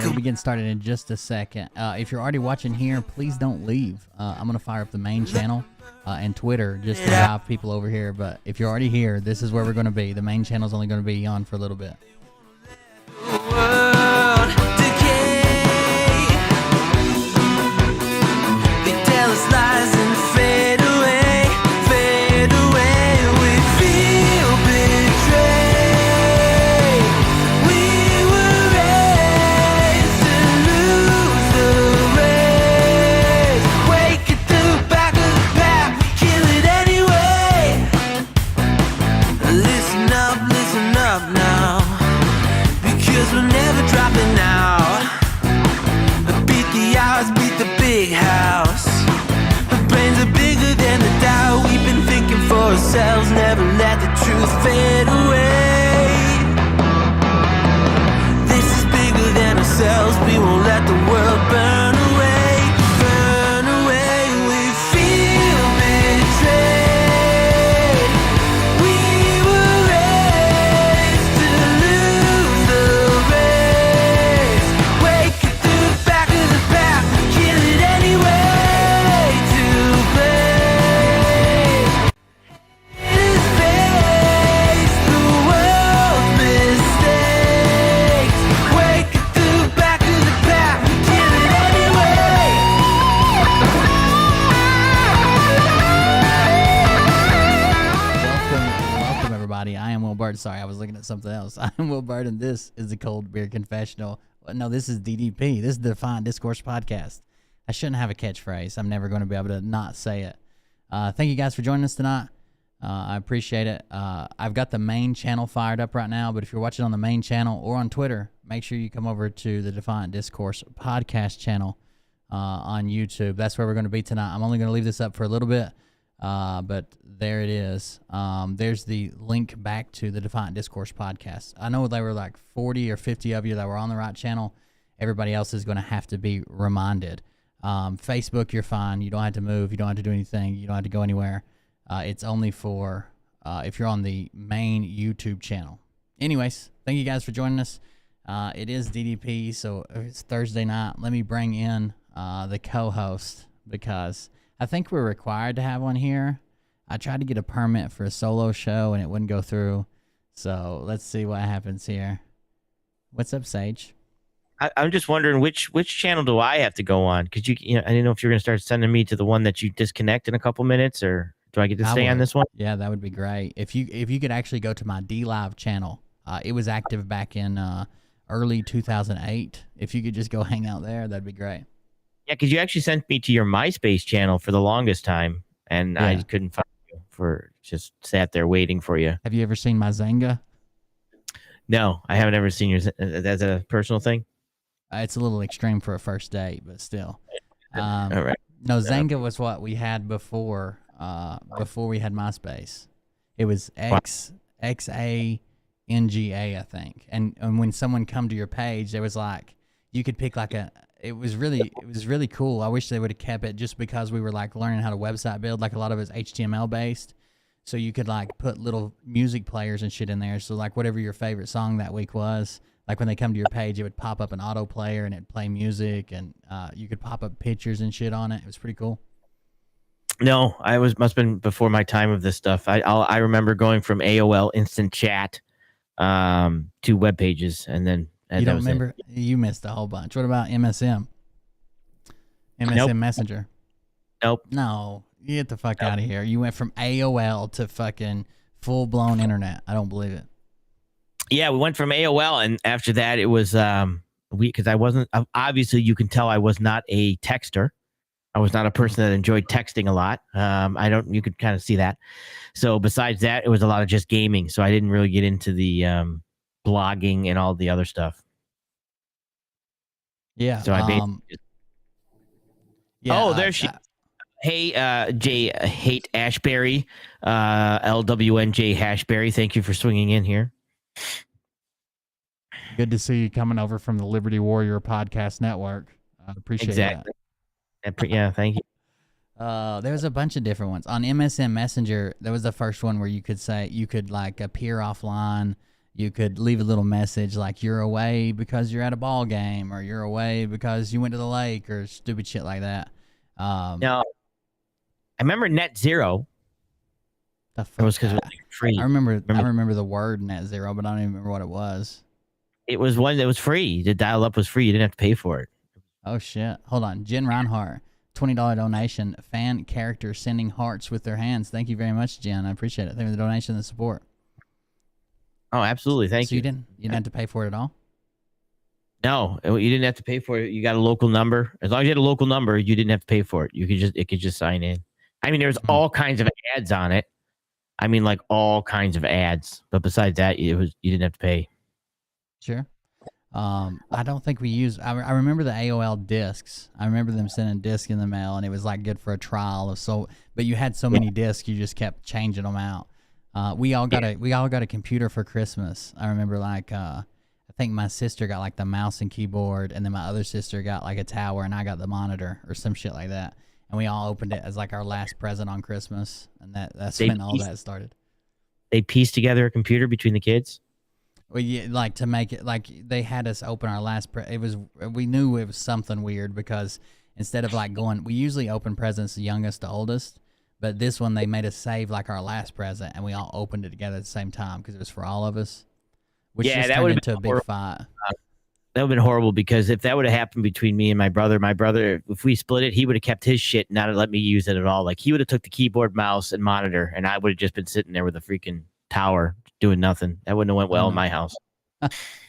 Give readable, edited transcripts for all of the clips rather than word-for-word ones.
We'll be getting started in just a second. If you're already watching here, please don't leave. I'm going to fire up the main channel and Twitter just to drive people over here. But if you're already here, this is where we're going to be. The main channel is only going to be on for a little bit. Never let the truth fade away. This is bigger than ourselves. We won't let the world burn away. Burn away. We feel betrayed. We were raised to lose the race. Wake it through the back of the pack. Kill it anyway. To play. I am Will Bart. Sorry, I was looking at something else. I am Will Bart, and this is the Cold Beer Confessional. No, this is DDP. This is the Defiant Discourse podcast. I shouldn't have a catchphrase. I'm never going to be able to not say it. Thank you guys for joining us tonight. I appreciate it. I've got the main channel fired up right now, but if you're watching on the main channel or on Twitter, make sure you come over to the Defiant Discourse podcast channel on YouTube. That's where we're going to be tonight. I'm only going to leave this up for a little bit. But there it is. There's the link back to the Defiant Discourse podcast. I know there were like 40 or 50 of you that were on the right channel. Everybody else is going to have to be reminded. Facebook, you're fine. You don't have to move. You don't have to do anything. You don't have to go anywhere. It's only for if you're on the main YouTube channel. Anyways, thank you guys for joining us. It is DDP, so it's Thursday night. Let me bring in the co-host because I think we're required to have one here. I tried to get a permit for a solo show and it wouldn't go through. So let's see what happens here. What's up, Sage? I'm just wondering which channel do I have to go on? Because I didn't know if you're going to start sending me to the one that you disconnect in a couple minutes, or do I get to stay on this one? Yeah, that would be great. If you could actually go to my D Live channel, it was active back in early 2008. If you could just go hang out there, that'd be great. Yeah, because you actually sent me to your MySpace channel for the longest time, and I couldn't find you. Just sat there waiting for you. Have you ever seen my Zanga? No, I haven't ever seen yours. That's a personal thing. It's a little extreme for a first date, but still. All right. No, Zanga was what we had before we had MySpace. It was XANGA, I think. And when someone come to your page, there was like you could pick like it was really cool. I wish they would have kept it just because we were like learning how to website build. Like a lot of it's HTML based. So you could like put little music players and shit in there. So like whatever your favorite song that week was, like when they come to your page, it would pop up an auto player and it'd play music, and you could pop up pictures and shit on it. It was pretty cool. No, must have been before my time of this stuff. I remember going from AOL Instant Chat to web pages, and then you don't remember? You missed a whole bunch. What about MSM? Nope. Messenger. Nope. No, you get the fuck out of here. You went from AOL to fucking full blown internet. I don't believe it. Yeah, we went from AOL, and after that, it was because I wasn't. Obviously, you can tell I was not a texter. I was not a person that enjoyed texting a lot. You could kind of see that. So besides that, it was a lot of just gaming. So I didn't really get into the blogging and all the other stuff. Yeah. So I yeah. Oh, there she. Hey, Jay, hate Ashbury, LWNJ Hashberry. Thank you for swinging in here. Good to see you coming over from the Liberty Warrior Podcast Network. I appreciate that. Yeah, thank you. There was a bunch of different ones. On MSN Messenger, there was the first one where you could like appear offline. You could leave a little message like you're away because you're at a ball game, or you're away because you went to the lake, or stupid shit like that. Now, I remember Net Zero. It was because it was free. I remember the word Net Zero, but I don't even remember what it was. It was one that was free. The dial-up was free. You didn't have to pay for it. Oh, shit. Hold on. Jen Reinhardt, $20 donation. Fan character sending hearts with their hands. Thank you very much, Jen. I appreciate it. Thank you for the donation and the support. Oh, absolutely. Thank you. You didn't have to pay for it at all? No, you didn't have to pay for it. You got a local number. As long as you had a local number, you didn't have to pay for it. It could just sign in. I mean, there's all kinds of ads on it. I mean, like all kinds of ads. But besides that, you didn't have to pay. Sure. I don't think we use. I remember the AOL discs. I remember them sending discs in the mail, and it was like good for a trial. But you had so many discs, you just kept changing them out. We all got a computer for Christmas. I remember like I think my sister got like the mouse and keyboard, and then my other sister got like a tower, and I got the monitor or some shit like that. And we all opened it as like our last present on Christmas, and that's when all that started. They pieced together a computer between the kids. Well, yeah, like to make it like they had us open our last. We knew it was something weird because instead of like going, we usually open presents the youngest to oldest, but this one they made us save like our last present, and we all opened it together at the same time because it was for all of us. Which just turned into a big fight. That would have been horrible because if that would have happened between me and my brother, if we split it, he would have kept his shit and not let me use it at all. Like he would have took the keyboard, mouse, and monitor, and I would have just been sitting there with a freaking tower doing nothing. That wouldn't have went well in my house.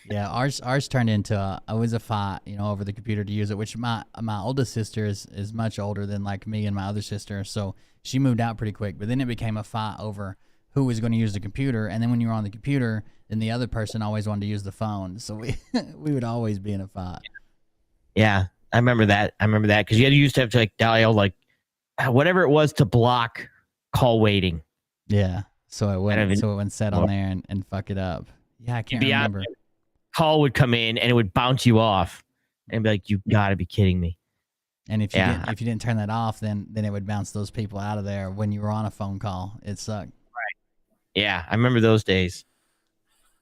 Yeah, ours turned into it was a fight, over the computer to use it. Which my oldest sister is much older than like me and my other sister, so she moved out pretty quick. But then it became a fight over who was going to use the computer, and then when you were on the computer, then the other person always wanted to use the phone. So we would always be in a fight. Yeah, I remember that because you used to have to like dial like whatever it was to block call waiting. Yeah. So it I don't wouldn't even so it wouldn't set know. on there and fuck it up. Yeah, I can't Be honest, remember. call would come in and it would bounce you off and be like, you gotta be kidding me. And if you Yeah. didn't turn that off, then it would bounce those people out of there when you were on a phone call. It sucked. Yeah, I remember those days.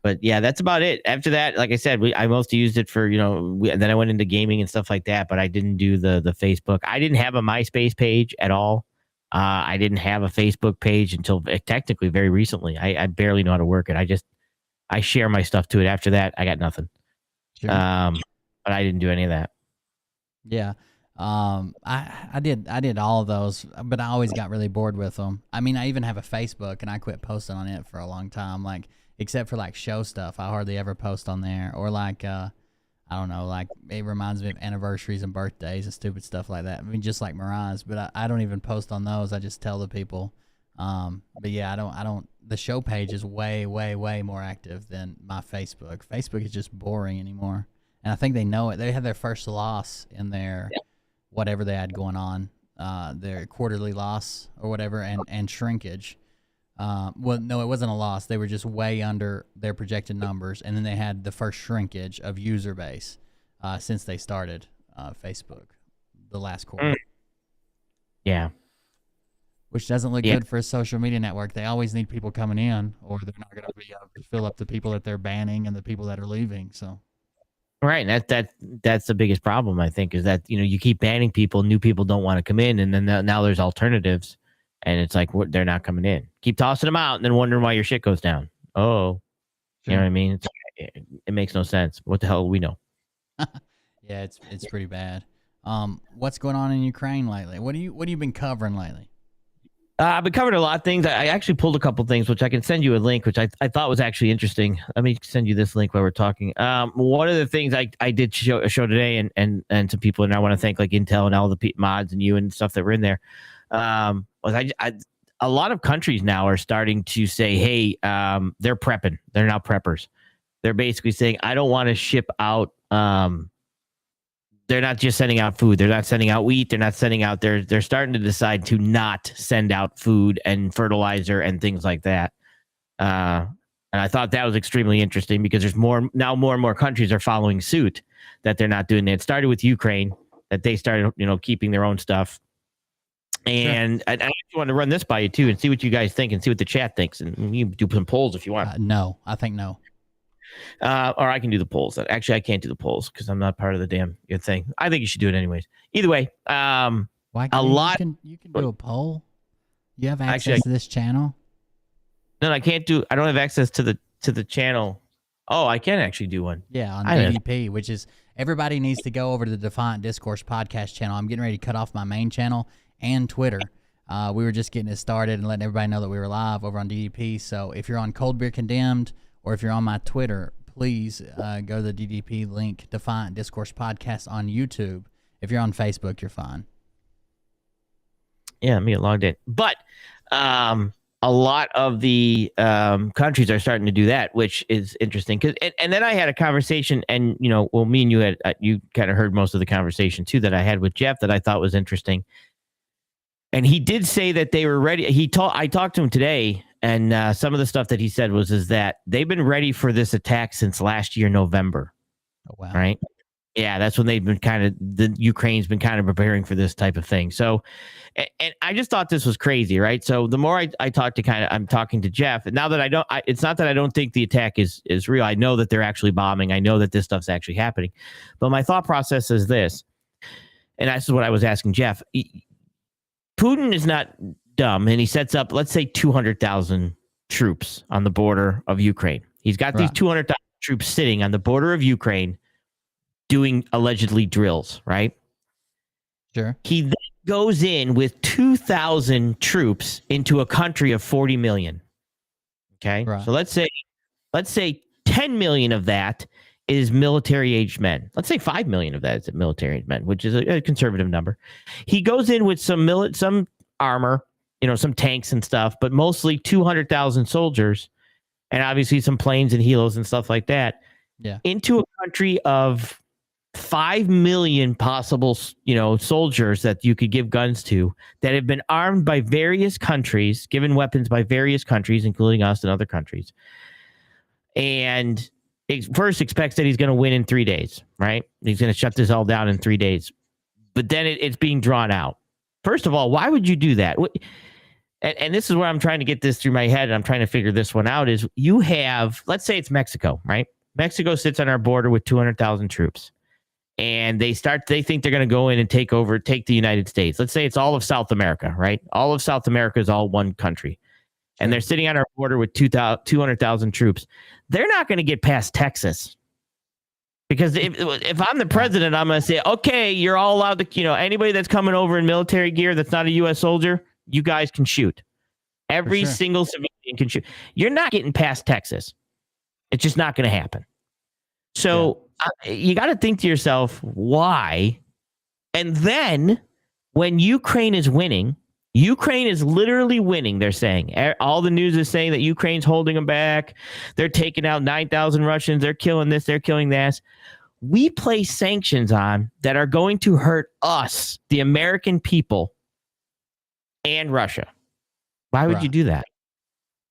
But yeah, that's about it. After that, like I said, I mostly used it for, then I went into gaming and stuff like that, but I didn't do the Facebook. I didn't have a MySpace page at all. I didn't have a Facebook page until technically very recently. I barely know how to work it. I share my stuff to it. After that, I got nothing. Sure. But I didn't do any of that. Yeah. I did all of those, but I always got really bored with them. I mean, I even have a Facebook and I quit posting on it for a long time. Like, except for like show stuff, I hardly ever post on there. Or like, I don't know, like it reminds me of anniversaries and birthdays and stupid stuff like that. I mean, just like Mariah's, but I don't even post on those. I just tell the people. But yeah, I don't, the show page is way, way, way more active than my Facebook. Facebook is just boring anymore. And I think they know it. They had their first loss in their whatever they had going on, their quarterly loss or whatever, and shrinkage. Well, no, it wasn't a loss. They were just way under their projected numbers, and then they had the first shrinkage of user base since they started Facebook the last quarter. Yeah. Which doesn't look good for a social media network. They always need people coming in, or they're not going to be able to fill up the people that they're banning and the people that are leaving. So. Right, and that's the biggest problem, I think, is that you keep banning people, new people don't want to come in, and then now there's alternatives, and it's like they're not coming in. Keep tossing them out, and then wondering why your shit goes down. Oh, you know what I mean? It makes no sense. What the hell do we know? Yeah, it's pretty bad. What's going on in Ukraine lately? What have you been covering lately? I've been covering a lot of things. I actually pulled a couple things, which I can send you a link, which I thought was actually interesting. Let me send you this link while we're talking. One of the things I did show today, and some people, and I want to thank like Intel and all the mods and you and stuff that were in there. Was a lot of countries now are starting to say, hey, they're prepping. They're now preppers. They're basically saying, I don't want to ship out. They're not just sending out food. They're not sending out wheat. They're not sending out. They're starting to decide to not send out food and fertilizer and things like that. And I thought that was extremely interesting because there's more and more countries are following suit that they're not doing that. It started with Ukraine, that they started, keeping their own stuff. And I actually want to run this by you too and see what you guys think and see what the chat thinks. And you do some polls if you want. No, I think no. Or I can do the polls. Actually, I can't do the polls because I'm not part of the damn good thing. I think you should do it anyways. Either way, Why can't you can do a poll? You have access to this channel? No, I can't do. I don't have access to the channel. Oh, I can actually do one. Yeah, on DDP, which is everybody needs to go over to the Defiant Discourse podcast channel. I'm getting ready to cut off my main channel and Twitter. We were just getting it started and letting everybody know that we were live over on DDP. So if you're on Cold Beer Condemned, or if you're on my Twitter, please go to the DDP link, Defiant Discourse Podcast on YouTube. If you're on Facebook, you're fine. Yeah, let me get logged in. But a lot of the countries are starting to do that, which is interesting. And then I had a conversation, and me and you you kind of heard most of the conversation too that I had with Jeff that I thought was interesting. And he did say that they were ready. I talked to him today. And some of the stuff that he said is that they've been ready for this attack since last year, November. Oh, wow. Right? Yeah, that's when they've been the Ukraine's been kind of preparing for this type of thing. So, and I just thought this was crazy, right? So the more I talk to I'm talking to Jeff, and now that it's not that I don't think the attack is real. I know that they're actually bombing. I know that this stuff's actually happening. But my thought process is this, and that's what I was asking Jeff. Putin is not dumb, and he sets up, let's say, 200,000 troops on the border of Ukraine. He's got these 200,000 troops sitting on the border of Ukraine doing allegedly drills, right? Sure. He then goes in with 2,000 troops into a country of 40 million. Okay? Right. So let's say 10 million of that is military-aged men. Let's say 5 million of that is military-aged men, which is a conservative number. He goes in with some armor, some tanks and stuff, but mostly 200,000 soldiers, and obviously some planes and helos and stuff like that. Yeah. Into a country of 5 million possible, soldiers that you could give guns to that have been armed by various countries, given weapons by various countries, including us and other countries. And first expects that he's going to win in 3 days, right? He's going to shut this all down in 3 days. But then it's being drawn out. First of all, why would you do that? And this is where I'm trying to get this through my head, and I'm trying to figure this one out, is you have, let's say it's Mexico, right? Mexico sits on our border with 200,000 troops. And they think they're going to go in and take the United States. Let's say it's all of South America, right? All of South America is all one country. And they're sitting on our border with 200,000 troops. They're not going to get past Texas. Because if I'm the president, I'm going to say, okay, you're all allowed to, anybody that's coming over in military gear that's not a U.S. soldier, you guys can shoot. Every single civilian can shoot. You're not getting past Texas. It's just not going to happen. So you got to think to yourself, why? And then when Ukraine is winning, Ukraine is literally winning, they're saying. All the news is saying that Ukraine's holding them back. They're taking out 9,000 Russians. They're killing this. They're killing that. We place sanctions on that are going to hurt us, the American people, and Russia. Why would you do that?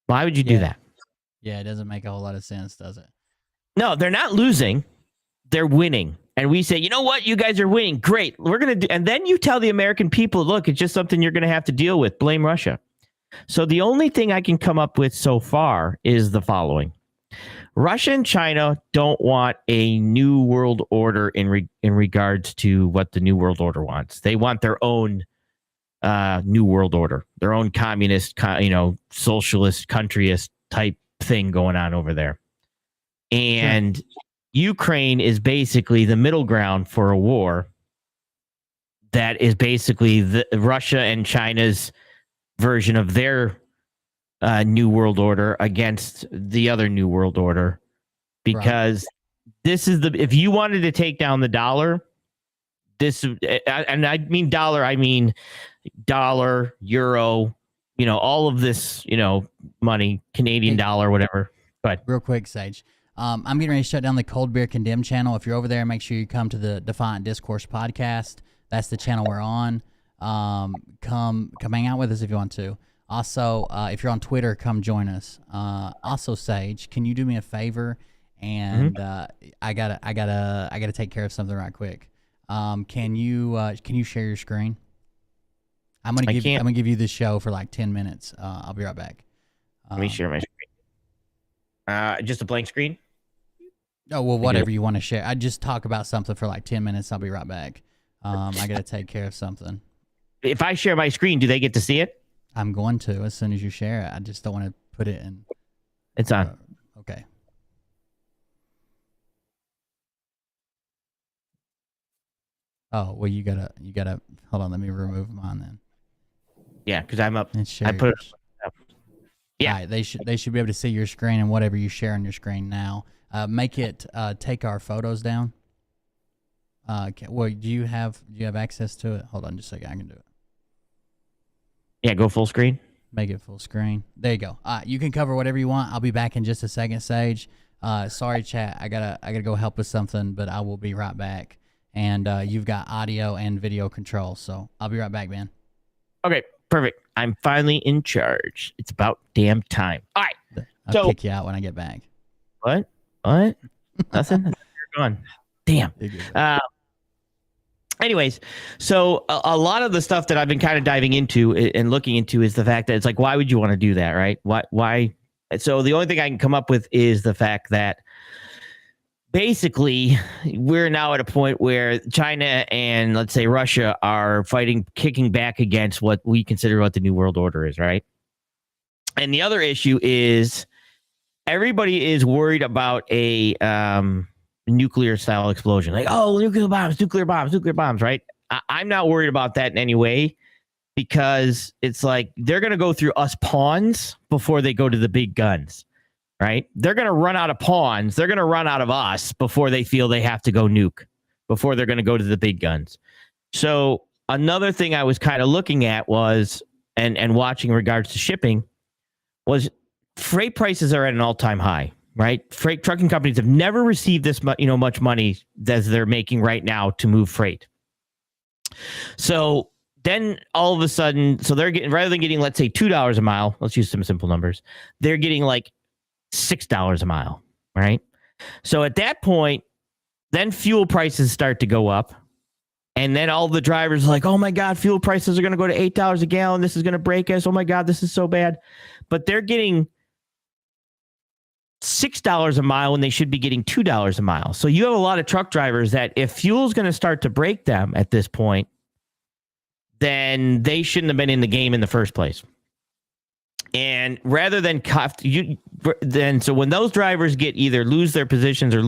Why would you do that? Yeah, it doesn't make a whole lot of sense, does it? No, they're not losing. They're winning. And we say, you know what? You guys are winning. Great. We're going to do. And then you tell the American people, look, it's just something you're going to have to deal with. Blame Russia. So the only thing I can come up with so far is the following. Russia and China don't want a new world order in regards to what the new world order wants. They want their own new world order, their own communist, socialist, countryist type thing going on over there. And Ukraine is basically the middle ground for a war that is basically Russia and China's version of their new world order against the other new world order. Because this is if you wanted to take down the dollar, and I mean dollar, I mean dollar, euro, all of this, money, Canadian dollar, whatever. But real quick, Sage. I'm getting ready to shut down the Cold Beer Condemned channel. If you're over there, make sure you come to the Defiant Discourse podcast. That's the channel we're on. Come hang out with us if you want to. Also, if you're on Twitter, come join us. Also, Sage, can you do me a favor? And I gotta take care of something right quick. Can you share your screen? I'm gonna give you this show for like 10 minutes. I'll be right back. Let me share my screen. Just a blank screen. Oh, well, whatever you want to share. I just talk about something for like 10 minutes. I'll be right back. I got to take care of something. If I share my screen, do they get to see it? I'm going to as soon as you share it. I just don't want to put it in. It's on. Okay. Oh, well, you gotta hold on. Let me remove mine then. Yeah, because I'm up. I put it up. Yeah. All right, they should be able to see your screen and whatever you share on your screen now. Make it take our photos down. Well, do you have access to it? Hold on just a second. I can do it. Yeah, go full screen. Make it full screen. There you go. You can cover whatever you want. I'll be back in just a second, Sage. Sorry, chat. I gotta go help with something, but I will be right back. And you've got audio and video control, so I'll be right back, man. Okay, perfect. I'm finally in charge. It's about damn time. All right. I'll kick you out when I get back. What? Nothing? You're gone. Damn. Anyways, so a lot of the stuff that I've been kind of diving into and looking into is the fact that it's like, why would you want to do that, right? Why? So the only thing I can come up with is the fact that basically we're now at a point where China and, let's say, Russia are kicking back against what we consider what the New World Order is, right? And the other issue is everybody is worried about a nuclear style explosion. Like, oh, nuclear bombs, right? I'm not worried about that in any way because it's like they're going to go through us pawns before they go to the big guns, right? They're going to run out of pawns. They're going to run out of us before they feel they have to go nuke, before they're going to go to the big guns. So another thing I was kind of looking at was, and watching in regards to shipping, was freight prices are at an all-time high, right? Freight trucking companies have never received this much money as they're making right now to move freight. So then all of a sudden, so they're getting, rather than getting, let's say $2 a mile, let's use some simple numbers, they're getting like $6 a mile, right? So at that point, then fuel prices start to go up. And then all the drivers are like, oh my God, fuel prices are going to go to $8 a gallon. This is going to break us. Oh my God, this is so bad. But they're getting $6 a mile when they should be getting $2 a mile. So you have a lot of truck drivers that if fuel is going to start to break them at this point, then they shouldn't have been in the game in the first place. And rather than so when those drivers get either lose their positions or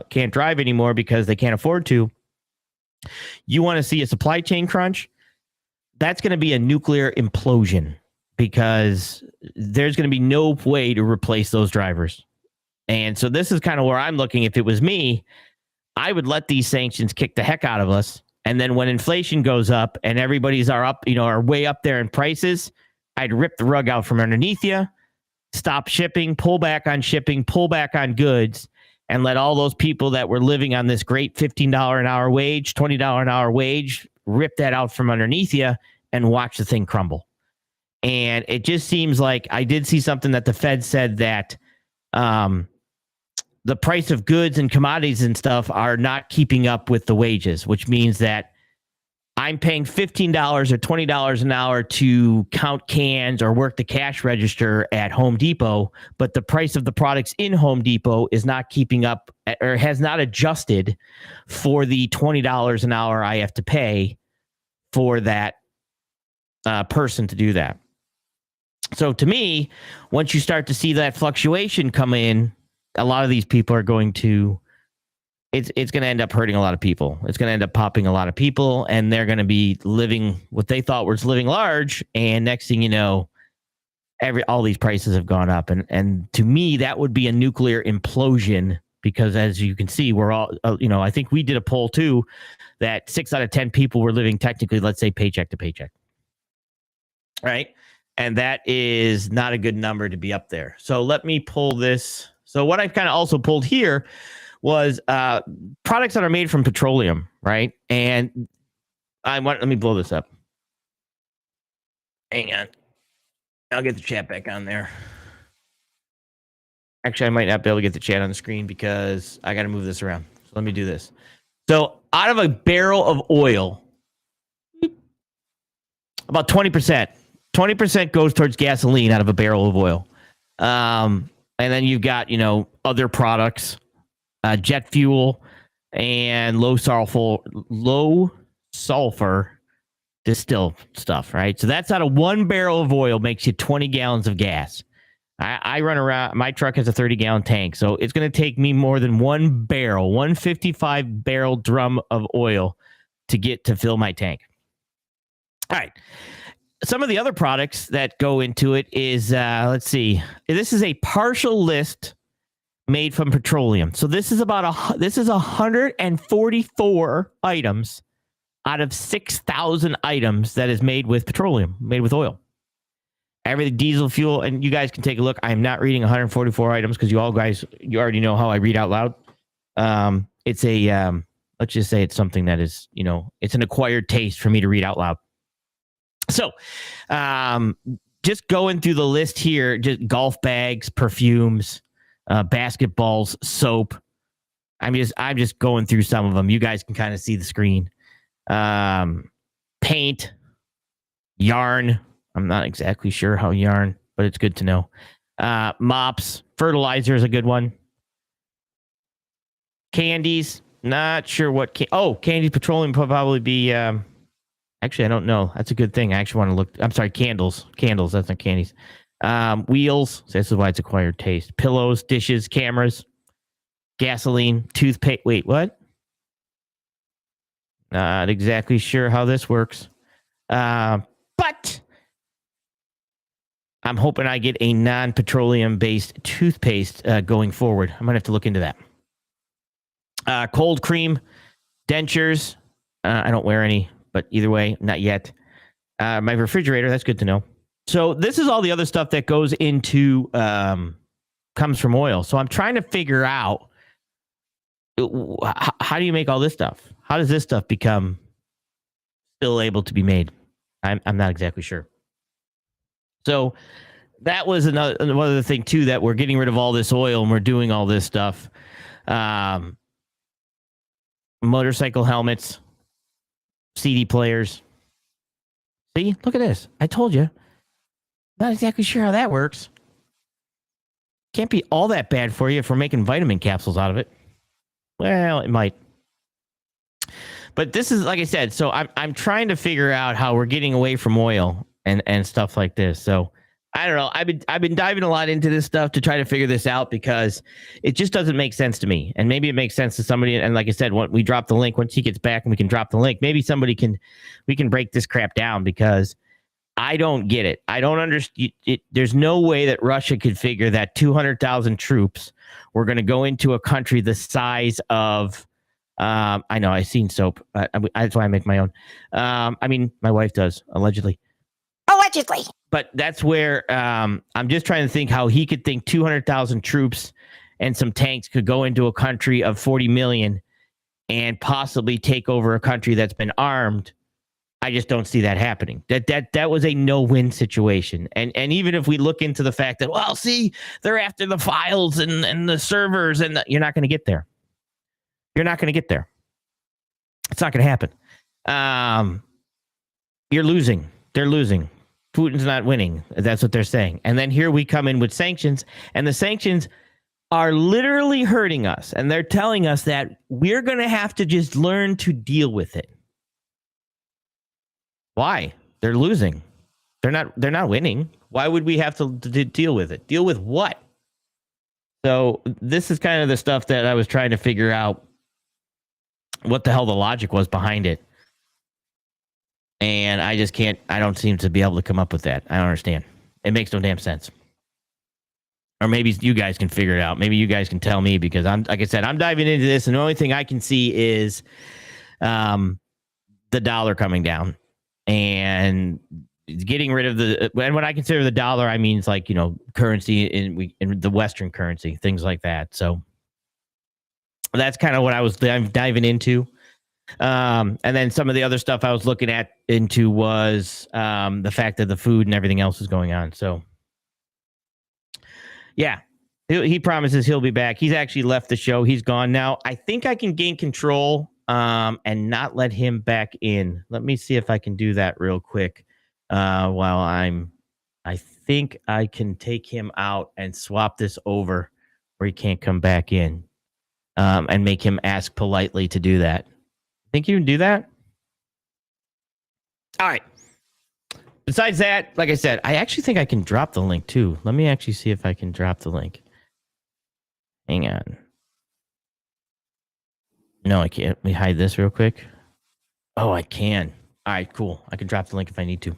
can't drive anymore because they can't afford to, you want to see a supply chain crunch. That's going to be a nuclear implosion because there's going to be no way to replace those drivers. And so this is kind of where I'm looking. If it was me, I would let these sanctions kick the heck out of us. And then when inflation goes up and everybody's are way up there in prices, I'd rip the rug out from underneath you, stop shipping, pull back on goods, and let all those people that were living on this great $15 an hour wage, $20 an hour wage, rip that out from underneath you and watch the thing crumble. And it just seems like I did see something that the Fed said that the price of goods and commodities and stuff are not keeping up with the wages, which means that I'm paying $15 or $20 an hour to count cans or work the cash register at Home Depot, but the price of the products in Home Depot is not keeping up or has not adjusted for the $20 an hour I have to pay for that person to do that. So to me, once you start to see that fluctuation come in, a lot of these people are going to, it's going to end up hurting a lot of people. It's going to end up popping a lot of people, and they're going to be living what they thought was living large. And next thing you know, all these prices have gone up. And to me, that would be a nuclear implosion because as you can see, we're all, I think we did a poll too, that 6 out of 10 people were living technically, let's say paycheck to paycheck. Right. And that is not a good number to be up there. So let me pull this. So what I've kind of also pulled here was products that are made from petroleum, right? And let me blow this up. Hang on. I'll get the chat back on there. Actually, I might not be able to get the chat on the screen because I got to move this around. So let me do this. So out of a barrel of oil, about 20% goes towards gasoline out of a barrel of oil. And then you've got, other products, jet fuel and low sulfur distilled stuff, right? So that's out of 1 barrel of oil makes you 20 gallons of gas. I run around, my truck has a 30-gallon tank, so it's going to take me more than 1 barrel, 155-barrel drum of oil to fill my tank. All right. Some of the other products that go into it is, let's see. This is a partial list made from petroleum. So this is 144 items out of 6,000 items that is made with petroleum, made with oil. Everything, diesel fuel, and you guys can take a look. I am not reading 144 items because you already know how I read out loud. It's let's just say it's something that is, it's an acquired taste for me to read out loud. So, just going through the list here, just golf bags, perfumes, basketballs, soap. I'm just going through some of them. You guys can kind of see the screen. Paint, yarn. I'm not exactly sure how yarn, but it's good to know. Mops, fertilizer is a good one. Candies, not sure what. Candies, petroleum will probably be. Actually, I don't know. That's a good thing. I actually want to look. I'm sorry, candles. Candles, that's not candies. Wheels. So this is why it's acquired taste. Pillows, dishes, cameras, gasoline, toothpaste. Wait, what? Not exactly sure how this works. But I'm hoping I get a non-petroleum-based toothpaste going forward. I'm going to have to look into that. Cold cream, dentures. I don't wear any. But either way, not yet. My refrigerator, that's good to know. So this is all the other stuff that goes into kind comes from oil. So I'm trying to figure out how do you make all this stuff? How does this stuff become still able to be made? I'm not exactly sure. So that was one other thing too, that we're getting rid of all this oil and we're doing all this stuff. Motorcycle helmets, CD players. See, look at this. I told you. Not exactly sure how that works. Can't be all that bad for you if we're making vitamin capsules out of it. Well, it might. But this is, like I said, so I'm trying to figure out how we're getting away from oil and stuff like this. So I don't know. I've been diving a lot into this stuff to try to figure this out because it just doesn't make sense to me. And maybe it makes sense to somebody. And like I said, when we drop the link, once he gets back and we can drop the link, maybe we can break this crap down because I don't get it. I don't understand. There's no way that Russia could figure that 200,000 troops were going to go into a country the size of, I know, I've seen soap. That's why I make my own. I mean, my wife does, allegedly. Allegedly. But that's where I'm just trying to think how he could think 200,000 troops and some tanks could go into a country of 40 million and possibly take over a country that's been armed. I just don't see that happening. That was a no-win situation. And even if we look into the fact that, well, see, they're after the files and the servers, and you're not going to get there. You're not going to get there. It's not going to happen. You're losing. They're losing. Putin's not winning. That's what they're saying. And then here we come in with sanctions, and the sanctions are literally hurting us. And they're telling us that we're going to have to just learn to deal with it. Why? They're losing. They're not winning. Why would we have to deal with it? Deal with what? So this is kind of the stuff that I was trying to figure out what the hell the logic was behind it. And I just can't, I don't seem to be able to come up with that. I don't understand. It makes no damn sense. Or maybe you guys can figure it out. Maybe you guys can tell me, because I'm, like I said, I'm diving into this, and the only thing I can see is the dollar coming down and getting rid of and when I consider the dollar, I mean, it's like, you know, currency in the Western currency, things like that. So that's kind of what I was diving into. And then some of the other stuff I was looking into was the fact that the food and everything else is going on. So yeah, he promises he'll be back. He's actually left the show. He's gone now. I think I can gain control and not let him back in. Let me see if I can do that real quick. While I think I can take him out and swap this over where he can't come back in, and make him ask politely to do that. Think you can do that? All right. Besides that, like I said, I actually think I can drop the link too. Let me actually see if I can drop the link. Hang on. No, I can't. Let me hide this real quick. Oh, I can. All right, cool. I can drop the link if I need to.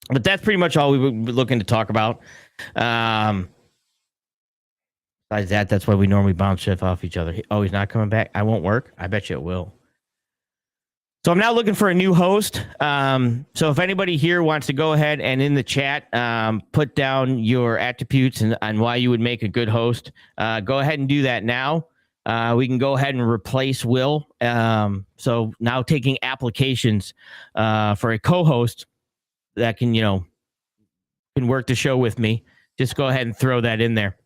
But that's pretty much all we were looking to talk about. Besides that, that's why we normally bounce shit off each other. Oh, he's not coming back? I won't work? I bet you it will. So I'm now looking for a new host. So if anybody here wants to go ahead and in the chat, put down your attributes and why you would make a good host, go ahead and do that now. We can go ahead and replace Will. So now taking applications for a co-host that can, can work the show with me. Just go ahead and throw that in there.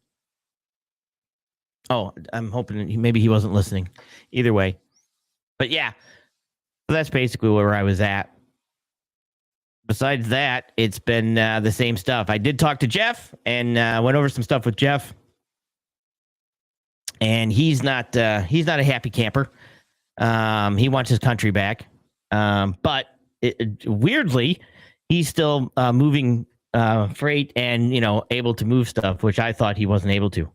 Oh, I'm hoping maybe he wasn't listening. Either way. But yeah, so that's basically where I was at. Besides that, it's been the same stuff. I did talk to Jeff and went over some stuff with Jeff. And he's not a happy camper. He wants his country back. But weirdly, he's still moving freight and, able to move stuff, which I thought he wasn't able to.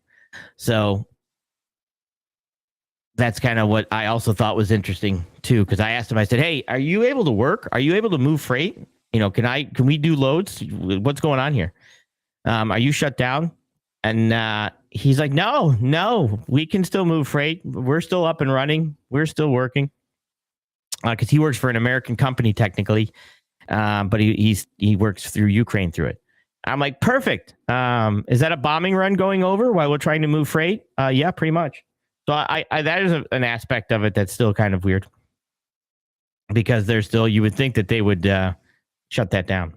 So that's kind of what I also thought was interesting too, because I asked him, I said, hey, are you able to work? Are you able to move freight? Can we do loads? What's going on here? Are you shut down? And he's like, no, we can still move freight. We're still up and running. We're still working. Because he works for an American company technically, but he works through Ukraine through it. I'm like, perfect. Is that a bombing run going over while we're trying to move freight? Yeah, pretty much. So I that is an aspect of it that's still kind of weird, because they're still, you would think that they would shut that down.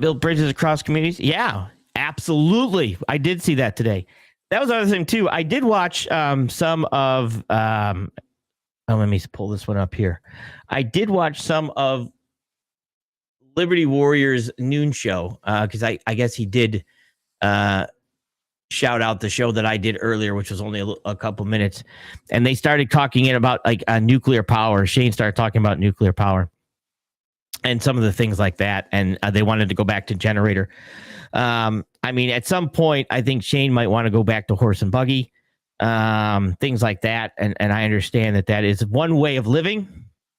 Build bridges across communities. Yeah, absolutely. I did see that today. That was another thing too. I did watch some of. Let me pull this one up here. I did watch some of Liberty Warrior's noon show, because I guess he did shout out the show that I did earlier, which was only a couple minutes, and they started talking about like nuclear power. Shane started talking about nuclear power and some of the things like that, and they wanted to go back to generator. I mean, at some point, I think Shane might want to go back to horse and buggy, things like that, and I understand that is one way of living.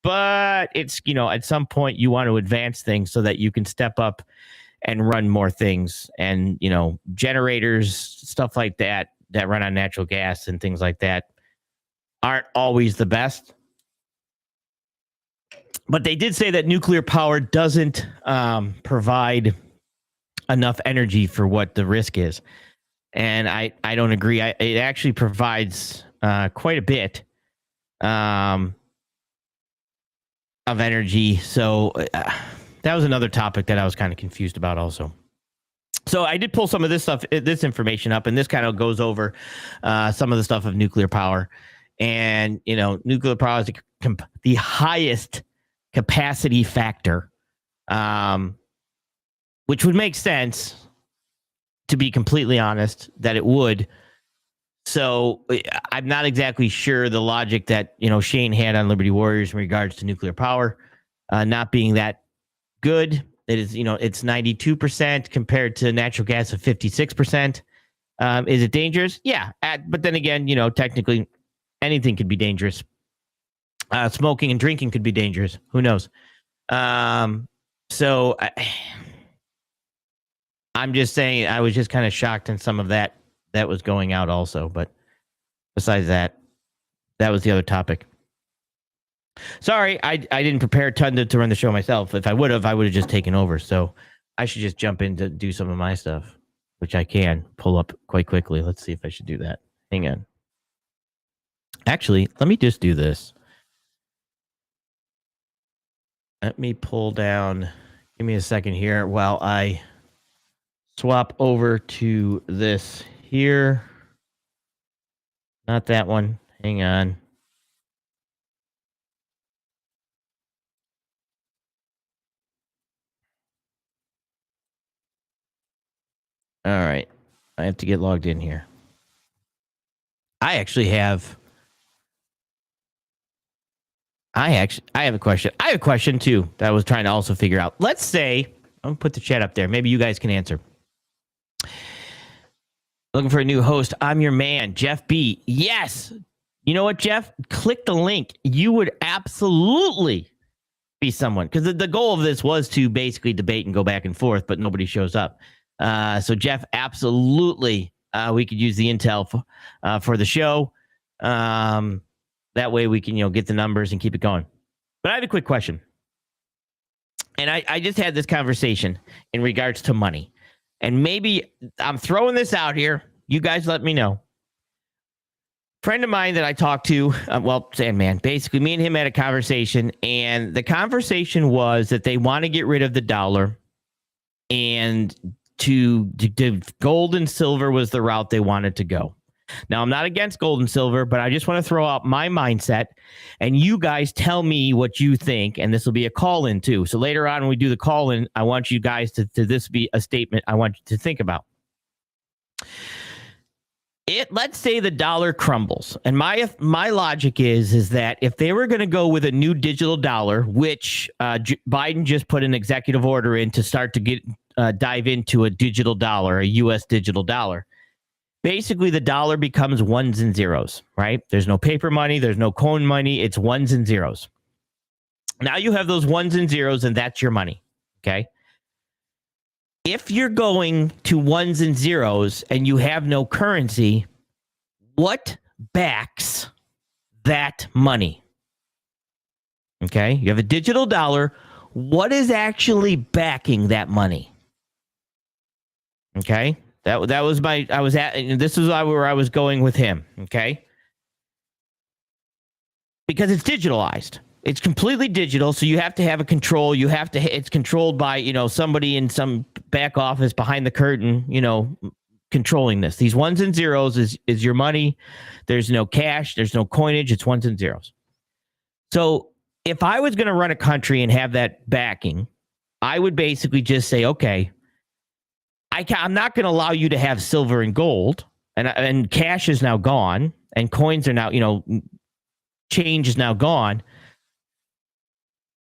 But it's, at some point you want to advance things so that you can step up and run more things, and, generators, stuff like that run on natural gas and things like that aren't always the best. But they did say that nuclear power doesn't provide enough energy for what the risk is. And I don't agree. It actually provides quite a bit of energy. So that was another topic that I was kind of confused about also. So I did pull some of this information up, and this kind of goes over some of the stuff of nuclear power. And, nuclear power is the highest capacity factor, which would make sense, to be completely honest, that it would. So I'm not exactly sure the logic that, Shane had on Liberty Warriors in regards to nuclear power not being that good. It is, it's 92% compared to natural gas of 56%. Is it dangerous? Yeah. But then again, technically anything could be dangerous. Smoking and drinking could be dangerous. Who knows? So I'm just saying, I was just kind of shocked in some of that was going out also. But besides that was the other topic. Sorry, I didn't prepare a ton to run the show myself. If I would have just taken over. So I should just jump in to do some of my stuff, which I can pull up quite quickly. Let's see if I should do that. Hang on. Actually, let me just do this. Let me pull down. Give me a second here while I swap over to this here. Not that one. Hang on. All right. I have to get logged in here. I have a question. I have a question too that I was trying to also figure out. Let's say, I'm going to put the chat up there. Maybe you guys can answer. Looking for a new host. I'm your man, Jeff B. Yes. You know what, Jeff? Click the link. You would absolutely be someone. Because the goal of this was to basically debate and go back and forth, but nobody shows up. So, Jeff, absolutely, we could use the intel for the show. That way we can, get the numbers and keep it going. But I have a quick question. And I just had this conversation in regards to money. And maybe I'm throwing this out here. You guys let me know. Friend of mine that I talked to, Sandman, basically me and him had a conversation. And the conversation was that they want to get rid of the dollar. And to gold and silver was the route they wanted to go. Now, I'm not against gold and silver, but I just want to throw out my mindset, and you guys tell me what you think, and this will be a call-in too. So later on when we do the call-in, I want you guys to this be a statement I want you to think about. Let's say the dollar crumbles, and my logic is that if they were going to go with a new digital dollar, which Biden just put an executive order in to start to dive into a digital dollar, a U.S. digital dollar. Basically, the dollar becomes ones and zeros, right? There's no paper money. There's no coin money. It's ones and zeros. Now you have those ones and zeros, and that's your money, okay? If you're going to ones and zeros and you have no currency, what backs that money? Okay? You have a digital dollar. what is actually backing that money? Okay, that was this is where I was going with him. Okay, because it's digitalized. It's completely digital, so you have to have a control. It's controlled by, somebody in some back office behind the curtain, controlling this. These ones and zeros is your money. There's no cash. There's no coinage. It's ones and zeros. So if I was going to run a country and have that backing, I would basically just say, okay, I'm not going to allow you to have silver and gold, and cash is now gone, and coins are now, change is now gone.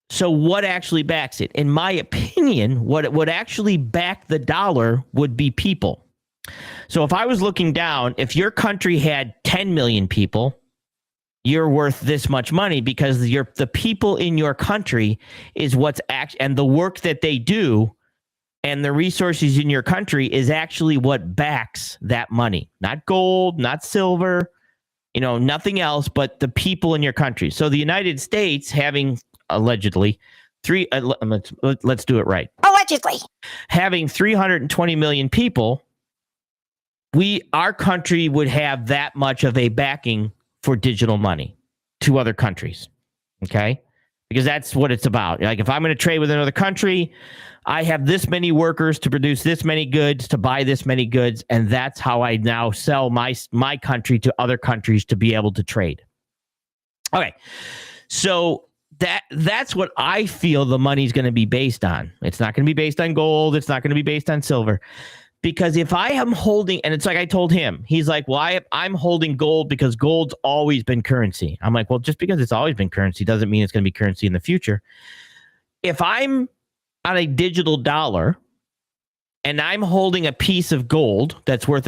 So what actually backs it? In my opinion, what would actually back the dollar would be people. So if I was looking down, if your country had 10 million people, you're worth this much money because the people in your country is what's and the work that they do and the resources in your country is actually what backs that money. Not gold, not silver, nothing else but the people in your country. So the United States having allegedly let's do it right. Allegedly. Having 320 million people, our country would have that much of a backing for digital money to other countries. Okay? Because that's what it's about. Like if I'm going to trade with another country, I have this many workers to produce this many goods, to buy this many goods, and that's how I now sell my country to other countries to be able to trade. Okay. So that's what I feel the money's going to be based on. It's not going to be based on gold. It's not going to be based on silver. Because if I am holding, and it's like I told him, he's like, well, I'm holding gold because gold's always been currency. I'm like, well, just because it's always been currency doesn't mean it's going to be currency in the future. If I'm on a digital dollar and I'm holding a piece of gold that's worth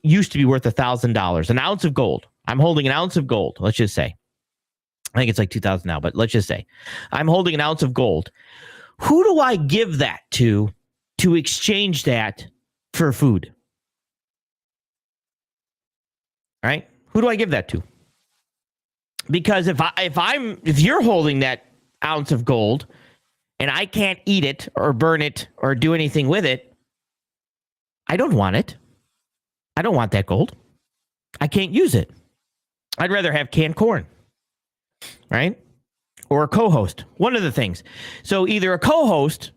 used to be worth $1,000, an ounce of gold. I'm holding an ounce of gold, let's just say. I think it's like 2,000 now, but let's just say I'm holding an ounce of gold. Who do I give that to exchange that for food? Right? Who do I give that to? Because if you're holding that ounce of gold and I can't eat it or burn it or do anything with it, I don't want it. I don't want that gold. I can't use it. I'd rather have canned corn. Right? Or a co-host. One of the things. So either a co-host,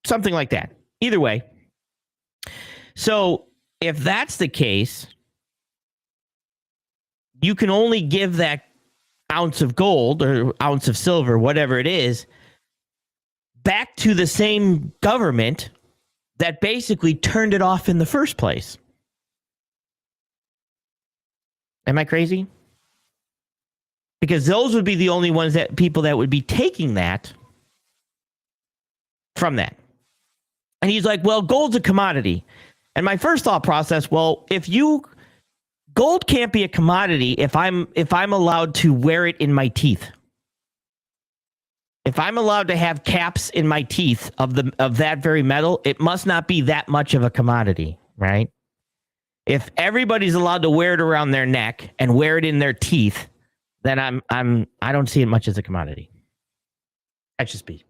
something like that. Either way. So if that's the case, you can only give that ounce of gold or ounce of silver, whatever it is, back to the same government that basically turned it off in the first place. Am I crazy? Because those would be the only people that would be taking that from that. And he's like, well, gold's a commodity. And my first thought process, well, gold can't be a commodity if I'm allowed to wear it in my teeth. If I'm allowed to have caps in my teeth of that very metal, it must not be that much of a commodity, right? If everybody's allowed to wear it around their neck and wear it in their teeth, then I don't see it much as a commodity. That's just me.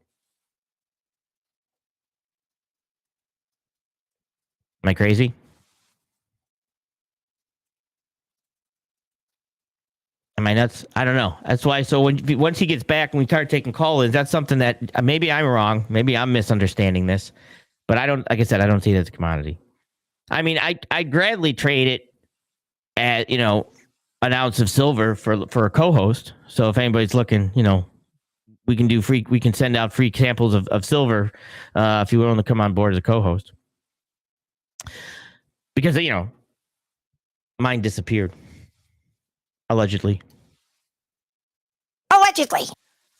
Am I crazy? Am I nuts? I don't know. That's why. So once he gets back and we start taking call-ins, that's something that maybe I'm wrong. Maybe I'm misunderstanding this, but I don't. Like I said, I don't see it as a commodity. I mean, I'd gladly trade it at an ounce of silver for a co-host. So if anybody's looking, we can send out free samples of silver if you want to come on board as a co-host. Because, mine disappeared. Allegedly.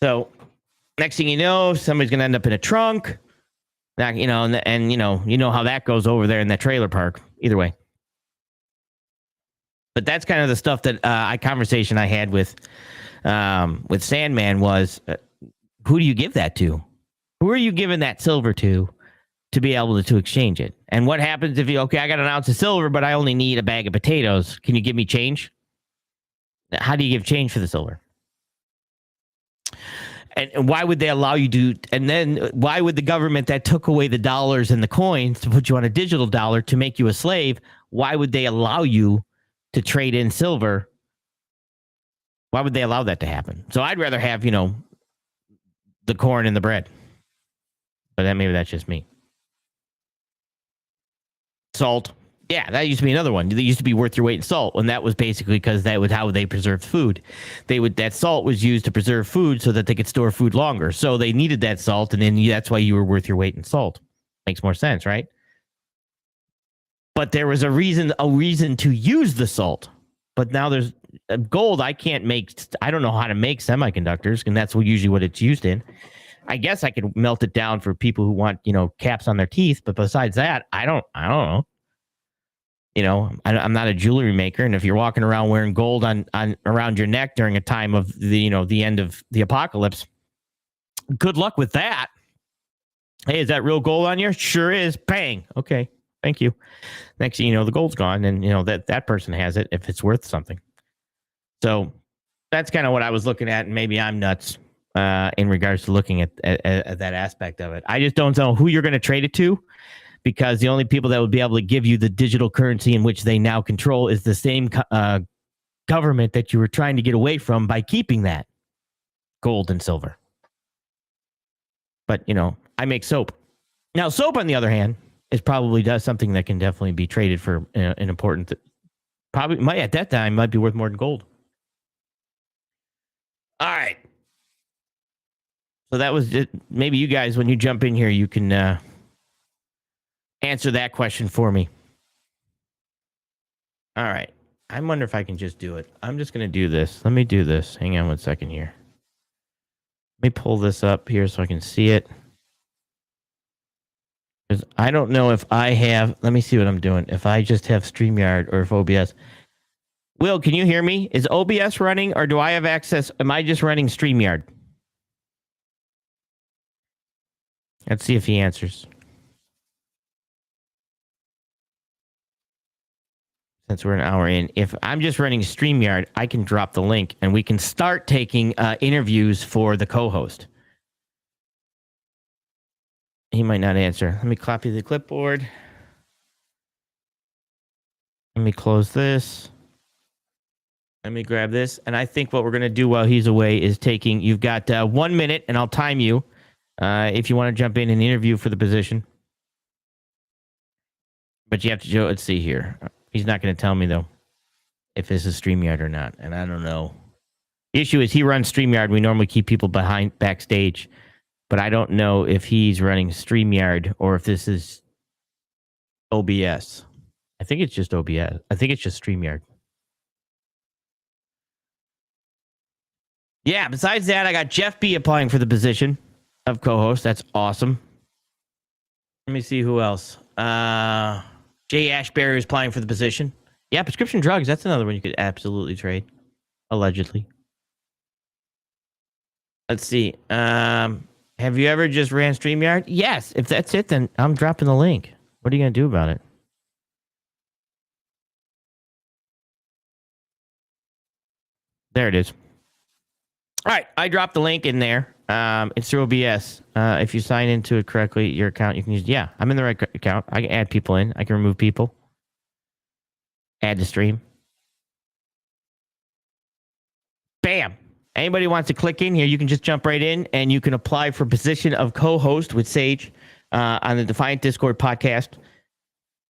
So next thing you know, somebody's going to end up in a trunk. That, and you know how that goes over there in that trailer park. Either way. But that's kind of the stuff that conversation I had with Sandman was, who do you give that to? Who are you giving that silver to be able to exchange it? And what happens if I got an ounce of silver, but I only need a bag of potatoes. Can you give me change? How do you give change for the silver? And why would they allow you to? And then why would the government that took away the dollars and the coins to put you on a digital dollar to make you a slave? Why would they allow you to trade in silver? Why would they allow that to happen? So I'd rather have, the corn and the bread. But then maybe that's just me. Salt. Yeah, that used to be another one. They used to be worth your weight in salt, and that was basically because that was how they preserved food. That salt was used to preserve food so that they could store food longer. So they needed that salt, and then that's why you were worth your weight in salt. Makes more sense, right? But there was a reason to use the salt. But now there's gold. I don't know how to make semiconductors, and that's usually what it's used in. I guess I could melt it down for people who want, caps on their teeth. But besides that, I don't know. I'm not a jewelry maker, and if you're walking around wearing gold on around your neck during a time of the end of the apocalypse, good luck with that. Hey, is that real gold on you? Sure is. Bang. Okay, thank you. Next thing you know, the gold's gone, and that person has it if it's worth something. So that's kind of what I was looking at, and maybe I'm nuts in regards to looking at that aspect of it. I just don't know who you're going to trade it to. Because the only people that would be able to give you the digital currency in which they now control is the same government that you were trying to get away from by keeping that gold and silver. But, I make soap. Now, soap, on the other hand, does something that can definitely be traded for an important, probably might at that time might be worth more than gold. All right. So that was it. Maybe you guys, when you jump in here, you can answer that question for me. All right. I wonder if I can just do it. I'm just going to do this. Let me do this. Hang on 1 second here. Let me pull this up here so I can see it. Because I don't know if I have... Let me see what I'm doing. If I just have StreamYard or if OBS... Will, can you hear me? Is OBS running or do I have access? Am I just running StreamYard? Let's see if he answers. Since we're an hour in, if I'm just running StreamYard, I can drop the link and we can start taking interviews for the co-host. He might not answer. Let me copy the clipboard. Let me close this. Let me grab this. And I think what we're going to do while he's away is you've got 1 minute and I'll time you if you want to jump in and interview for the position. But you have to let's see here. He's not going to tell me, though, if this is StreamYard or not. And I don't know. The issue is he runs StreamYard. We normally keep people backstage. But I don't know if he's running StreamYard or if this is OBS. I think it's just OBS. I think it's just StreamYard. Yeah, besides that, I got Jeff B. applying for the position of co-host. That's awesome. Let me see who else. Jay Ashbury is applying for the position. Yeah, prescription drugs. That's another one you could absolutely trade. Allegedly. Let's see. Have you ever just ran StreamYard? Yes. If that's it, then I'm dropping the link. What are you going to do about it? There it is. All right. I dropped the link in there. It's through OBS. If you sign into it correctly, your account, you can use... Yeah, I'm in the right account. I can add people in. I can remove people. Add to stream. Bam. Anybody wants to click in here, you can just jump right in and you can apply for position of co-host with Sage on the Defiant Discord podcast.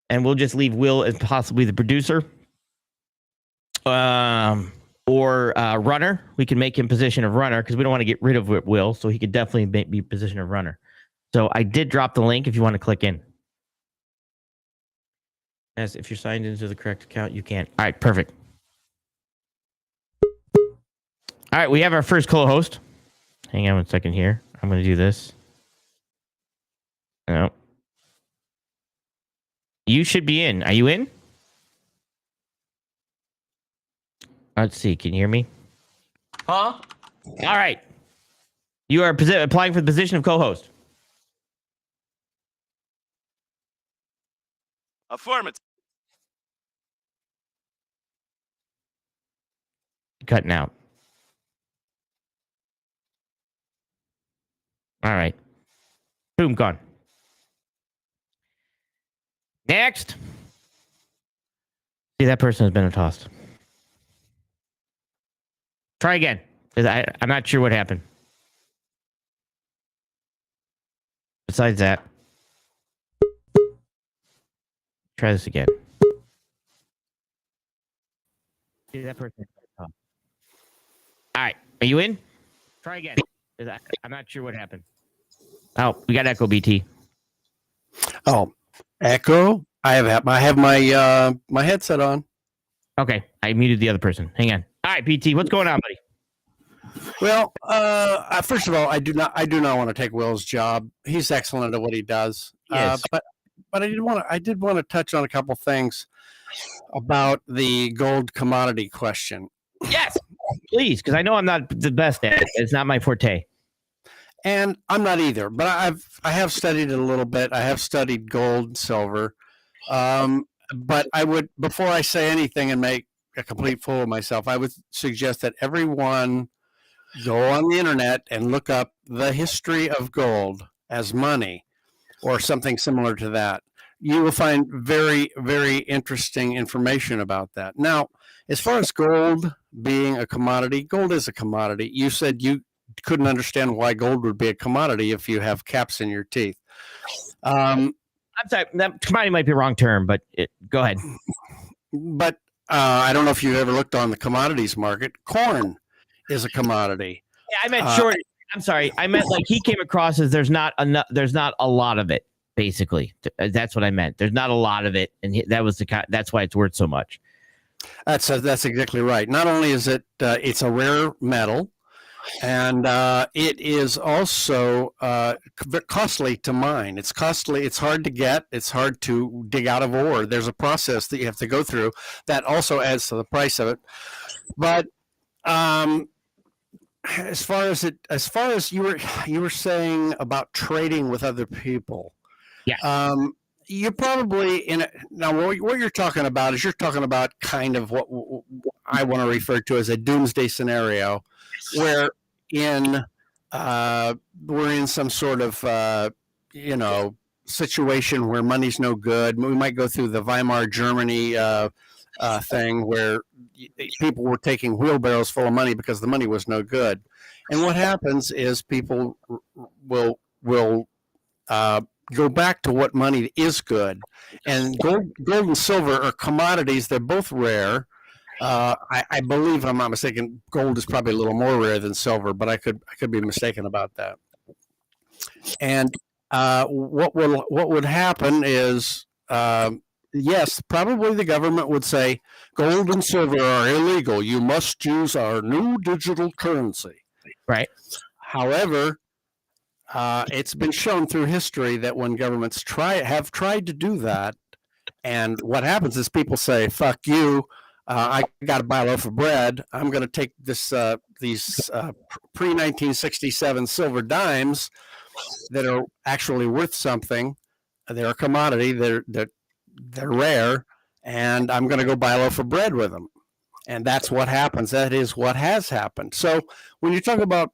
And we'll just leave Will as possibly the producer. Or runner. We can make him position of runner because we don't want to get rid of Will. So he could definitely be position of runner. So I did drop the link if you want to click in. As if you're signed into the correct account, you can. All right, perfect. All right, we have our first co-host. Hang on 1 second here. I'm going to do this. No. You should be in. Are you in? Let's see. Can you hear me? Huh? All right. You are applying for the position of co-host. Affirmative. Cutting out. All right. Boom, gone. Next. See, that person has been tossed. Try again. 'Cause I'm not sure what happened. Besides that, try this again. See, that person has been tossed. All right. Are you in? Try again. 'Cause I'm not sure what happened. Oh, we got echo, BT. Oh, echo. I have my my headset on. Okay, I muted the other person. Hang on. All right, BT, what's going on, buddy? Well, first of all, I do not want to take Will's job. He's excellent at what he does. Yes. But I did want to touch on a couple things about the gold commodity question. Yes, please, because I know I'm not the best at it. It's not my forte. And I'm not either, but I have studied it a little bit. I have studied gold and silver. But I would, before I say anything and make a complete fool of myself, I would suggest that everyone go on the internet and look up the history of gold as money or something similar to that. You will find very, very interesting information about that. Now, as far as gold being a commodity, gold is a commodity. You said you couldn't understand why gold would be a commodity if you have caps in your teeth. I'm sorry, that commodity might be a wrong term, but go ahead. But I don't know if you've ever looked on the commodities market. Corn is a commodity. Yeah, I meant short. I'm sorry. I meant like he came across as there's not a lot of it. Basically, that's what I meant. There's not a lot of it, and that's why it's worth so much. That's exactly right. Not only is it it's a rare metal, and it is also costly to mine. It's costly. It's hard to get. It's hard to dig out of ore. There's a process that you have to go through that also adds to the price of it. But as far as you were saying about trading with other people, yeah. You're probably now. What you're talking about is you're talking about kind of what I want to refer to as a doomsday scenario, where we're in some sort of situation where money's no good. We might go through the Weimar Germany thing where people were taking wheelbarrows full of money because the money was no good. And what happens is people will go back to what money is good. And gold and silver are commodities. They're both rare. I believe, if I'm not mistaken, gold is probably a little more rare than silver, but I could be mistaken about that. And what would happen is, yes, probably the government would say gold and silver are illegal. You must use our new digital currency. Right. However, it's been shown through history that when governments have tried to do that, and what happens is people say, "Fuck you! I got to buy a loaf of bread. I'm going to take these pre-1967 silver dimes that are actually worth something. They're a commodity. They're rare, and I'm going to go buy a loaf of bread with them." And that's what happens. That is what has happened. So when you talk about,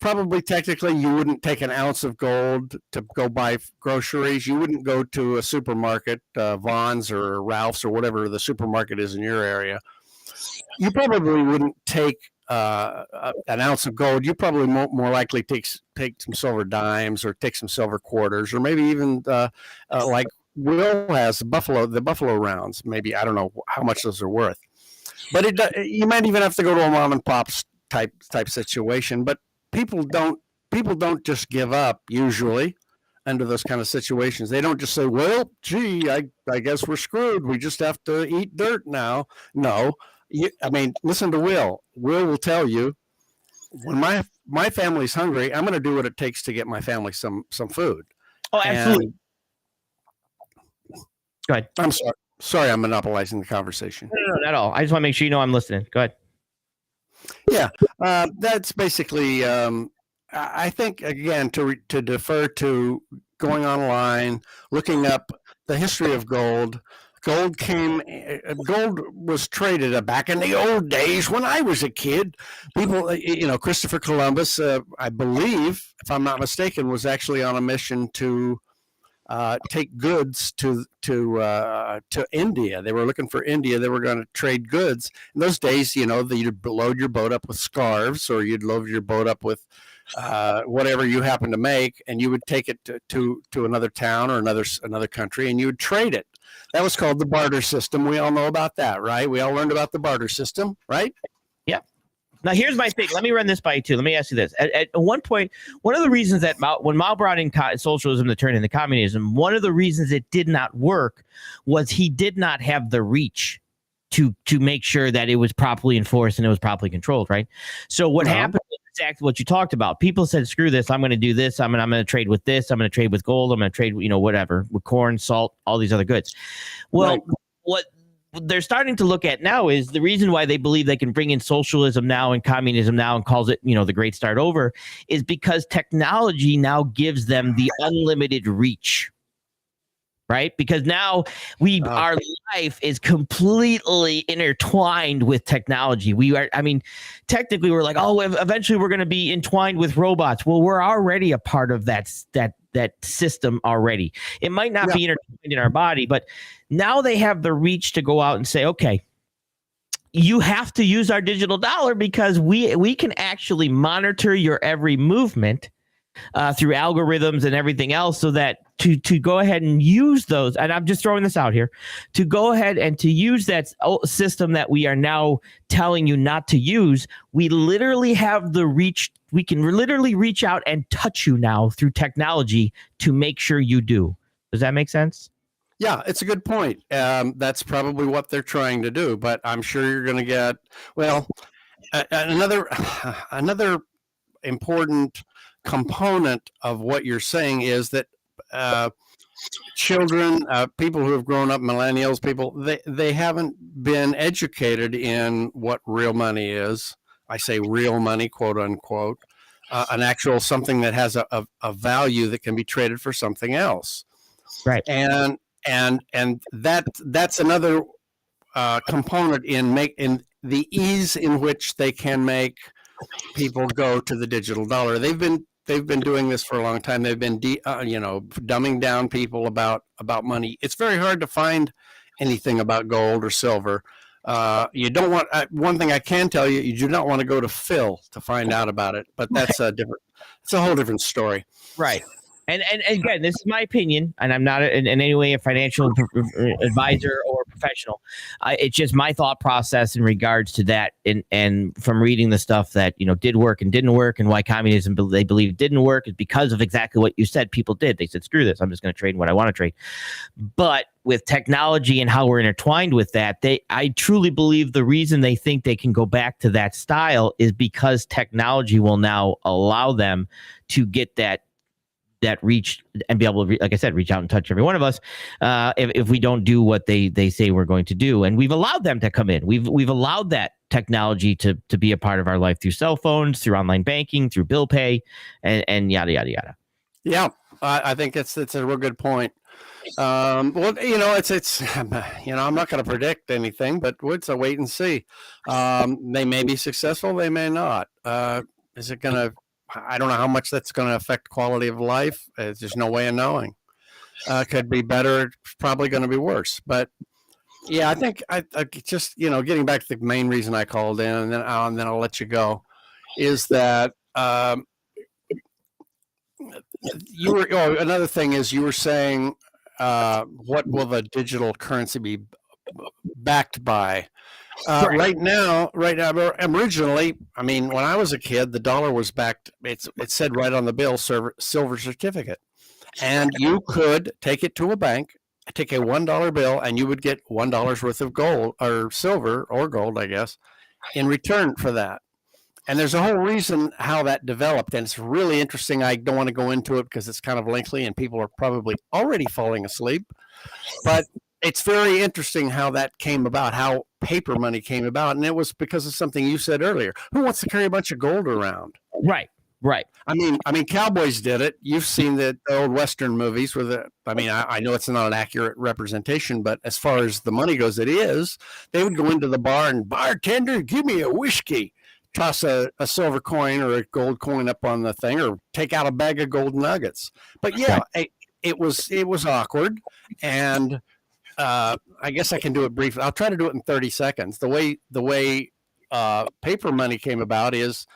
probably technically you wouldn't take an ounce of gold to go buy groceries. You wouldn't go to a supermarket, Vaughn's or Ralph's or whatever the supermarket is in your area. You probably wouldn't take an ounce of gold. You probably more likely take some silver dimes or take some silver quarters, or maybe even like Will has the buffalo rounds. Maybe, I don't know how much those are worth, but you might even have to go to a mom and pop's type situation. But people don't just give up usually under those kind of situations. They don't just say, "Well, gee, I guess we're screwed. We just have to eat dirt now." No, listen to Will. Will will tell you, when my family's hungry, I'm going to do what it takes to get my family some food. Oh, absolutely. And, go ahead. I'm sorry, I'm monopolizing the conversation. No, not at all. I just want to make sure you know I'm listening. Go ahead. Yeah, that's basically. I think, again, to defer to going online, looking up the history of gold, Gold was traded back in the old days when I was a kid. People, Christopher Columbus, I believe, if I'm not mistaken, was actually on a mission to take goods to India. They were looking for India. They were going to trade goods. In those days, you'd load your boat up with scarves, or you'd load your boat up with whatever you happen to make, and you would take it to another town or another country, and you would trade it. That was called the barter system. We all know about that, right? We all learned about the barter system, right? Yep. Now, here's my thing. Let me run this by you, too. Let me ask you this. At one point, one of the reasons that when Mao brought in socialism to turn into communism, one of the reasons it did not work was he did not have the reach to make sure that it was properly enforced and it was properly controlled, right? So what happened was exactly what you talked about. People said, screw this. I'm going to do this. I'm going to trade with this. I'm going to trade with gold. I'm going to trade, whatever, with corn, salt, all these other goods. Well, what they're starting to look at now is the reason why they believe they can bring in socialism now and communism now and calls it, the great start over, is because technology now gives them the unlimited reach. Right? Because now our life is completely intertwined with technology. Technically we're like, eventually we're going to be entwined with robots. Well, we're already a part of that system already. It might not be intertwined in our body, but now they have the reach to go out and say, okay, you have to use our digital dollar because we can actually monitor your every movement through algorithms and everything else, so that to go ahead and use those, and I'm just throwing this out here, to go ahead and to use that system that we are now telling you not to use, we literally have the reach. We can literally reach out and touch you now through technology to make sure you do. Does that make sense? Yeah, it's a good point. That's probably what they're trying to do, but I'm sure you're going to get, another important component of what you're saying is that children, people who have grown up, millennials, they haven't been educated in what real money is. I say real money, quote unquote, an actual something that has a value that can be traded for something else. Right. And that's another component in the ease in which they can make people go to the digital dollar. They've been doing this for a long time. They've been dumbing down people about money. It's very hard to find anything about gold or silver. You don't want one thing I can tell you: you do not want to go to Phil to find out about it. But that's it's a whole different story. Right. And again, this is my opinion, and I'm not in any way a financial advisor or professional. It's just my thought process in regards to that, and from reading the stuff that did work and didn't work, and why communism they believe didn't work is because of exactly what you said. People did. They said, "Screw this! I'm just going to trade what I want to trade." But with technology and how we're intertwined with that, I truly believe the reason they think they can go back to that style is because technology will now allow them to get that reach and be able to, like I said, reach out and touch every one of us if we don't do what they say we're going to do. And we've allowed them to come in. We've allowed that technology to be a part of our life through cell phones, through online banking, through bill pay, and yada, yada, yada. Yeah, I think it's a real good point. It's I'm not going to predict anything, but it's a wait and see. They may be successful. They may not. Is it going to, I don't know how much that's going to affect quality of life. There's no way of knowing. Could be better. It's probably going to be worse. But yeah, I think I just, getting back to the main reason I called in, and then I'll let you go, is that another thing is you were saying, what will the digital currency be backed by? Right now, originally, when I was a kid, the dollar was backed. It said right on the bill, silver certificate, and you could take it to a bank, take a $1 bill, and you would get $1 worth of gold or silver or gold, I guess, in return for that. And there's a whole reason how that developed, and it's really interesting. I don't want to go into it because it's kind of lengthy, and people are probably already falling asleep, but it's very interesting how that came about, how paper money came about. And it was because of something you said earlier. Who wants to carry a bunch of gold around? Right. Right. I mean, cowboys did it. You've seen the old Western movies where I know it's not an accurate representation, but as far as the money goes, it is. They would go into the bar and, bartender, give me a whiskey. Toss a silver coin or a gold coin up on the thing, or take out a bag of gold nuggets. But yeah, it was awkward, and I guess I can do it briefly. I'll try to do it in 30 seconds. The way paper money came about is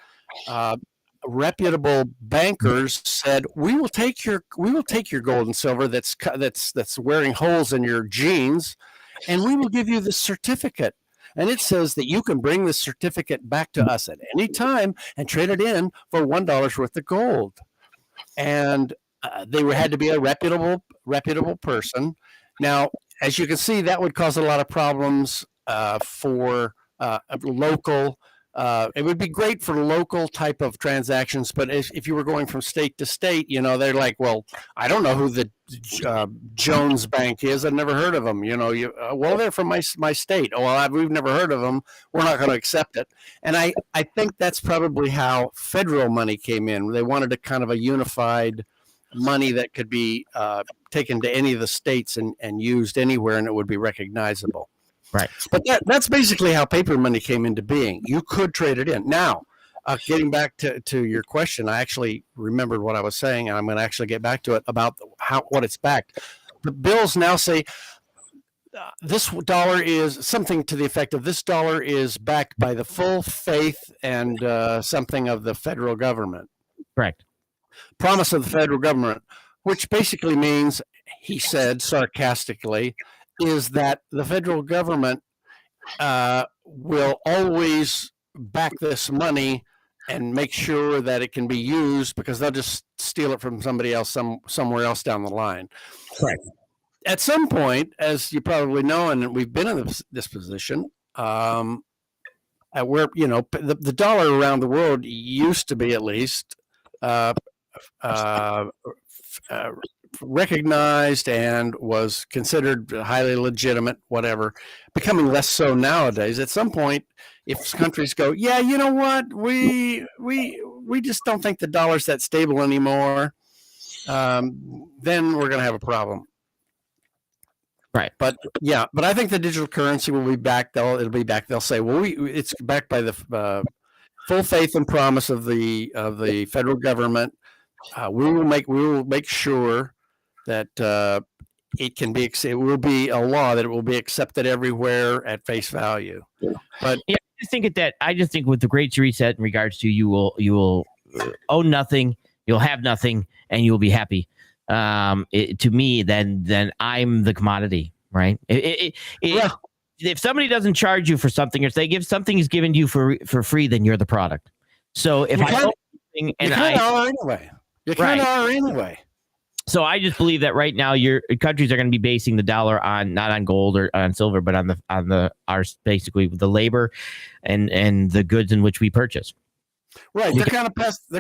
reputable bankers said, we will take your gold and silver that's wearing holes in your jeans, and we will give you the certificate. And it says that you can bring the certificate back to us at any time and trade it in for $1 worth of gold. And they had to be a reputable person. Now, as you can see, that would cause a lot of problems for local. It would be great for local type of transactions, but if you were going from state to state, they're like, well, I don't know who the Jones Bank is. I've never heard of them. Well, they're from my state. Oh, well, we've never heard of them. We're not going to accept it. And I think that's probably how federal money came in. They wanted a kind of a unified money that could be taken to any of the states and used anywhere, and it would be recognizable. Right. But that's basically how paper money came into being. You could trade it in. Now, getting back to your question, I actually remembered what I was saying, and I'm going to actually get back to it about what it's backed. The bills now say this dollar is something to the effect of, this dollar is backed by the full faith and something of the federal government. Correct. Promise of the federal government, which basically means, he said sarcastically, is that the federal government will always back this money and make sure that it can be used, because they'll just steal it from somebody else somewhere else down the line. Right. At some point, as you probably know, and we've been in this position, where the dollar around the world used to be, at least, recognized and was considered highly legitimate, whatever, becoming less so nowadays. At some point, if countries go, yeah, you know what, we just don't think the dollar's that stable anymore, then we're going to have a problem. Right. But I think the digital currency will be back. It'll be back. They'll say, well, it's backed by the full faith and promise of the federal government. We will make sure that it will be a law that it will be accepted everywhere at face value. But yeah, I just think with the Great Reset, in regards to you will own nothing, you'll have nothing, and you'll be happy. To me, then I'm the commodity, right? If somebody doesn't charge you for something, or if they give something is given to you for free, then you're the product. So if I own something and you kind of are anyway. So I just believe that right now your countries are going to be basing the dollar not on gold or on silver, but on basically the labor and the goods in which we purchase. Right. They're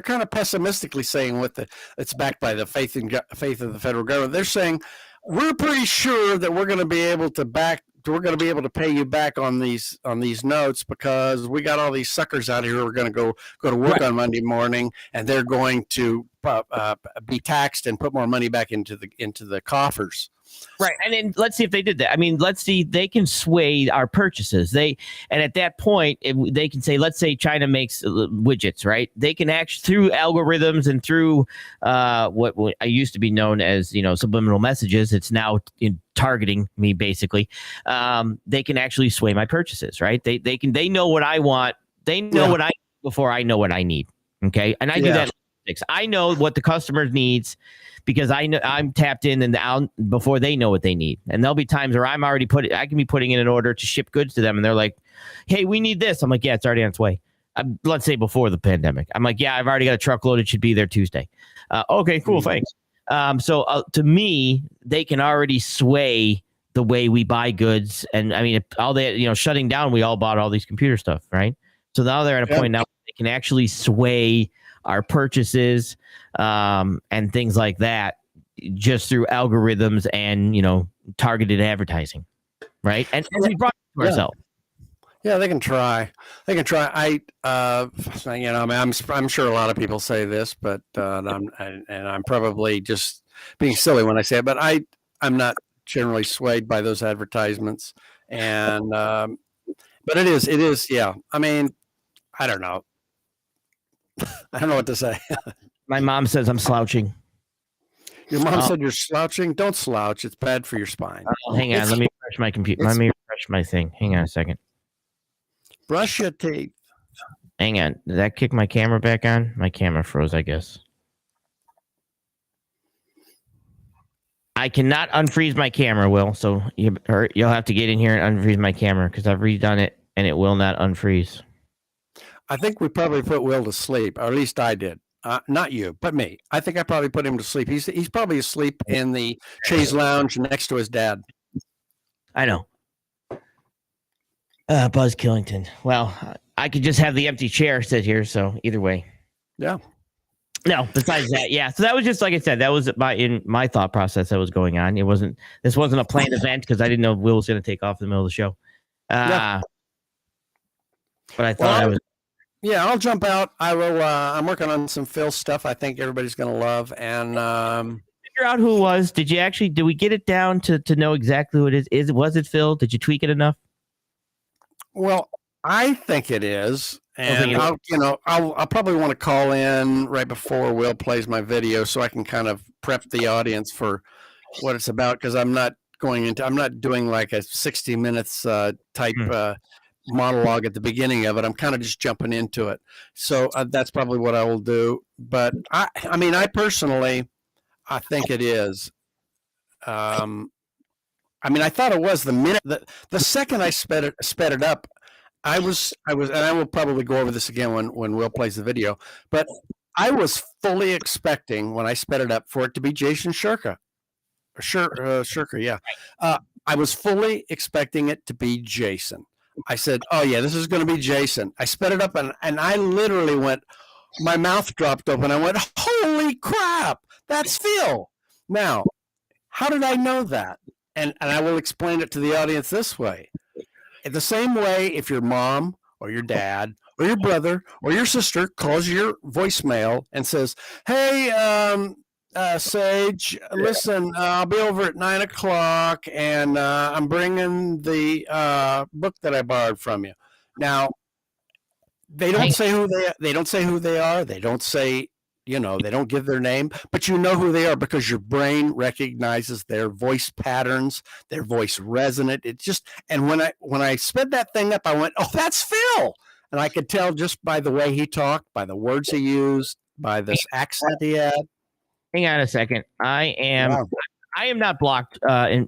kind of pessimistically saying it's backed by the faith of the federal government. They're saying, we're pretty sure that we're going to be able to pay you back on these notes, because we got all these suckers out here who are going to go to work on Monday morning, and they're going to be taxed and put more money back into the coffers. Right. And then let's see if they did that. I mean, let's see, they can sway our purchases. And at that point, they can say, let's say China makes widgets, right? They can actually, through algorithms and through what I used to be known as, subliminal messages, it's now targeting me, basically. They can actually sway my purchases, right? They know what I want. They know what I need before I know what I need. Okay. And I do that. I know what the customer needs, because I know I'm tapped in and out before they know what they need. And there'll be times where I can be putting in an order to ship goods to them, and they're like, hey, we need this. I'm like, yeah, it's already on its way. Let's say before the pandemic. I'm like, yeah, I've already got a truckload. It should be there Tuesday. Okay, cool. Thanks. So to me, they can already sway the way we buy goods. And I mean, shutting down, we all bought all these computer stuff, right? So now they're at a point now where they can actually sway our purchases and things like that, just through algorithms and targeted advertising, right? And we brought it to ourselves. Yeah, they can try. They can try. I mean, I'm sure a lot of people say this, but I'm probably just being silly when I say it. But I'm not generally swayed by those advertisements, and but it is. Yeah. I mean, I don't know. I don't know what to say. My mom says I'm slouching. Your mom said you're slouching. Don't slouch. It's bad for your spine. Hang on. Let me refresh my computer. Let me refresh my thing. Hang on a second. Brush your teeth. Hang on. Did that kick my camera back on? My camera froze, I guess. I cannot unfreeze my camera, Will. So you'll have to get in here and unfreeze my camera because I've redone it and it will not unfreeze. I think we probably put Will to sleep, or at least I did. Not you, but me. I think I probably put him to sleep. He's probably asleep in the chaise lounge next to his dad. I know. Buzz Killington. Well, I could just have the empty chair sit here. So either way. Yeah. No, besides that, yeah. So that was just, like I said, that was in my thought process that was going on. This wasn't a planned event because I didn't know Will was going to take off in the middle of the show. Yeah. But I thought I was. Yeah, I'll jump out. I will. I'm working on some Phil stuff. I think everybody's going to love. And figure out who it was. Did we get it down to know exactly who it is? Was it Phil? Did you tweak it enough? Well, I think it is. And I'll probably want to call in right before Will plays my video so I can kind of prep the audience for what it's about, because I'm not doing like a 60 minutes type monologue at the beginning of it. I'm kind of just jumping into it. So that's probably what I will do. But I mean, I personally, I think it is. I mean, I thought it was the second I sped it up. I was, and I will probably go over this again when Will plays the video, but I was fully expecting when I sped it up for it to be Jason Shurka. Shurka, yeah. I was fully expecting it to be Jason. I said, oh yeah, this is going to be Jason. I sped it up and I literally my mouth dropped open. I went, holy crap, that's Phil. Now, how did I know that? And I will explain it to the audience this way. The same way, if your mom or your dad or your brother or your sister calls your voicemail and says, hey, Sage, listen, I'll be over at 9:00 and I'm bringing the book that I borrowed from you. Now, they don't say who they are. They don't say, they don't give their name, but you know who they are because your brain recognizes their voice patterns, their voice resonant. And when I sped that thing up, I went, oh, that's Phil. And I could tell just by the way he talked, by the words he used, by this accent he had. Hang on a second. I am not blocked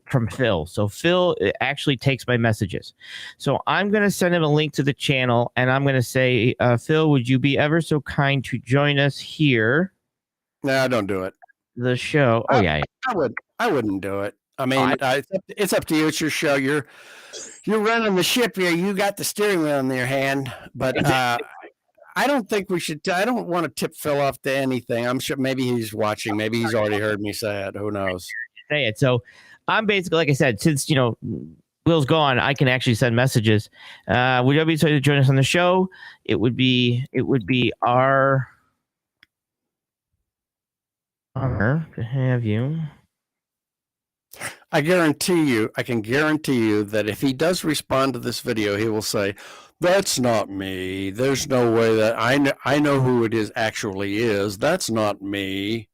from Phil. So Phil actually takes my messages. So I'm going to send him a link to the channel, and I'm going to say, Phil, would you be ever so kind to join us here? No, don't do it. The show. Oh yeah. I wouldn't do it. I mean, it's up to you. It's your show. You're running the ship here. You got the steering wheel in your hand, but I don't think we should. I don't want to tip Phil off to anything. I'm sure maybe he's watching. Maybe he's already heard me say it. Who knows? Say it. So I'm basically, like I said, since Will's gone, I can actually send messages. Would you be so to join us on the show? It would be our honor to have you. I can guarantee you that if he does respond to this video, he will say, that's not me. There's no way that I know who it is actually is. That's not me.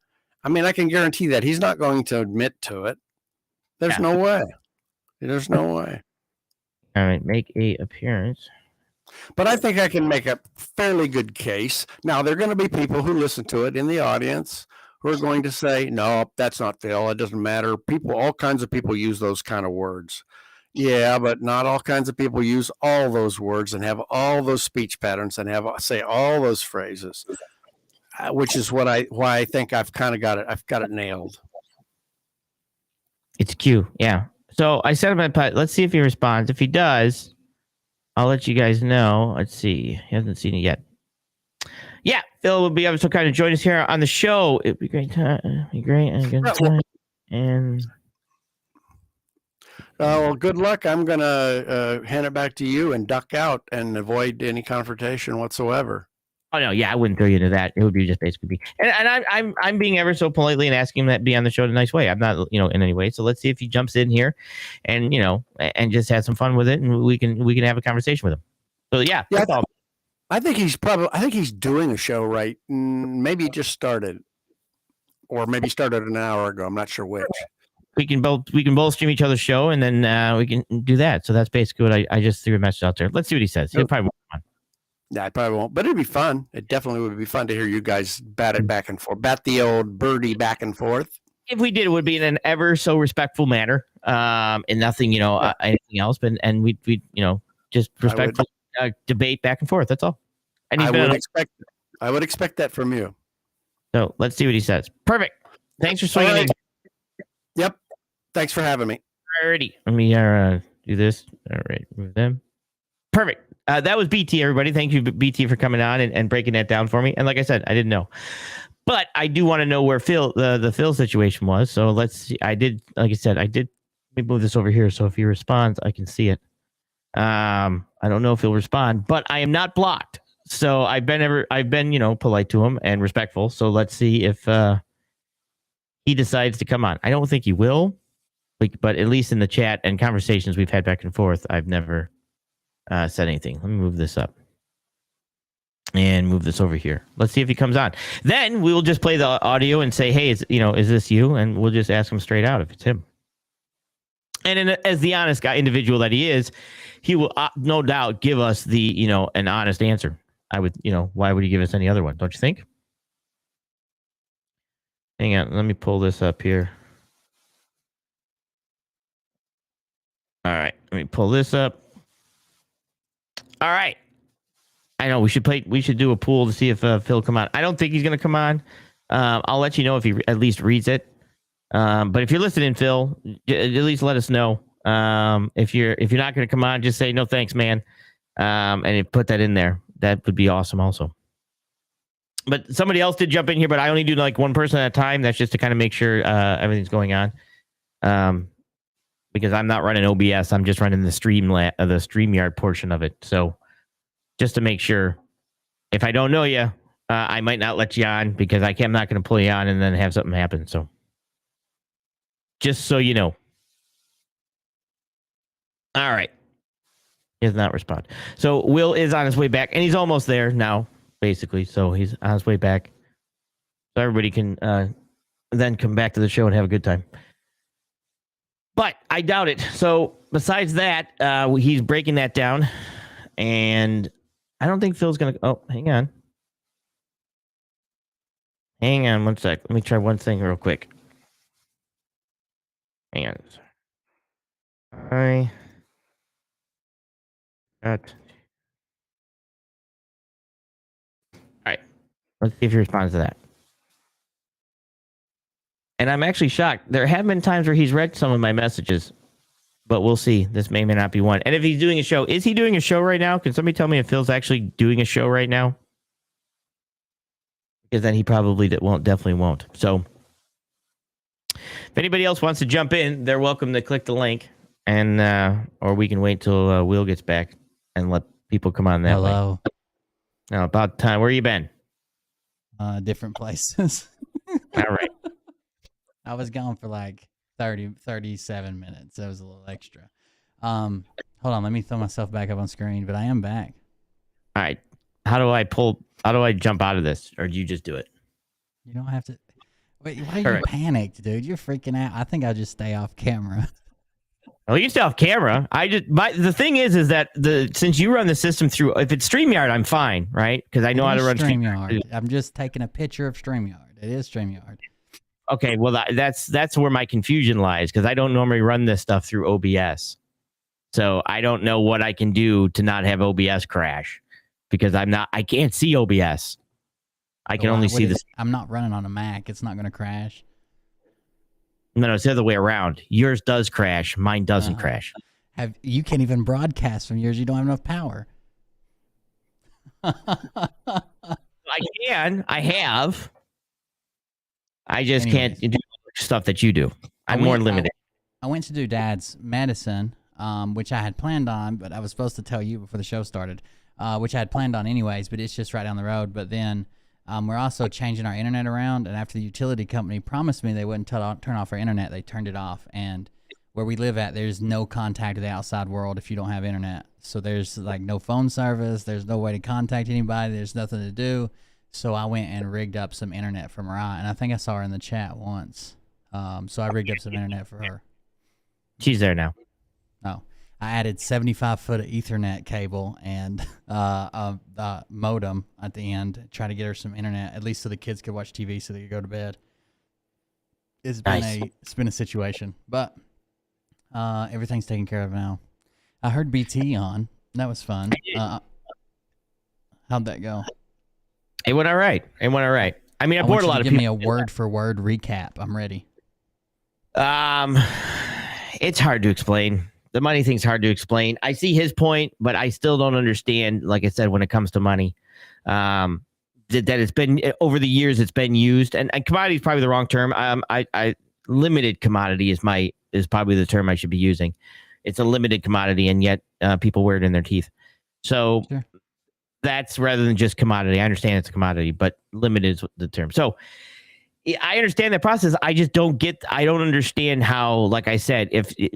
I mean, I can guarantee that he's not going to admit to it. There's no way. There's no way. All right, make a appearance. But I think I can make a fairly good case. Now, there are going to be people who listen to it in the audience who are going to say, no, that's not Phil. It doesn't matter. All kinds of people use those kind of words. Yeah, but not all kinds of people use all those words and have all those speech patterns and say all those phrases, which is why I think I've kind of got it. I've got it nailed. It's Q. Yeah. So I sent him a. Let's see if he responds. If he does, I'll let you guys know. Let's see. He hasn't seen it yet. Yeah, Phil will be able to kind of join us here on the show. It'd be great. And Well, good luck. I'm going to hand it back to you and duck out and avoid any confrontation whatsoever. Oh no, yeah, I wouldn't throw you into that. It would be just basically be, and I'm being ever so politely and asking him that be on the show in a nice way. I'm not, in any way. So let's see if he jumps in here, and and just have some fun with it, and we can have a conversation with him. So yeah, that's all. I think he's doing a show right. Maybe he just started, or maybe started an hour ago. I'm not sure which. We can both stream each other's show, and then we can do that. So that's basically what I just threw a message out there. Let's see what he says. He'll probably come on. Yeah, I probably won't, but it'd be fun. It definitely would be fun to hear you guys bat it back and forth, bat the old birdie back and forth. If we did, it would be in an ever so respectful manner, and nothing, anything else. But we'd just respectful debate back and forth. That's all. And I would expect that from you. So let's see what he says. Perfect. Thanks for swinging in. Yep. Thanks for having me. Alrighty. Let me do this. All right. Move them. Perfect. That was BT, everybody. Thank you, BT, for coming on and breaking that down for me. And like I said, I didn't know. But I do want to know where Phil, the Phil situation was. So let's see. Like I said, let me move this over here. So if he responds, I can see it. I don't know if he'll respond, but I am not blocked. So I've been polite to him and respectful. So let's see if he decides to come on. I don't think he will, but at least in the chat and conversations we've had back and forth, I've never said anything. Let me move this up and move this over here. Let's see if he comes on. Then we'll just play the audio and say, hey, is this you? And we'll just ask him straight out if it's him. And as the honest guy, individual that he is, he will no doubt give us the, an honest answer. I would, why would he give us any other one? Don't you think? Hang on. Let me pull this up here. All right. Let me pull this up. All right. I know we should do a pool to see if Phil come on. I don't think he's going to come on. I'll let you know if he at least reads it. But if you're listening, Phil, at least let us know. If you're not going to come on, just say no thanks, man. And put that in there. That would be awesome also. But somebody else did jump in here, but I only do like one person at a time. That's just to kind of make sure everything's going on. Because I'm not running OBS. I'm just running the StreamYard portion of it. So just to make sure, if I don't know you, I might not let you on because I'm not going to pull you on and then have something happen. So just so you know. All right. He does not respond. So Will is on his way back, and he's almost there now, basically. So he's on his way back. So everybody can then come back to the show and have a good time. But I doubt it. So besides that, he's breaking that down. And I don't think Phil's going to... Oh, hang on. Hang on one sec. Let me try one thing real quick. Hang on. All right. Let's see if he responds to that. And I'm actually shocked. There have been times where he's read some of my messages, but we'll see. This may not be one. And if he's doing a show, is he doing a show right now? Can somebody tell me if Phil's actually doing a show right now? Because then he probably definitely won't. So if anybody else wants to jump in, they're welcome to click the link, and or we can wait till Will gets back and let people come on that way. Hello. Now, about time. Where you been? Different places. All right. I was gone for like 37 minutes. That was a little extra. Hold on. Let me throw myself back up on screen, but I am back. All right. How do I jump out of this? Or do you just do it? You don't have to. Wait, why are you panicked, dude? You're freaking out. I think I'll just stay off camera. Well, you can stay off camera. The thing is that since you run the system through, if it's StreamYard, I'm fine, right? Because I know how to run StreamYard. I'm just taking a picture of StreamYard. It is StreamYard. Okay, well that's where my confusion lies, because I don't normally run this stuff through OBS, so I don't know what I can do to not have OBS crash, because I can't see OBS. I can only see this. I'm not running on a Mac. It's not going to crash. No, it's the other way around. Yours does crash. Mine doesn't crash. You can't even broadcast from yours. You don't have enough power. I can. I have. I just can't do stuff that you do. I'm more limited. I went to do Dad's medicine, which I had planned on, but I was supposed to tell you before the show started, which I had planned on anyways, but it's just right down the road. But then we're also changing our internet around, and after the utility company promised me they wouldn't turn off our internet, they turned it off. And where we live at, there's no contact with the outside world if you don't have internet. So there's like no phone service, there's no way to contact anybody, there's nothing to do. So I went and rigged up some internet for Mariah, and I think I saw her in the chat once. So I rigged up some internet for her. She's there now. Oh, I added 75 foot of Ethernet cable and a modem at the end. Try to get her some internet, at least so the kids could watch TV so they could go to bed. It's been a situation, but everything's taken care of now. I heard BT on. That was fun. How'd that go? It went all right. I mean, I bored a lot of people. Give me a word for word recap. I'm ready. It's hard to explain. The money thing's hard to explain. I see his point, but I still don't understand, like I said, when it comes to money, that it's been over the years, it's been used, and commodity is probably the wrong term. I limited commodity is probably the term I should be using. It's a limited commodity, and yet people wear it in their teeth. So sure. That's rather than just commodity. I understand it's a commodity, but limited is the term. So I understand that process. I just don't understand how, like I said,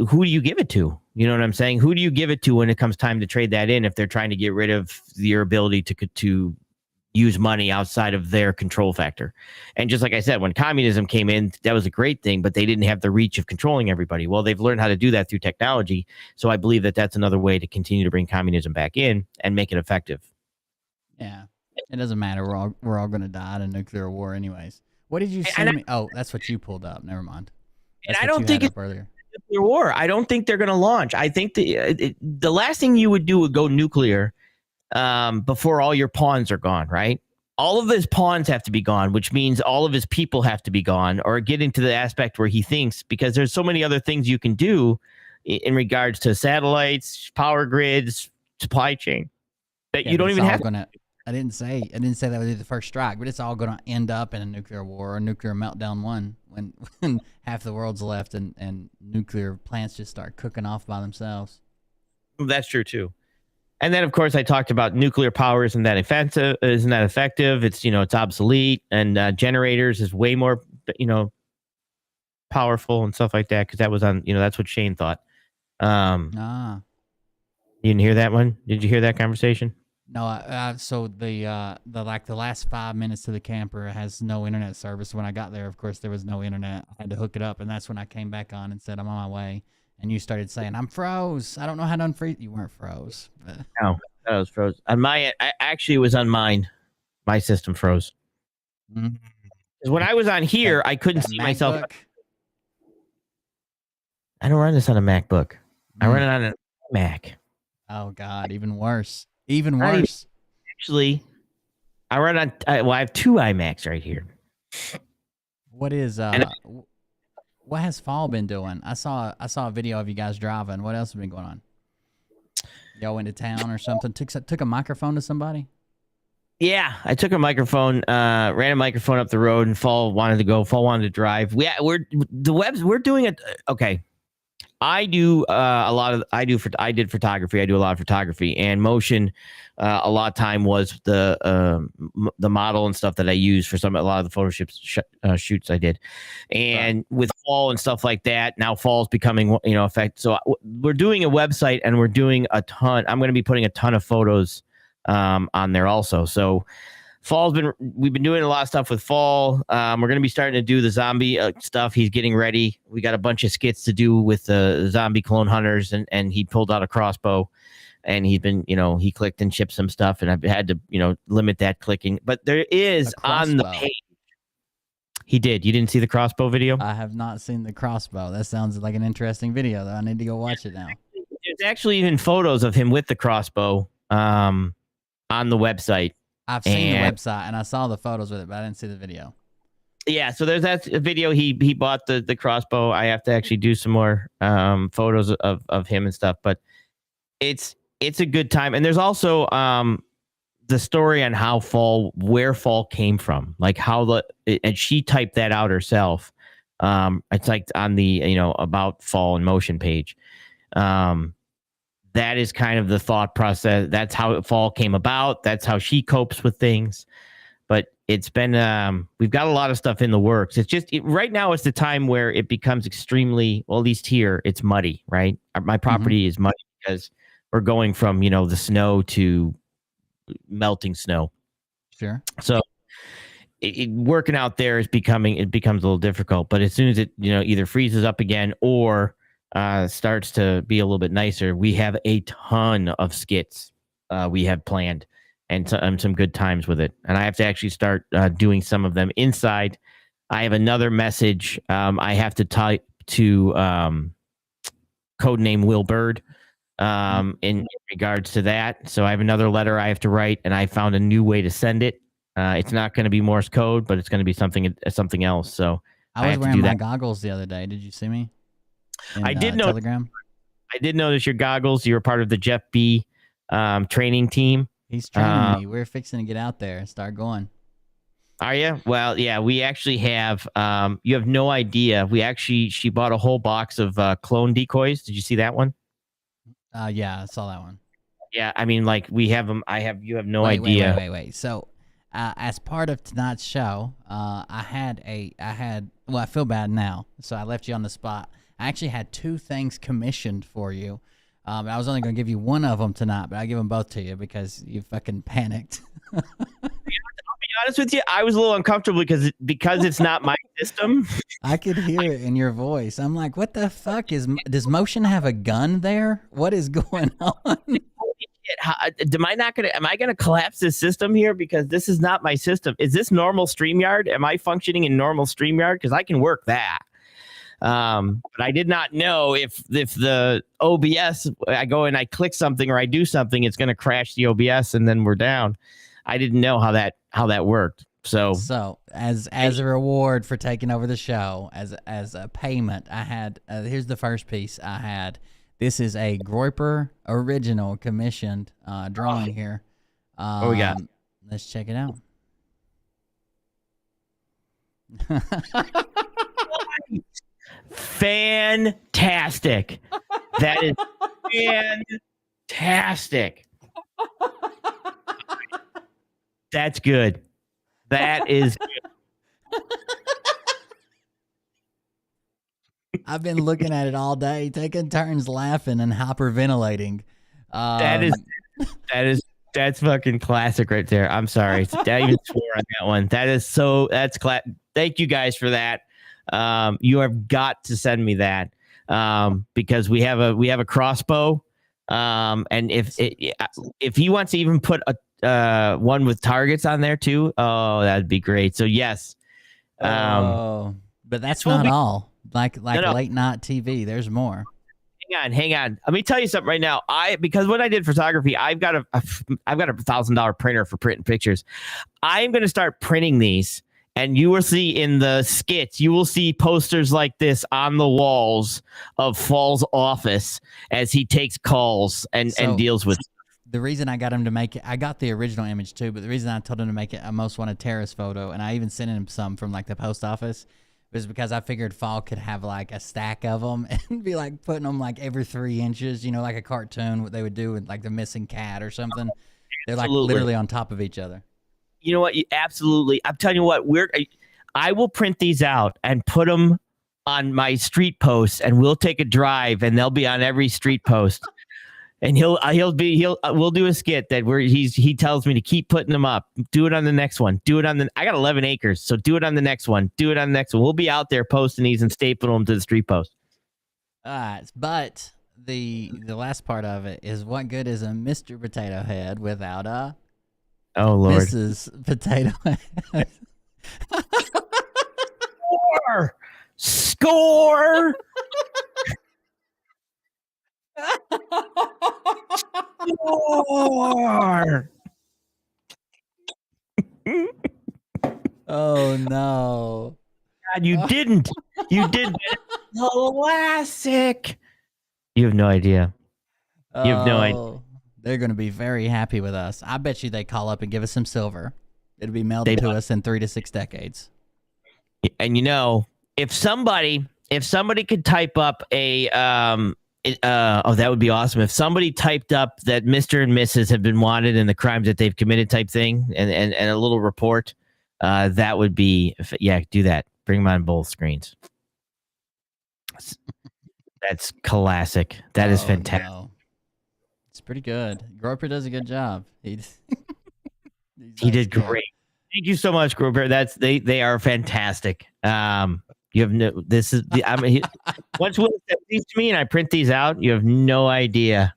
who do you give it to? You know what I'm saying? Who do you give it to when it comes time to trade that in, if they're trying to get rid of your ability to use money outside of their control factor? And just like I said, when communism came in, that was a great thing, but they didn't have the reach of controlling everybody. Well, they've learned how to do that through technology. So I believe that that's another way to continue to bring communism back in and make it effective. Yeah, it doesn't matter. We're all going to die in a nuclear war anyways. What did you send me? Oh, that's what you pulled up. Never mind. And I don't think it's earlier. Nuclear war. I don't think they're going to launch. I think the last thing you would do would go nuclear before all your pawns are gone, right? All of his pawns have to be gone, which means all of his people have to be gone, or getting to the aspect where he thinks, because there's so many other things you can do in regards to satellites, power grids, supply chain, that you don't even have. I didn't say that would be the first strike, but it's all going to end up in a nuclear war or a nuclear meltdown one when half the world's left and nuclear plants just start cooking off by themselves. That's true too. And then of course I talked about nuclear power isn't that effective. It's it's obsolete, and generators is way more powerful and stuff like that, because that was on that's what Shane thought. You didn't hear that one? Did you hear that conversation? No, so the last 5 minutes to the camper has no internet service. When I got there, of course, there was no internet. I had to hook it up, and that's when I came back on and said I'm on my way. And you started saying I'm froze. I don't know how to unfreeze. You weren't froze. But... No, I was froze. On my, it was on mine. My system froze. Mm-hmm. When I was on here, I couldn't see myself. I don't run this on a MacBook. I run it on a Mac. Oh God, even worse. Even worse. Actually, I run on. I have two iMacs right here. What is what has Fall been doing? I saw a video of you guys driving. What else has been going on? Y'all went to town or something? Took a microphone to somebody? Yeah, I took a microphone, ran a microphone up the road, and Fall wanted to go. Fall wanted to drive. We're doing it. Okay. I did photography. I do a lot of photography, and motion. A lot of time was the model and stuff that I use for a lot of the photo shoots I did, and with Fall and stuff like that. Now Fall's becoming effect. So we're doing a website, and we're doing a ton. I'm going to be putting a ton of photos on there also. So we've been doing a lot of stuff with Fall. We're going to be starting to do the zombie stuff. He's getting ready. We got a bunch of skits to do with the zombie clone hunters, and he pulled out a crossbow, and he's been, he clicked and shipped some stuff, and I've had to, limit that clicking. But there is on the page. He did. You didn't see the crossbow video? I have not seen the crossbow. That sounds like an interesting video, though. I need to go watch it now. There's actually even photos of him with the crossbow on the website. I've seen the website, and I saw the photos with it, but I didn't see the video. Yeah, so there's that video. He bought the crossbow. I have to actually do some more photos of him and stuff, but it's a good time. And there's also the story on where Fall came from, like and she typed that out herself. It's like on the about fall in motion page. That is kind of the thought process. That's how fall came about. That's how she copes with things. But it's been we've got a lot of stuff in the works. It's just right now it's the time where it becomes extremely, well, at least here it's muddy, right? My property is muddy because we're going from the snow to melting snow. Sure. So working out there becomes a little difficult. But as soon as it either freezes up again or starts to be a little bit nicer, we have a ton of skits we have planned. And some good times with it. And I have to actually start doing some of them inside. I have another message I have to type to codename Will Bird in regards to that. So I have another letter I have to write, and I found a new way to send it. It's not going to be Morse code, but it's going to be something else. So I was wearing my goggles the other day. Did you see me? I did know. Telegram. I did notice your goggles. You were part of the Jeff B training team. He's training me. We're fixing to get out there and start going. Are you? Well, yeah, we actually have, you have no idea. She bought a whole box of clone decoys. Did you see that one? Yeah, I saw that one. Yeah, I mean, like we have them. You have no idea. Wait. So, as part of tonight's show, I feel bad now. So I left you on the spot. I actually had two things commissioned for you. I was only going to give you one of them tonight, but I give them both to you because you fucking panicked. I'll be honest with you, I was a little uncomfortable because it's not my system. I could hear it in your voice. I'm like, what the fuck does Motion have a gun there? What is going on? Am I gonna collapse this system here because this is not my system? Is this normal StreamYard? Am I functioning in normal StreamYard? Because I can work that. But I did not know if the OBS, I go and I click something or I do something, it's going to crash the OBS and then we're down. I didn't know how that worked. So as a reward for taking over the show, as a payment, I had here's the first piece I had. This is a Groiper original commissioned drawing here. What we got? Let's check it out. Fantastic. That is fantastic. That's good. That is good. I've been looking at it all day, taking turns laughing and hyperventilating. That's fucking classic right there. I'm sorry. I even swore on that one. That's thank you guys for that. You have got to send me that because we have a crossbow. And if he wants to even put a one with targets on there too, oh, that'd be great. So yes. But that's not all. Like No. late night TV. There's more. Hang on. Let me tell you something right now. Because when I did photography, I've got a $1,000 printer for printing pictures. I'm going to start printing these. And you will see in the skits, you will see posters like this on the walls of Fall's office as he takes calls and deals with. The reason I got him to make it, I got the original image too, but the reason I told him to make it a most wanted terrorist photo, and I even sent him some from like the post office, was because I figured Fall could have like a stack of them and be like putting them like every 3 inches, like a cartoon, what they would do with like the missing cat or something. They're like literally on top of each other. You know what? Absolutely. I'm telling you what, I will print these out and put them on my street posts, and we'll take a drive, and they'll be on every street post. And we'll do a skit that where he tells me to keep putting them up. Do it on the next one. I got 11 acres, so do it on the next one. Do it on the next one. We'll be out there posting these and stapling them to the street post. All right, but the last part of it is, what good is a Mr. Potato Head without a Mrs. Potato Head? Score! Score! Oh no! God, you didn't. You did classic. You have no idea. You have no idea. They're going to be very happy with us. I bet you they call up and give us some silver. It'll be mailed to us in 3 to 6 decades. And if somebody could type up a that would be awesome. If somebody typed up that Mr. and Mrs. have been wanted in the crimes that they've committed type thing, and a little report, that would be, do that. Bring them on both screens. That's classic. That is fantastic. No. It's pretty good. Groper does a good job. He did great. Thank you so much, Groper. They are fantastic. You have no. This is the. I mean, once Will sent these to me and I print these out, you have no idea.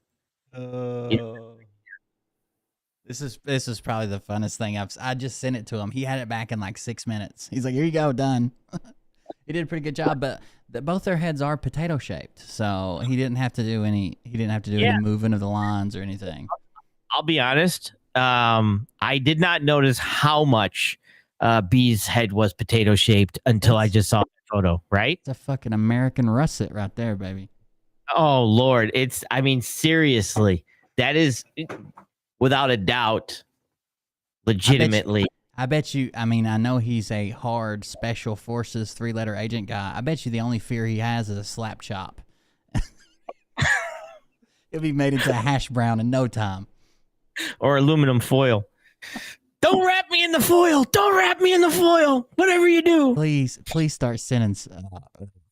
This is probably the funnest thing I just sent it to him. He had it back in like 6 minutes. He's like, "Here you go, done." He did a pretty good job, but both their heads are potato shaped, so he didn't have to do any. He didn't have to do any moving of the lines or anything. I'll be honest. I did not notice how much B's head was potato shaped until I just saw the photo. Right? It's a fucking American russet right there, baby. Oh Lord, I mean, seriously, that is without a doubt, legitimately. I bet you. I mean, I know he's a hard special forces 3-letter agent guy. I bet you the only fear he has is a slap chop. He'll be made into a hash brown in no time. Or aluminum foil. Don't wrap me in the foil. Don't wrap me in the foil. Whatever you do. Please start sending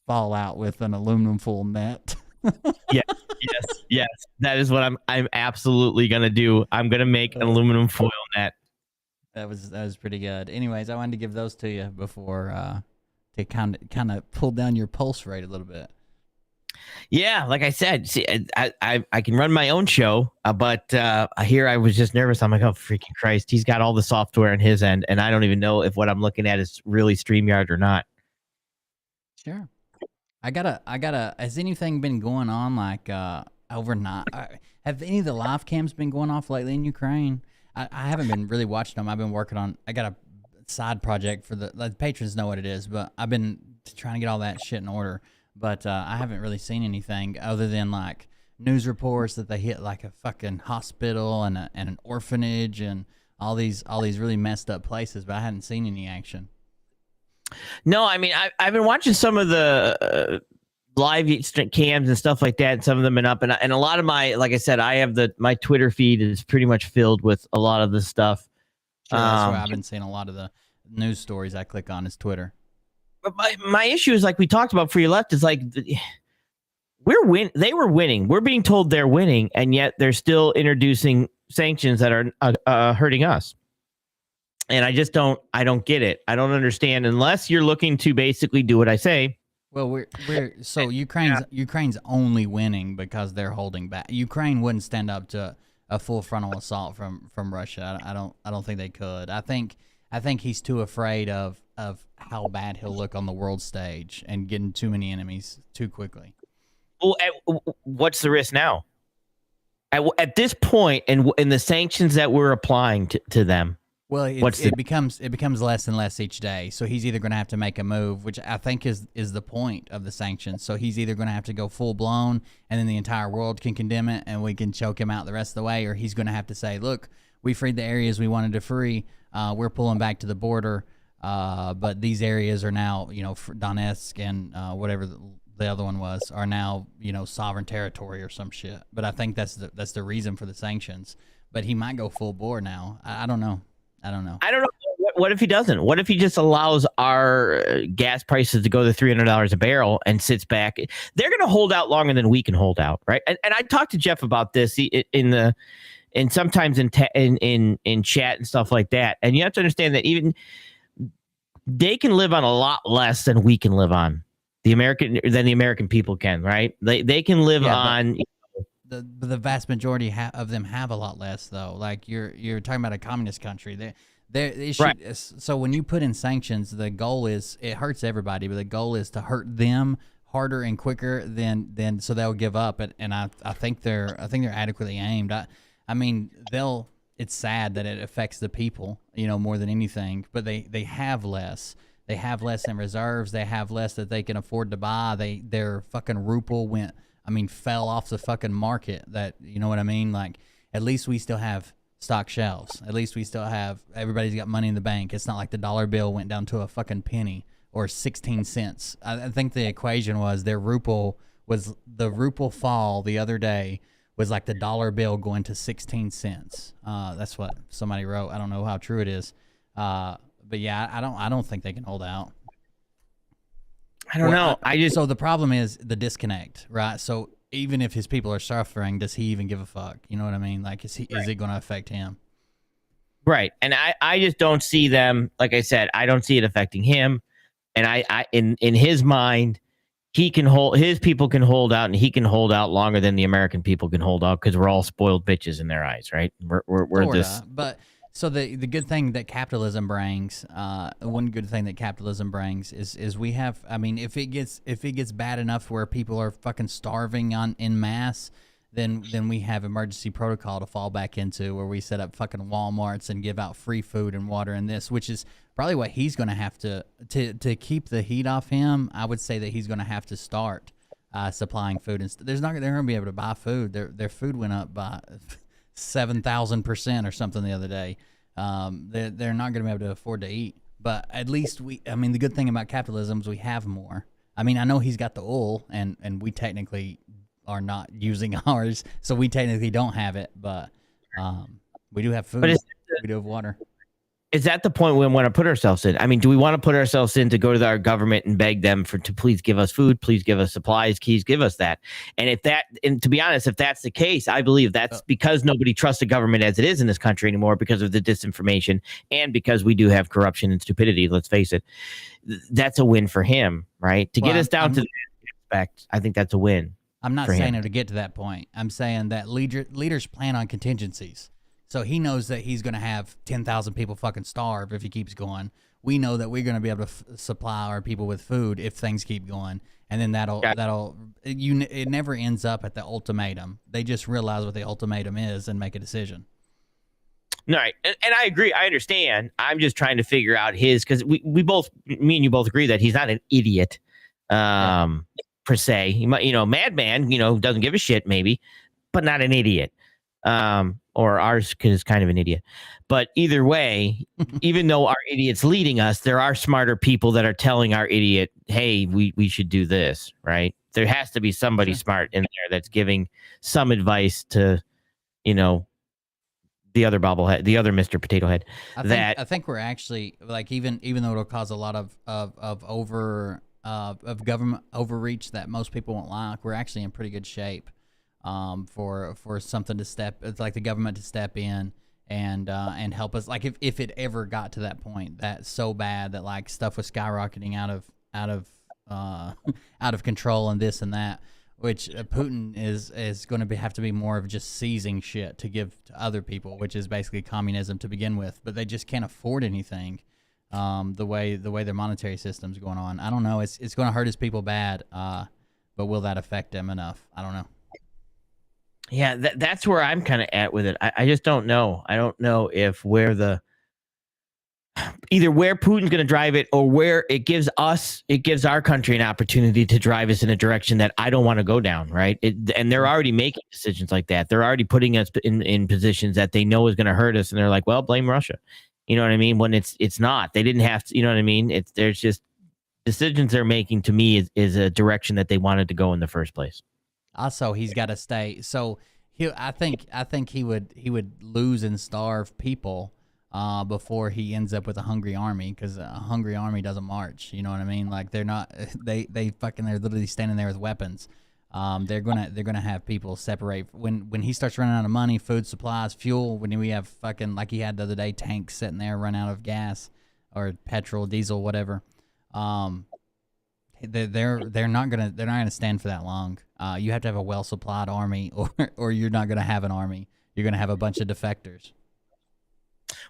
Fallout with an aluminum foil net. Yes. That is what I'm absolutely gonna do. I'm gonna make an aluminum foil net. That was pretty good. Anyways, I wanted to give those to you before to kind of pull down your pulse rate a little bit. Yeah, like I said, see, I can run my own show, but here I was just nervous. I'm like, oh freaking Christ, he's got all the software on his end, and I don't even know if what I'm looking at is really StreamYard or not. Sure. I gotta. Has anything been going on like overnight? Have any of the live cams been going off lately in Ukraine? I haven't been really watching them. I've been working on. I got a side project for the patrons know what it is, but I've been trying to get all that shit in order. But I haven't really seen anything other than like news reports that they hit like a fucking hospital and an orphanage and all these really messed up places. But I hadn't seen any action. No, I mean I've been watching some of the live cams and stuff like that, and some of them been up, and a lot of my, like I said, I have my Twitter feed is pretty much filled with a lot of the stuff. Sure, that's why I've been seeing a lot of the news stories I click on is Twitter. But my issue is, like we talked about for your left, is like they were winning. We're being told they're winning, and yet they're still introducing sanctions that are hurting us. And I don't get it. I don't understand unless you're looking to basically do what I say. Well, so Ukraine's only winning because they're holding back. Ukraine wouldn't stand up to a full frontal assault from Russia. I don't think they could. I think he's too afraid of how bad he'll look on the world stage and getting too many enemies too quickly. Well, what's the risk now? At this point, in the sanctions that we're applying to them. Well, it becomes less and less each day. So he's either going to have to make a move, which I think is the point of the sanctions. So he's either going to have to go full blown, and then the entire world can condemn it, and we can choke him out the rest of the way, or he's going to have to say, "Look, we freed the areas we wanted to free. We're pulling back to the border, but these areas are now, Donetsk and whatever the other one was, are now, sovereign territory or some shit." But I think that's the reason for the sanctions. But he might go full bore now. I don't know. I don't know. What if he doesn't? What if he just allows our gas prices to go to $300 a barrel and sits back? They're going to hold out longer than we can hold out, right? And I talked to Jeff about this and sometimes in chat and stuff like that. And you have to understand that even they can live on a lot less than we can live on. The American people can, right? They can live on. The vast majority of them have a lot less, though. Like you're talking about a communist country. Right. So when you put in sanctions, the goal is, it hurts everybody, but the goal is to hurt them harder and quicker than so they'll give up. And I think they're adequately aimed. I mean it's sad that it affects the people, more than anything. But they have less. They have less in reserves. They have less that they can afford to buy. Their fucking ruble fell off the fucking market. That, you know what I mean? Like, at least we still have stock shelves. At least we still have, everybody's got money in the bank. It's not like the dollar bill went down to a fucking penny or 16 cents. I think the equation was the ruble fall the other day was like the dollar bill going to 16 cents. That's what somebody wrote. I don't know how true it is. But yeah, I don't think they can hold out. I don't know. So the problem is the disconnect, right? So even if his people are suffering, does he even give a fuck? You know what I mean? Like, is it going to affect him? Right. And I just don't see them. Like I said, I don't see it affecting him. And I in his mind, his people can hold out, and he can hold out longer than the American people can hold out, because we're all spoiled bitches in their eyes, right? We're this. But so the good thing that capitalism brings, one good thing that capitalism brings is we have. I mean, if it gets bad enough where people are fucking starving in mass, then we have emergency protocol to fall back into, where we set up fucking Walmarts and give out free food and water and this, which is probably what he's going to have to keep the heat off him. I would say that he's going to have to start supplying food, and they're going to be able to buy food. Their food went up by 7,000% or something the other day. They're not going to be able to afford to eat. But at least the good thing about capitalism is we have more. I mean, I know he's got the oil, and we technically are not using ours, so we technically don't have it, but we do have food. We do have water. Is that the point we want to put ourselves in? I mean, do we want to put ourselves in to go to our government and beg them to please give us food, please give us supplies, please give us that? And to be honest, if that's the case, I believe that's because nobody trusts the government as it is in this country anymore, because of the disinformation, and because we do have corruption and stupidity. Let's face it. That's a win for him, right? To get us down to that aspect, I think that's a win. I'm not saying it to get to that point. I'm saying that leaders plan on contingencies. So he knows that he's going to have 10,000 people fucking starve if he keeps going. We know that we're going to be able to supply our people with food if things keep going. And then it never ends up at the ultimatum. They just realize what the ultimatum is and make a decision. Right. And I agree. I understand. I'm just trying to figure out because me and you both agree that he's not an idiot. Per se, he might, madman, doesn't give a shit maybe, but not an idiot. Or ours is kind of an idiot. But either way, even though our idiot's leading us, there are smarter people that are telling our idiot, hey, we should do this, right? There has to be somebody smart in there that's giving some advice to, the other bobblehead, the other Mr. Potato Head. I think we're actually, like, even though it'll cause a lot of government overreach that most people won't like, we're actually in pretty good shape for something it's like the government to step in and help us. Like if it ever got to that point, that's so bad that like stuff was skyrocketing out of control and this and that, which Putin is going to have to be more of just seizing shit to give to other people, which is basically communism to begin with. But they just can't afford anything. The way their monetary system's going on, I don't know. It's going to hurt his people bad. But will that affect them enough? I don't know. Yeah, that's where I'm kind of at with it. I just don't know. I don't know if either where Putin's going to drive it, or where it gives our country an opportunity to drive us in a direction that I don't want to go down, right? And they're already making decisions like that. They're already putting us in positions that they know is going to hurt us, and they're like, well, blame Russia. You know what I mean? When it's not. They didn't have to, you know what I mean? There's just decisions they're making, to me, is a direction that they wanted to go in the first place. Also, he's got to stay. So I think he would lose and starve people before he ends up with a hungry army, because a hungry army doesn't march. You know what I mean? Like they're literally standing there with weapons. They're gonna have people separate when he starts running out of money, food, supplies, fuel. When we have fucking, like he had the other day, tanks sitting there run out of gas or petrol, diesel, whatever. They're not gonna stand for that long. You have to have a well supplied army, or you're not gonna have an army. You're gonna have a bunch of defectors.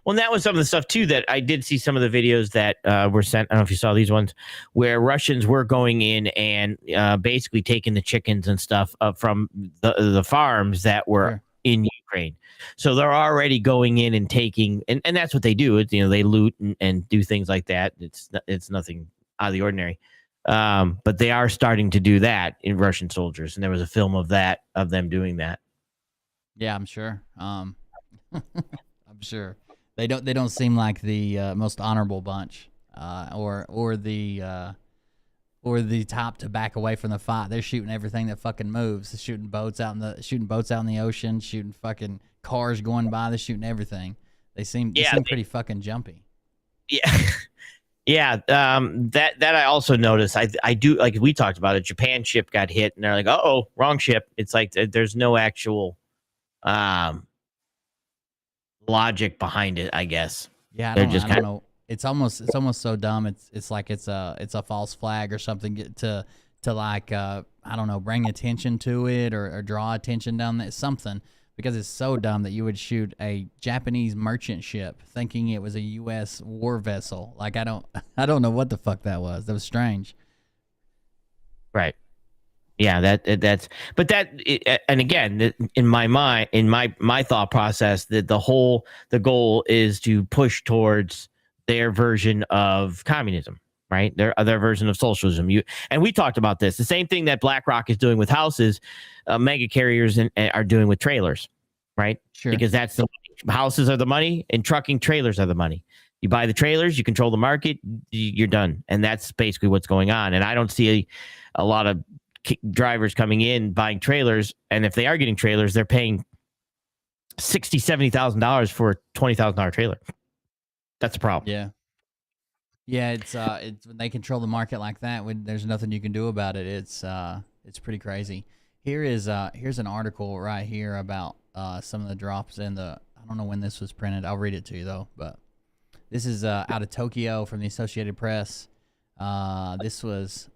Well, and that was some of the stuff too that I did see some of the videos that were sent. I don't know if you saw these ones, where Russians were going in and basically taking the chickens and stuff from the farms that were in Ukraine. So they're already going in and taking, and that's what they do. It's, they loot and do things like that. It's nothing out of the ordinary. But they are starting to do that in Russian soldiers, and there was a film of them doing that. Yeah, I'm sure. I'm sure they don't seem like the most honorable bunch. or the top to back away from the fight. They're shooting everything that fucking moves. They're shooting boats out in the ocean, shooting fucking cars going by. They're shooting everything. They seem pretty fucking jumpy. Yeah. Yeah, that I also noticed. I do, like we talked about it. Japan ship got hit, and they're like, "Oh, wrong ship." It's like there's no actual logic behind it. I guess. Yeah, I don't know. It's almost so dumb. It's like it's a false flag or something to like I don't know, bring attention to it or draw attention down there, something. Because it's so dumb that you would shoot a Japanese merchant ship thinking it was a U.S. war vessel. Like I don't know what the fuck that was. That was strange. Right. Yeah. And again, in my mind, in my thought process, that the goal is to push towards their version of communism. Right. Their version of socialism. And we talked about this. The same thing that BlackRock is doing with houses, mega carriers are doing with trailers. Right. Sure. Because that's the money. Houses are the money and trucking trailers are the money. You buy the trailers, you control the market, you're done. And that's basically what's going on. And I don't see a lot of drivers coming in buying trailers. And if they are getting trailers, they're paying $60,000, $70,000 for a $20,000 trailer. That's a problem. Yeah. Yeah, it's when they control the market like that, there's nothing you can do about it. It's pretty crazy. Here's an article right here about some of the drops in the. I don't know when this was printed. I'll read it to you though. But this is out of Tokyo from the Associated Press. This was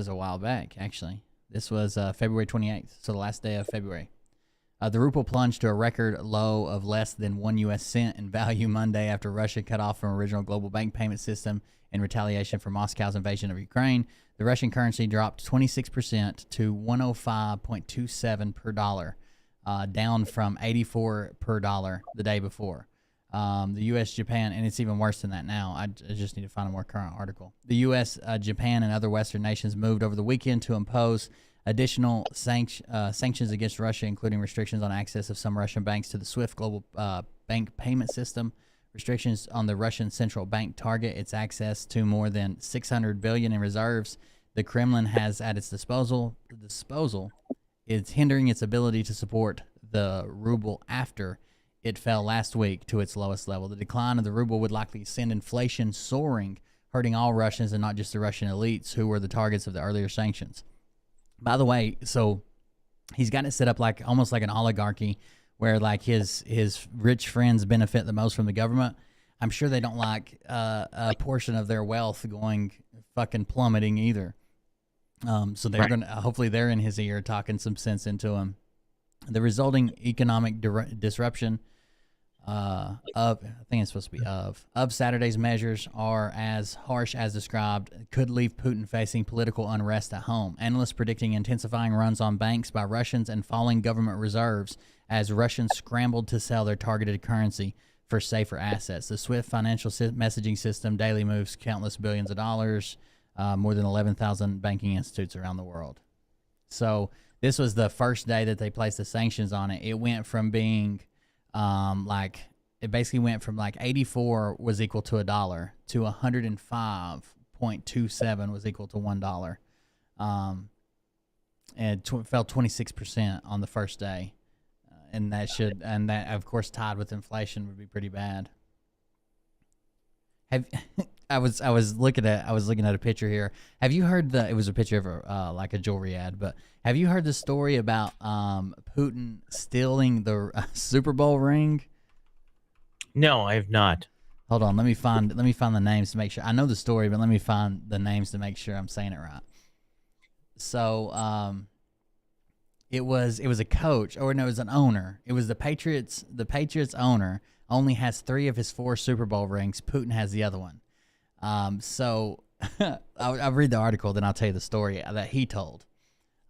a while back actually. This was February 28th, so the last day of February. The ruble plunged to a record low of less than 1 U.S. cent in value Monday after Russia cut off from original global bank payment system in retaliation for Moscow's invasion of Ukraine. The Russian currency dropped 26% to 105.27 per dollar, down from 84 per dollar the day before. The U.S., Japan, and it's even worse than that now. I just need to find a more current article. The U.S., Japan, and other Western nations moved over the weekend to impose additional sanctions against Russia, including restrictions on access of some Russian banks to the SWIFT global bank payment system, restrictions on the Russian central bank target its access to more than $600 billion in reserves the Kremlin has at its disposal. It's hindering its ability to support the ruble after it fell last week to its lowest level. The decline of the ruble would likely send inflation soaring, hurting all Russians and not just the Russian elites who were the targets of the earlier sanctions. By the way, so he's got it set up like almost like an oligarchy where like his rich friends benefit the most from the government. I'm sure they don't like a portion of their wealth going fucking plummeting either. So they're going to, hopefully they're in his ear talking some sense into him. The resulting economic disruption of Saturday's measures are as harsh as described, could leave Putin facing political unrest at home. Analysts predicting intensifying runs on banks by Russians and falling government reserves as Russians scrambled to sell their targeted currency for safer assets. The SWIFT financial messaging system daily moves countless billions of dollars, more than 11,000 banking institutes around the world. So this was the first day that they placed the sanctions on it. It went from being it basically went from like 84 was equal to $1 to 105.27 was equal to $1. And fell 26% on the first day. And that of course tied with inflation would be pretty bad. I was looking at a picture here. Have you heard it was a picture of like a jewelry ad, but have you heard the story about Putin stealing the Super Bowl ring? No, I have not. Hold on, let me find the names to make sure. I know the story, but let me find the names to make sure I'm saying it right. So it was a coach, or no, it was an owner. It was the Patriots. The Patriots owner only has 3 of his 4 Super Bowl rings. Putin has the other one. So I'll read the article, then I'll tell you the story that he told.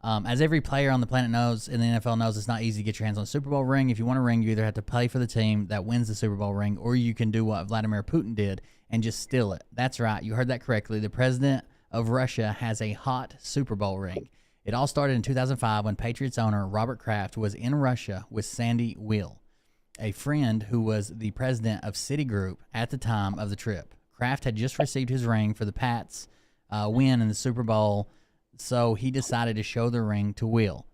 As every player on the planet knows, and the NFL knows, it's not easy to get your hands on a Super Bowl ring. If you want a ring, you either have to play for the team that wins the Super Bowl ring, or you can do what Vladimir Putin did and just steal it. That's right. You heard that correctly. The president of Russia has a hot Super Bowl ring. It all started in 2005 when Patriots owner Robert Kraft was in Russia with Sandy Weil, a friend who was the president of Citigroup at the time of the trip. Kraft had just received his ring for the Pats' win in the Super Bowl, so he decided to show the ring to Will.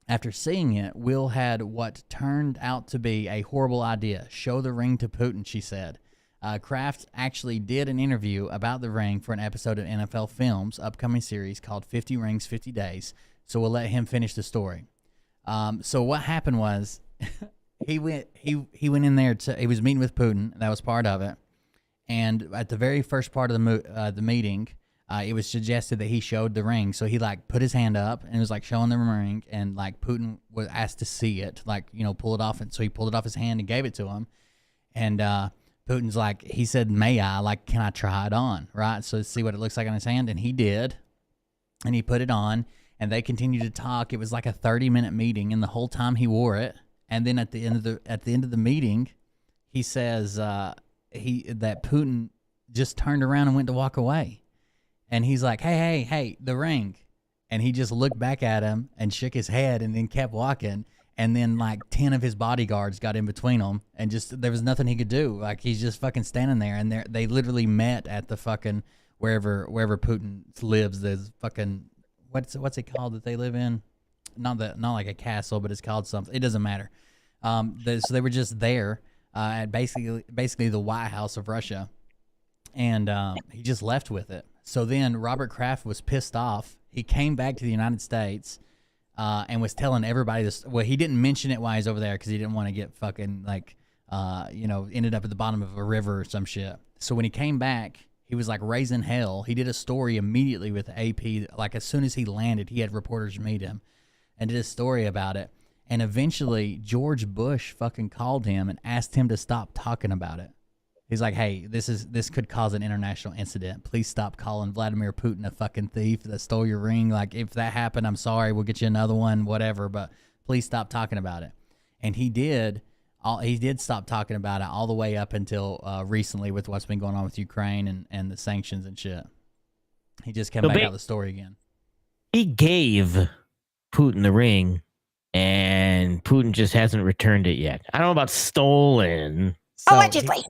After seeing it, Will had what turned out to be a horrible idea. Show the ring to Putin, she said. Kraft actually did an interview about the ring for an episode of NFL Films' upcoming series called 50 Rings, 50 Days. So we'll let him finish the story. So what happened was he went in there he was meeting with Putin. That was part of it. And at the very first part of the meeting, it was suggested that he showed the ring. So he like put his hand up and was like showing the ring, and like Putin was asked to see it, like, you know, pull it off. And so he pulled it off his hand and gave it to him. And Putin's like, he said, "May I? Like, can I try it on?" Right? So see what it looks like on his hand. And he did. And he put it on, and they continued to talk. It was like a 30-minute meeting, and the whole time he wore it. And then at the end of the meeting, he says that Putin just turned around and went to walk away. And he's like, hey, the ring. And he just looked back at him and shook his head and then kept walking. And then like 10 of his bodyguards got in between them, and just there was nothing he could do. Like, he's just fucking standing there, and they literally met at the fucking wherever Putin lives. There's fucking what's it called that they live in? Not like a castle, but it's called something. It doesn't matter. So they were just there at basically the White House of Russia, and he just left with it. So then Robert Kraft was pissed off. He came back to the United States and was telling everybody this. Well, he didn't mention it while he was over there because he didn't want to get fucking like, ended up at the bottom of a river or some shit. So when he came back, he was like raising hell. He did a story immediately with AP. Like, as soon as he landed, he had reporters meet him and did a story about it. And eventually George Bush fucking called him and asked him to stop talking about it. He's like, "Hey, this could cause an international incident. Please stop calling Vladimir Putin a fucking thief that stole your ring. Like, if that happened, I'm sorry. We'll get you another one, whatever. But please stop talking about it." And he did. He did stop talking about it all the way up until recently with what's been going on with Ukraine and the sanctions and shit. He just came back out the story again. He gave Putin the ring, and Putin just hasn't returned it yet. I don't know about stolen. So Allegedly.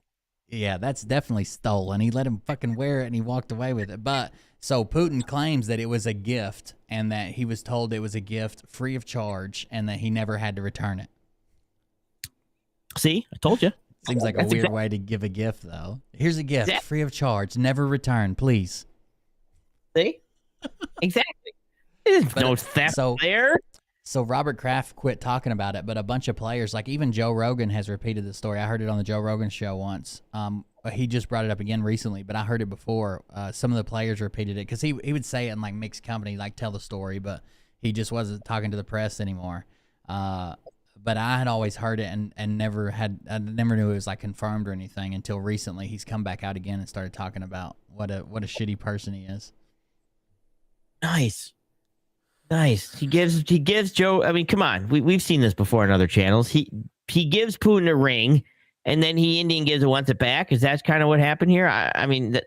Yeah, that's definitely stolen. He let him fucking wear it and he walked away with it. But so Putin claims that it was a gift and that he was told it was a gift free of charge and that he never had to return it. See, I told you. Seems like a weird way to give a gift, though. Here's a gift, free of charge, never return, please. See? Exactly. There's no theft there. So Robert Kraft quit talking about it, but a bunch of players, like even Joe Rogan has repeated the story. I heard it on the Joe Rogan show once. He just brought it up again recently, but I heard it before. Some of the players repeated it because he would say it in like mixed company, like tell the story, but he just wasn't talking to the press anymore. But I had always heard it and I never knew it was like confirmed or anything until recently. He's come back out again and started talking about what a shitty person he is. Nice. He gives Joe. I mean, come on. We've seen this before in other channels. He gives Putin a ring, and then Indian gives it, wants it back. Is that kind of what happened here? I mean,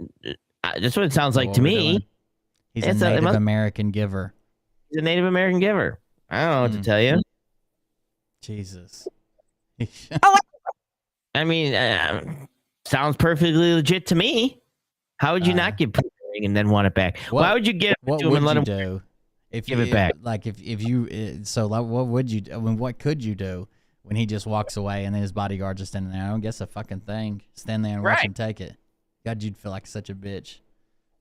that's what it sounds like to me. He's a Native American giver. He's a Native American giver. I don't know what to tell you. Jesus. I mean, sounds perfectly legit to me. How would you not give Putin a ring and then want it back? Why would you get it to him and let him do? If give it back? Like if you so like what would you? I mean, what could you do when he just walks away and then his bodyguards are standing there? I don't guess a fucking thing. Stand there and watch him take it. God, you'd feel like such a bitch.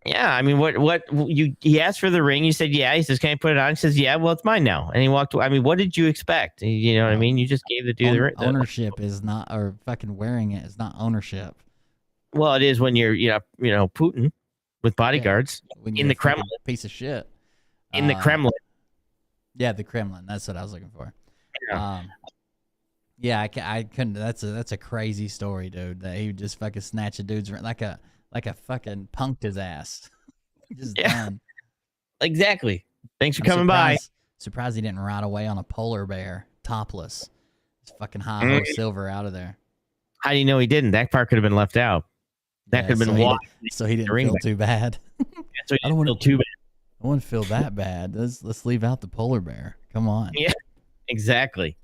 Yeah, I mean, he asked for the ring. You said, yeah. He says, can I put it on? He says, yeah, well, it's mine now. And he walked away. I mean, what did you expect? You know what I mean? You just gave the dude the ring. Ownership is not, or fucking wearing it is not ownership. Well, it is when you're, Putin with bodyguards in the Kremlin. Piece of shit. In the Kremlin. Yeah, the Kremlin. That's what I was looking for. Yeah. I couldn't. That's a crazy story, dude. That he would just fucking snatch a dude's ring like a fucking punked his ass. Just done. Exactly. Thanks for coming by. Surprised he didn't ride away on a polar bear topless. Just fucking high silver out of there. How do you know he didn't? That part could have been left out. That could have been why. So he didn't feel too bad. So he didn't feel too bad. I wouldn't feel that bad. Let's leave out the polar bear. Come on. Yeah, exactly.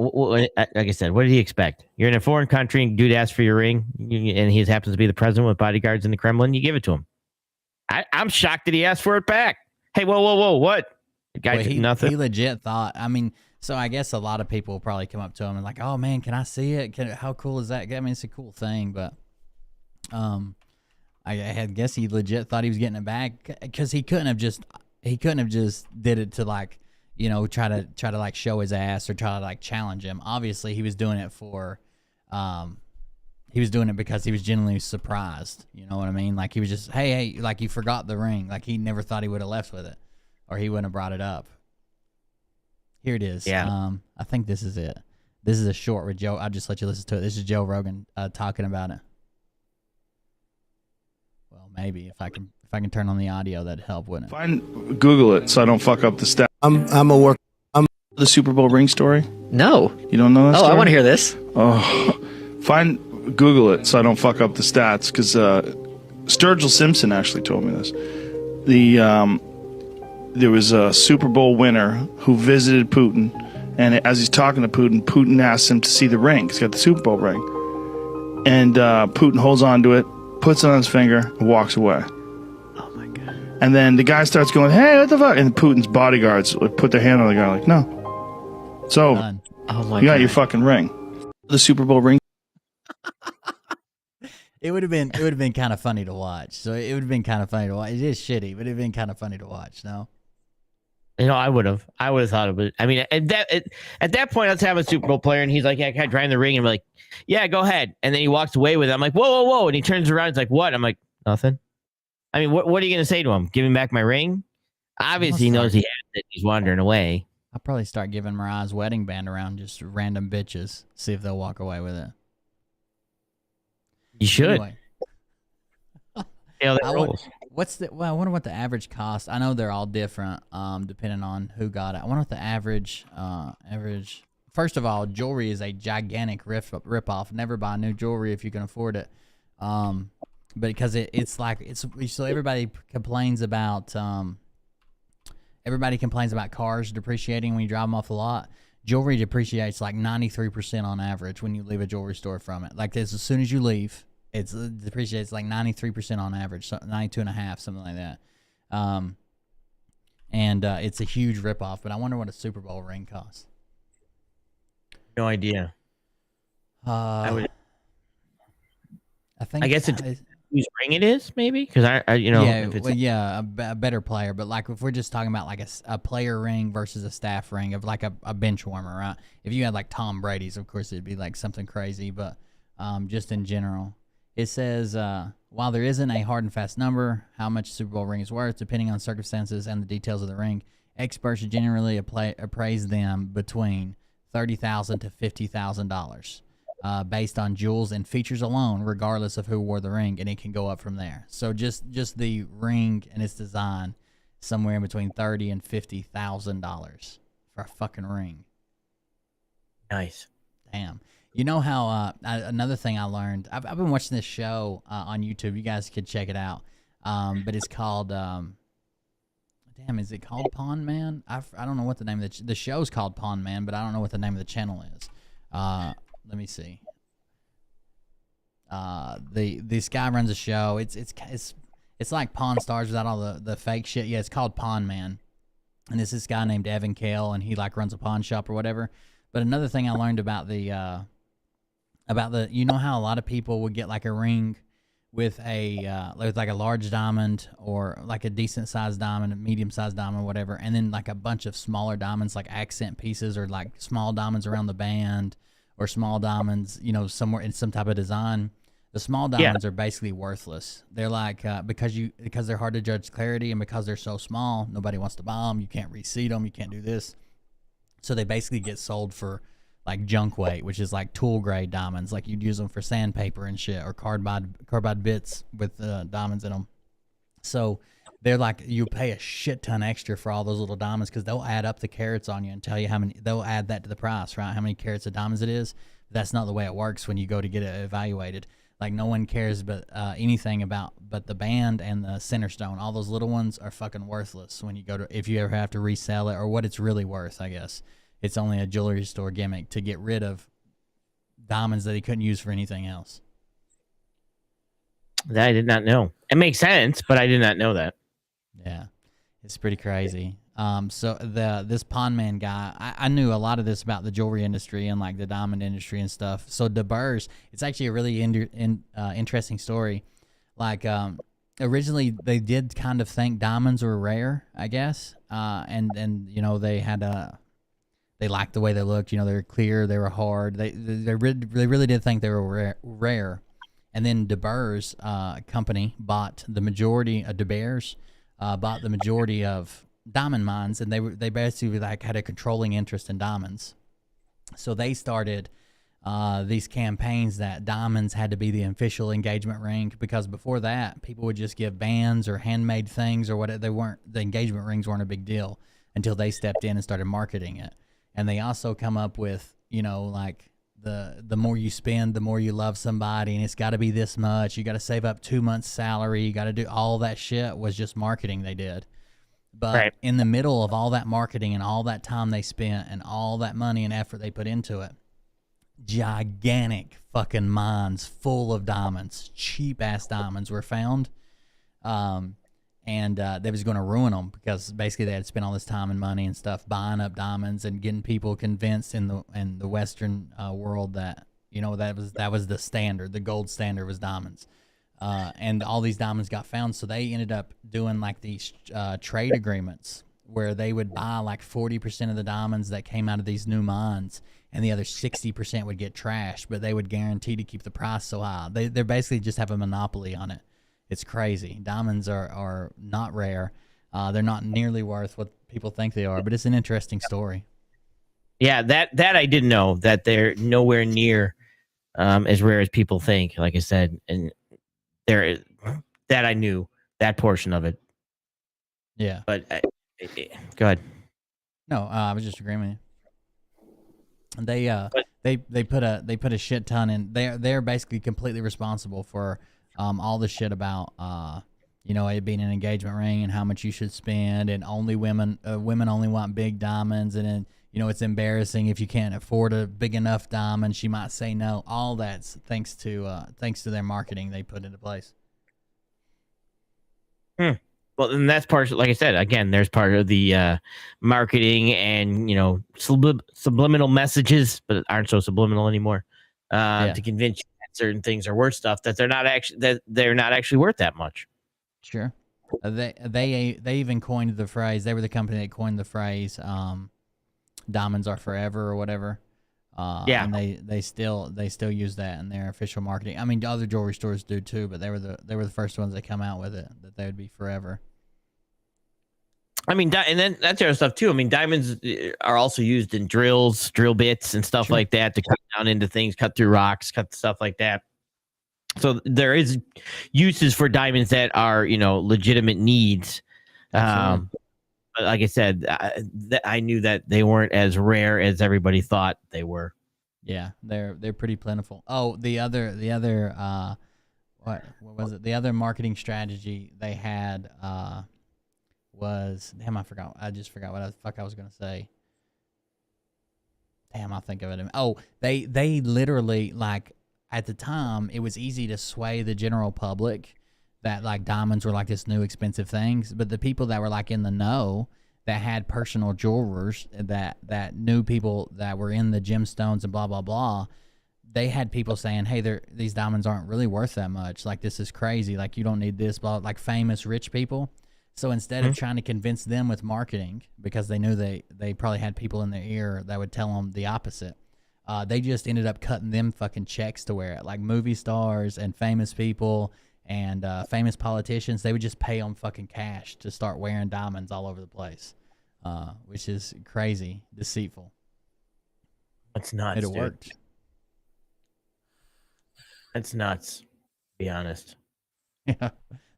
like I said, what did he expect? You're in a foreign country, and dude asks for your ring, and he happens to be the president with bodyguards in the Kremlin. You give it to him. I'm shocked that he asked for it back. Hey, whoa, what? The guy Well, took nothing. He legit thought. I mean, so I guess a lot of people will probably come up to him and like, "Oh man, can I see it? How cool is that?" I mean, it's a cool thing, but I guess he legit thought he was getting it back because he couldn't have just did it to like, you know, try to like show his ass or try to like challenge him. Obviously, he was doing it for, he was doing it because he was genuinely surprised. You know what I mean? Like he was just, hey, like you forgot the ring. Like he never thought he would have left with it, or he wouldn't have brought it up. Here it is. Yeah. I think this is it. This is a short with Joe. I'll just let you listen to it. This is Joe Rogan talking about it. Well, maybe if I can turn on the audio, that'd help, wouldn't it? Google it so I don't fuck up the stat. I'm The Super Bowl ring story. No. You don't know that Oh, story? I want to hear this. Oh, Google it so I don't fuck up the stats because Sturgill Simpson actually told me this. There was a Super Bowl winner who visited Putin, and as he's talking to Putin asks him to see the ring. He's got the Super Bowl ring, and Putin holds on to it, puts it on his finger, and walks away. Oh my god. And then the guy starts going, "Hey, what the fuck?" And Putin's bodyguards put their hand on the guy, like, "No, it's over. Done. Oh my You got god. your fucking ring." The Super Bowl ring. It would have been kind of funny to watch. So it would have been kind of funny to watch. It is shitty, but it'd been kind of funny to watch. No. You know, I would have thought of it. I mean, at that point, let's have a Super Bowl player, and he's like, "Yeah, can I try in the ring?" And I'm like, "Yeah, go ahead." And then he walks away with it. I'm like, "Whoa!" And he turns around. He's like, "What?" I'm like, "Nothing." I mean, what are you gonna say to him? Give him back my ring? Obviously, he knows he has it. He's wandering away. I'll probably start giving Mariah's wedding band around just random bitches. See if they'll walk away with it. You should. Anyway, Yeah, that I rolls. I wonder what the average cost. I know they're all different, depending on who got it. I wonder what the average. First of all, jewelry is a gigantic rip-off. Never buy new jewelry if you can afford it. But because it's so everybody complains about cars depreciating when you drive them off the lot. Jewelry depreciates like 93% on average when you leave a jewelry store from it. Like this, as soon as you leave, it depreciates like 93% on average, so 92.5, something like that. And it's a huge ripoff. But I wonder what a Super Bowl ring costs. No idea. I think. I guess it's whose ring it is, maybe, because I you know, yeah, if it's, well, yeah, a better player. But like if we're just talking about like a player ring versus a staff ring of like a bench warmer, right? If you had like Tom Brady's, of course it'd be like something crazy. But just in general, it says while there isn't a hard and fast number how much a Super Bowl ring is worth, depending on circumstances and the details of the ring, experts generally appraise them between $30,000 to $50,000. Based on jewels and features alone, regardless of who wore the ring, and it can go up from there. So just the ring and its design, somewhere in between $30,000 and $50,000 for a fucking ring. nice. Damn. You know how another thing I learned? I've been watching this show on YouTube. You guys could check it out. But it's called. Damn, is it called Pawn Man? I don't know what the name of the show's called Pawn Man, but I don't know what the name of the channel is. Let me see. This guy runs a show. It's like Pawn Stars without all the fake shit. Yeah, it's called Pawn Man, and it's this guy named Evan Kale, and he like runs a pawn shop or whatever. But another thing I learned about the you know how a lot of people would get like a ring with like a large diamond or like a decent sized diamond, a medium sized diamond, whatever, and then like a bunch of smaller diamonds like accent pieces or like small diamonds around the band. Or small diamonds, you know, somewhere in some type of design. The small diamonds are basically worthless. They're like because they're hard to judge clarity, and because they're so small, nobody wants to buy them. You can't reseed them. You can't do this. So they basically get sold for like junk weight, which is like tool grade diamonds. Like you'd use them for sandpaper and shit, or carbide bits with diamonds in them. So they're like, you pay a shit ton extra for all those little diamonds because they'll add up the carats on you and tell you how many. They'll add that to the price, right? How many carats of diamonds it is. That's not the way it works when you go to get it evaluated. Like no one cares but anything about but the band and the center stone. All those little ones are fucking worthless when you go to, if you ever have to resell it, or what it's really worth, I guess. it's only a jewelry store gimmick to get rid of diamonds that he couldn't use for anything else. That I did not know. It makes sense, but I did not know that. Yeah, it's pretty crazy. So this pawn man guy, I knew a lot of this about the jewelry industry and like the diamond industry and stuff. So Discourse, it's actually a really interesting story. Like originally they did kind of think diamonds were rare, I guess. And you know they had they liked the way they looked. You know, they were clear, they were hard. They really did think they were rare. And then Discourse company bought the majority of De Beers, bought the majority of diamond mines, and they basically like had a controlling interest in diamonds. So they started these campaigns that diamonds had to be the official engagement ring, because before that people would just give bands or handmade things or whatever. The engagement rings weren't a big deal until they stepped in and started marketing it. And they also come up with, you know, like the more you spend, the more you love somebody, and it's got to be this much. You got to save up 2 months' salary. You got to do all that shit. Was just marketing they did. But in the middle of all that marketing and all that time they spent and all that money and effort they put into it, gigantic fucking mines full of diamonds, cheap ass diamonds were found. And they was going to ruin them, because basically they had spent all this time and money and stuff buying up diamonds and getting people convinced in the Western world that, you know, that was the standard. The gold standard was diamonds. And all these diamonds got found, so they ended up doing like these trade agreements where they would buy like 40% of the diamonds that came out of these new mines, and the other 60% would get trashed, but they would guarantee to keep the price so high. They basically just have a monopoly on it. It's crazy. Diamonds are not rare. They're not nearly worth what people think they are, but it's an interesting story. Yeah, that I didn't know, that they're nowhere near as rare as people think. Like I said, and that I knew, that portion of it. Yeah. But go ahead. No, I was just agreeing with you. They put a shit ton in. They're basically completely responsible for all the shit about you know, it being an engagement ring and how much you should spend, and only women only want big diamonds, and then, you know, it's embarrassing if you can't afford a big enough diamond, she might say no. All that's thanks to their marketing they put into place. Well, and that's part, like I said, again, there's part of the marketing and, you know, subliminal messages, but aren't so subliminal anymore, to convince you that certain things are worth stuff that they're not actually worth that much. Sure. They even coined the phrase. They were the company that coined the phrase "diamonds are forever" or whatever. And they still use that in their official marketing. I mean, other jewelry stores do too, but they were the first ones that come out with it, that they would be forever. I mean, and then that sort of stuff too. I mean, diamonds are also used in drills, drill bits, and stuff like that, to cut down into things, cut through rocks, cut stuff like that. So there is uses for diamonds that are, you know, legitimate needs. But like I said, I knew that they weren't as rare as everybody thought they were. Yeah, they're pretty plentiful. Oh, the other what was it? The other marketing strategy they had was, damn, I forgot. I just forgot what the fuck I was gonna say. Damn, I'll think of it. Oh, they literally, like, at the time, it was easy to sway the general public that like diamonds were like this new expensive things, but the people that were like in the know, that had personal jewelers, that knew people that were in the gemstones and blah blah blah, they had people saying, hey, these diamonds aren't really worth that much, like this is crazy, like you don't need this, blah, like famous rich people. So instead of trying to convince them with marketing, because they knew they probably had people in their ear that would tell them the opposite, they just ended up cutting them fucking checks to wear it. Like movie stars and famous people and famous politicians, they would just pay them fucking cash to start wearing diamonds all over the place, which is crazy, deceitful. That's nuts. It worked. That's nuts, to be honest. Yeah,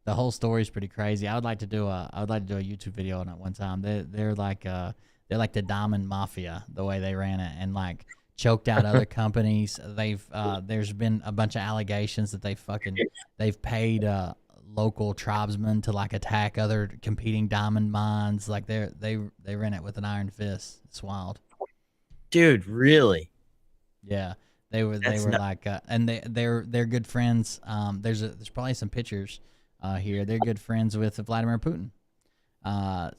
the whole story is pretty crazy. I would like to do a YouTube video on it one time. They're like the diamond mafia, the way they ran it, and like choked out other companies. There's been a bunch of allegations that they've paid local tribesmen to like attack other competing diamond mines. Like they ran it with an iron fist. It's wild. Dude, really? Yeah, they were That's not, like, and they're good friends. There's probably some pictures here. They're good friends with Vladimir Putin.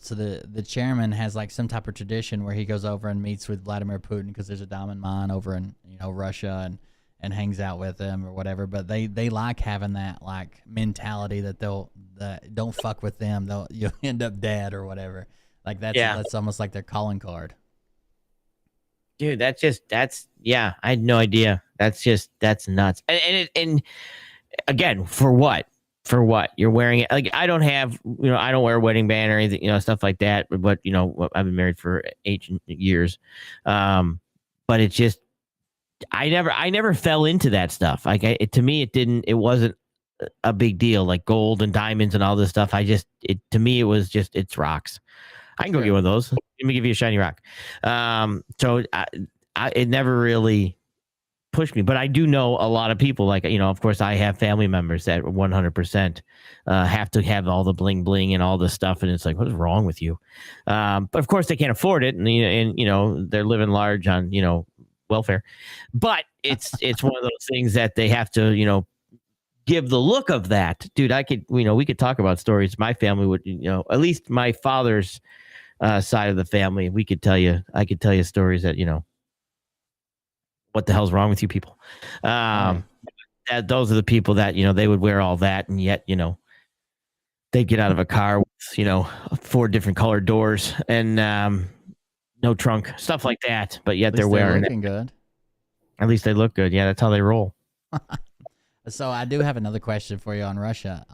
So the chairman has like some type of tradition where he goes over and meets with Vladimir Putin because there's a diamond mine over in Russia and hangs out with him or whatever. But they like having that like mentality that that don't fuck with them, you'll end up dead or whatever. Like that's almost like their calling card. dude, that's yeah. I had no idea. That's nuts. And again, for what? For what you're wearing it? Like I don't wear a wedding band or anything, stuff like that. But I've been married for 8 years. But it's just, I never fell into that stuff. Like to me, it wasn't a big deal. Like gold and diamonds and all this stuff. To me, it was just, it's rocks. I can go get one of those. Let me give you a shiny rock. So it never really pushed me, but I do know a lot of people, like, of course I have family members that 100% have to have all the bling bling and all this stuff. And it's like, what is wrong with you? But of course they can't afford it. And they're living large on, welfare, but it's one of those things that they have to, give the look of that. Dude, we could talk about stories. My family would, at least my father's side of the family, I could tell you stories that, what the hell's wrong with you people? Those are the people that, they would wear all that. And yet, they'd get out of a car with, 4 different colored doors and no trunk, stuff like that. But yet they're wearing looking good. At least they look good. Yeah, that's how they roll. So I do have another question for you on Russia.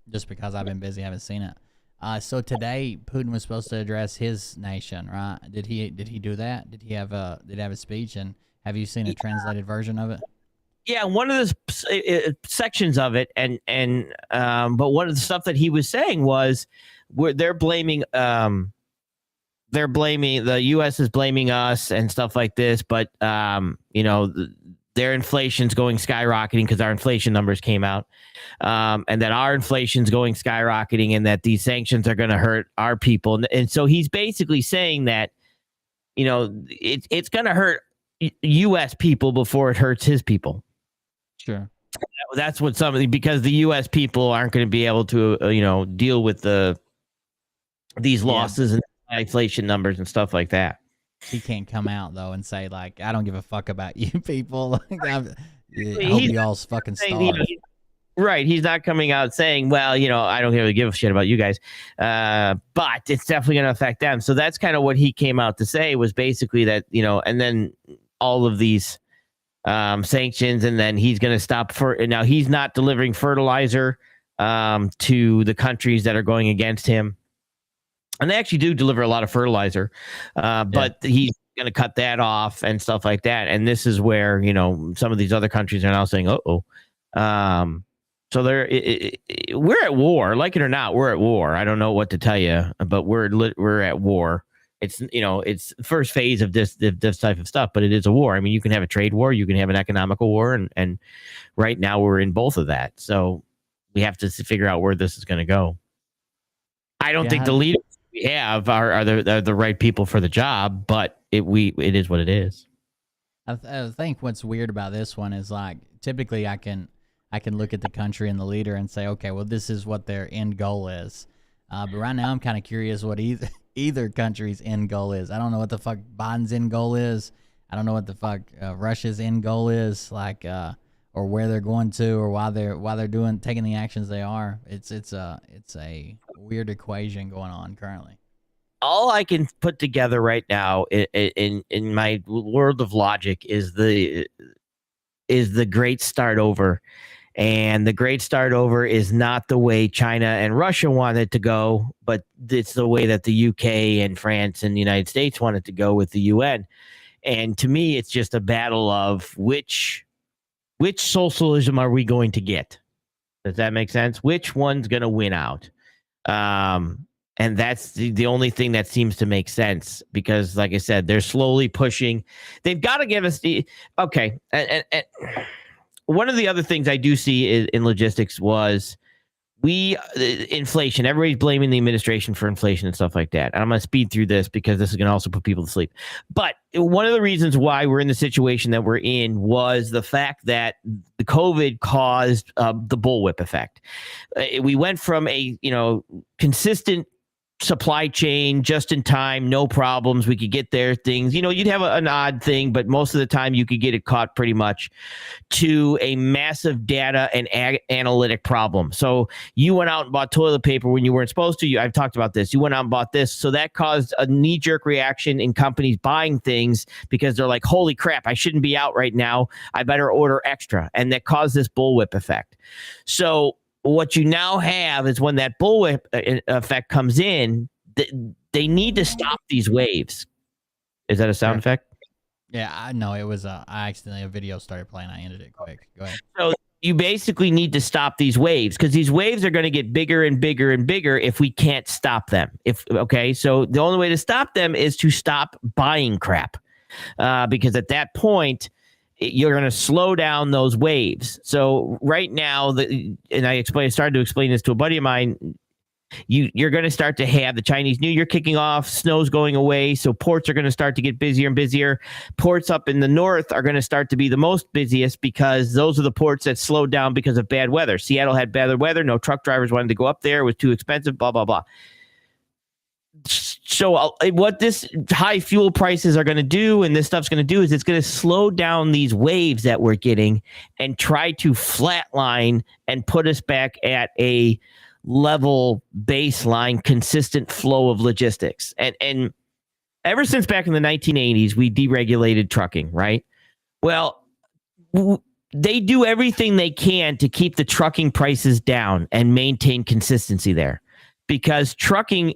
Just because I've been busy, I haven't seen it. So today Putin was supposed to address his nation, right? Did he do that? Did he have a speech? And have you seen a translated version of it? Yeah, one of the sections of it, but one of the stuff that he was saying was, they're blaming the U.S. is blaming us and stuff like this, but their inflation's going skyrocketing because our inflation numbers came out, and that our inflation's going skyrocketing, and that these sanctions are going to hurt our people, and so he's basically saying that it's going to hurt U.S. people before it hurts his people. Sure. That's what because the U.S. people aren't going to be able to, deal with these losses and inflation numbers and stuff like that. He can't come out though and say like, I don't give a fuck about you people. I hope you all fucking starve. Right. He's not coming out saying, well, I don't really give a shit about you guys. But it's definitely going to affect them. So that's kind of what he came out to say, was basically that, and then all of these sanctions, and then he's going to stop now he's not delivering fertilizer to the countries that are going against him. And they actually do deliver a lot of fertilizer, but he's going to cut that off and stuff like that. And this is where, some of these other countries are now saying, so we're at war, like it or not, we're at war. I don't know what to tell you, but we're at war. It's, it's the first phase of this type of stuff, but it is a war. I mean, you can have a trade war, you can have an economical war, and right now we're in both of that. So we have to figure out where this is going to go. I don't think the leaders we have are the right people for the job, but it is what it is. I think what's weird about this one is like, typically I can look at the country and the leader and say, okay, well, this is what their end goal is. But right now I'm kind of curious what either country's end goal is. I don't know what the fuck Biden's end goal is. I don't know what the fuck Russia's end goal is, like, or where they're going to, or why they're taking the actions they are. It's a weird equation going on currently. All I can put together right now in my world of logic is the great start over. And the great start over is not the way China and Russia want it to go, but it's the way that the UK and France and the United States want it to go with the UN. And to me, it's just a battle of which socialism are we going to get? Does that make sense? Which one's going to win out? And that's the only thing that seems to make sense, because, like I said, they're slowly pushing. They've got to give us and one of the other things I do see in logistics was inflation, everybody's blaming the administration for inflation and stuff like that. And I'm going to speed through this because this is going to also put people to sleep. But one of the reasons why we're in the situation that we're in was the fact that the COVID caused the bullwhip effect. We went from a, consistent supply chain, just in time, no problems. We could get there things, you'd have an odd thing, but most of the time you could get it caught pretty much, to a massive data and analytic problem. So you went out and bought toilet paper when you weren't supposed to. I've talked about this. You went out and bought this. So that caused a knee-jerk reaction in companies buying things because they're like, holy crap, I shouldn't be out right now. I better order extra. And that caused this bullwhip effect. So what you now have is when that bullwhip effect comes in, they need to stop these waves. Is that a sound effect? Yeah, I know it was. I accidentally, a video started playing. I ended it quick. Go ahead. So you basically need to stop these waves because these waves are going to get bigger and bigger and bigger if we can't stop them. So the only way to stop them is to stop buying crap, because at that point, you're going to slow down those waves. So right now, and I started to explain this to a buddy of mine, you're going to start to have the Chinese New Year kicking off, snow's going away, so ports are going to start to get busier and busier. Ports up in the north are going to start to be the most busiest because those are the ports that slowed down because of bad weather. Seattle had bad weather, no truck drivers wanted to go up there, it was too expensive, blah, blah, blah. So what this high fuel prices are going to do and this stuff's going to do is it's going to slow down these waves that we're getting and try to flatline and put us back at a level baseline, consistent flow of logistics. And ever since back in the 1980s, we deregulated trucking, right? Well, they do everything they can to keep the trucking prices down and maintain consistency there. Because trucking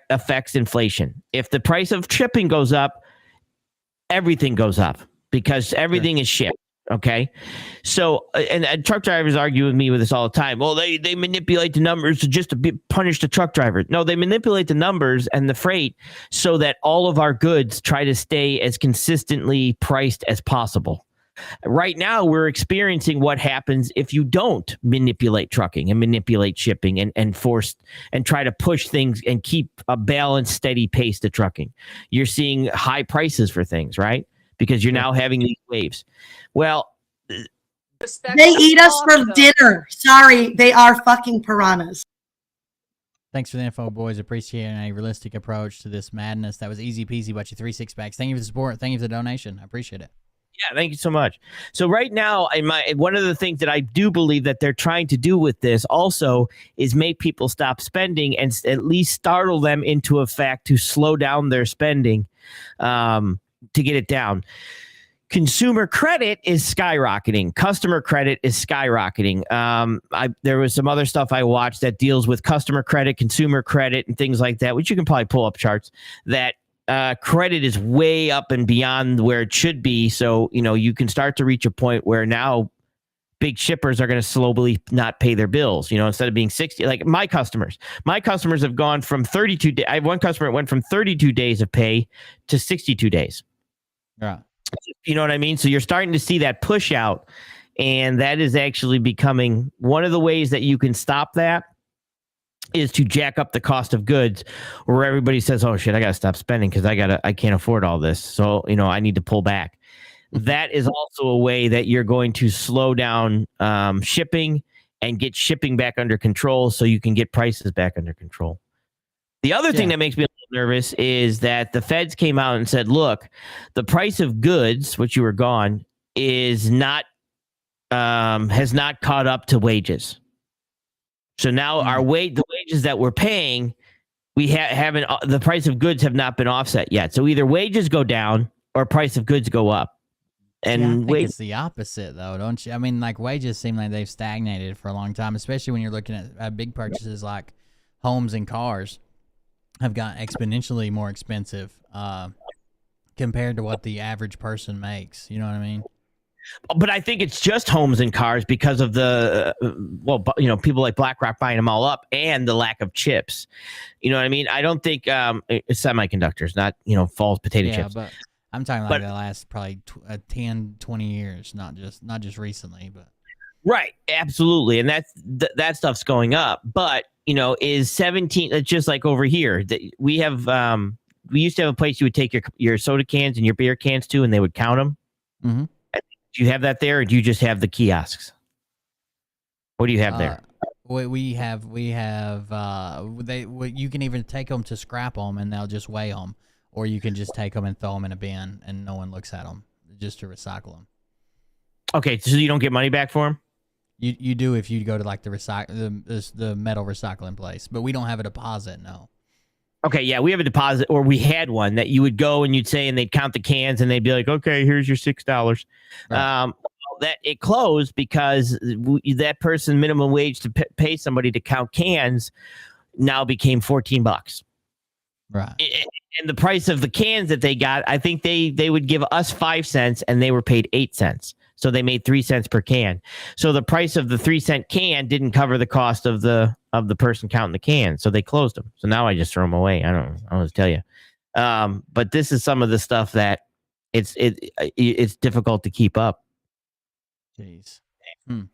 affects inflation. If the price of shipping goes up, everything goes up because everything is shipped. Okay. So, and truck drivers argue with me with this all the time. Well, they manipulate the numbers to punish the truck driver. No, they manipulate the numbers and the freight so that all of our goods try to stay as consistently priced as possible. Right now, we're experiencing what happens if you don't manipulate trucking and manipulate shipping and force and try to push things and keep a balanced, steady pace to trucking. You're seeing high prices for things, right? Because you're now having these waves. Well, they eat us for dinner. Sorry, they are fucking piranhas. Thanks for the info, boys. Appreciating a realistic approach to this madness. That was easy peasy, but you 3 6-packs. Thank you for the support. Thank you for the donation. I appreciate it. Yeah, thank you so much. So right now, one of the things that I do believe that they're trying to do with this also is make people stop spending and at least startle them into a fact to slow down their spending, to get it down. Consumer credit is skyrocketing. Customer credit is skyrocketing. There was some other stuff I watched that deals with customer credit, consumer credit, and things like that, which you can probably pull up charts that credit is way up and beyond where it should be. So, you can start to reach a point where now big shippers are going to slowly not pay their bills, instead of being 60, like my customers have gone from 32 days. I have one customer that went from 32 days of pay to 62 days. Yeah. You know what I mean? So you're starting to see that push out, and that is actually becoming one of the ways that you can stop that is to jack up the cost of goods, where everybody says, oh shit, I got to stop spending because I can't afford all this. So, I need to pull back. That is also a way that you're going to slow down shipping and get shipping back under control so you can get prices back under control. The other thing that makes me a little nervous is that the feds came out and said, look, the price of goods, which you were gone, is not, has not caught up to wages. So now the wages that we're paying, we haven't, the price of goods have not been offset yet. So either wages go down or price of goods go up. And I think it's the opposite, though, don't you? I mean, like, wages seem like they've stagnated for a long time, especially when you're looking at big purchases like homes and cars have gotten exponentially more expensive compared to what the average person makes. You know what I mean? But I think it's just homes and cars because of the, people like BlackRock buying them all up and the lack of chips. You know what I mean? I don't think it's semiconductors, not, false potato chips. Yeah, but I'm talking like the last probably 10, 20 years, not just recently. But Right, absolutely, and that stuff's going up. But is 17? Just like over here, we have we used to have a place you would take your soda cans and your beer cans to, and they would count them. Mm-hmm. Do you have that there, or do you just have the kiosks? What do you have there? We have you can even take them to scrap them, and they'll just weigh them, or you can just take them and throw them in a bin, and no one looks at them, just to recycle them. Okay, so you don't get money back for them? You do if you go to like the metal recycling place, but we don't have a deposit. No. Okay, yeah, we have a deposit, or we had one that you would go and you'd say, and they'd count the cans, and they'd be like, "Okay, here's your $6." Right. That it closed because that person minimum wage to pay somebody to count cans now became $14. Right. And the price of the cans that they got, I think they would give us 5 cents, and they were paid 8 cents. So they made 3 cents per can. So the price of the 3-cent can didn't cover the cost of the person counting the cans. So they closed them. So now I just throw them away. I don't know to tell you. But this is some of the stuff that it's difficult to keep up. Jeez. It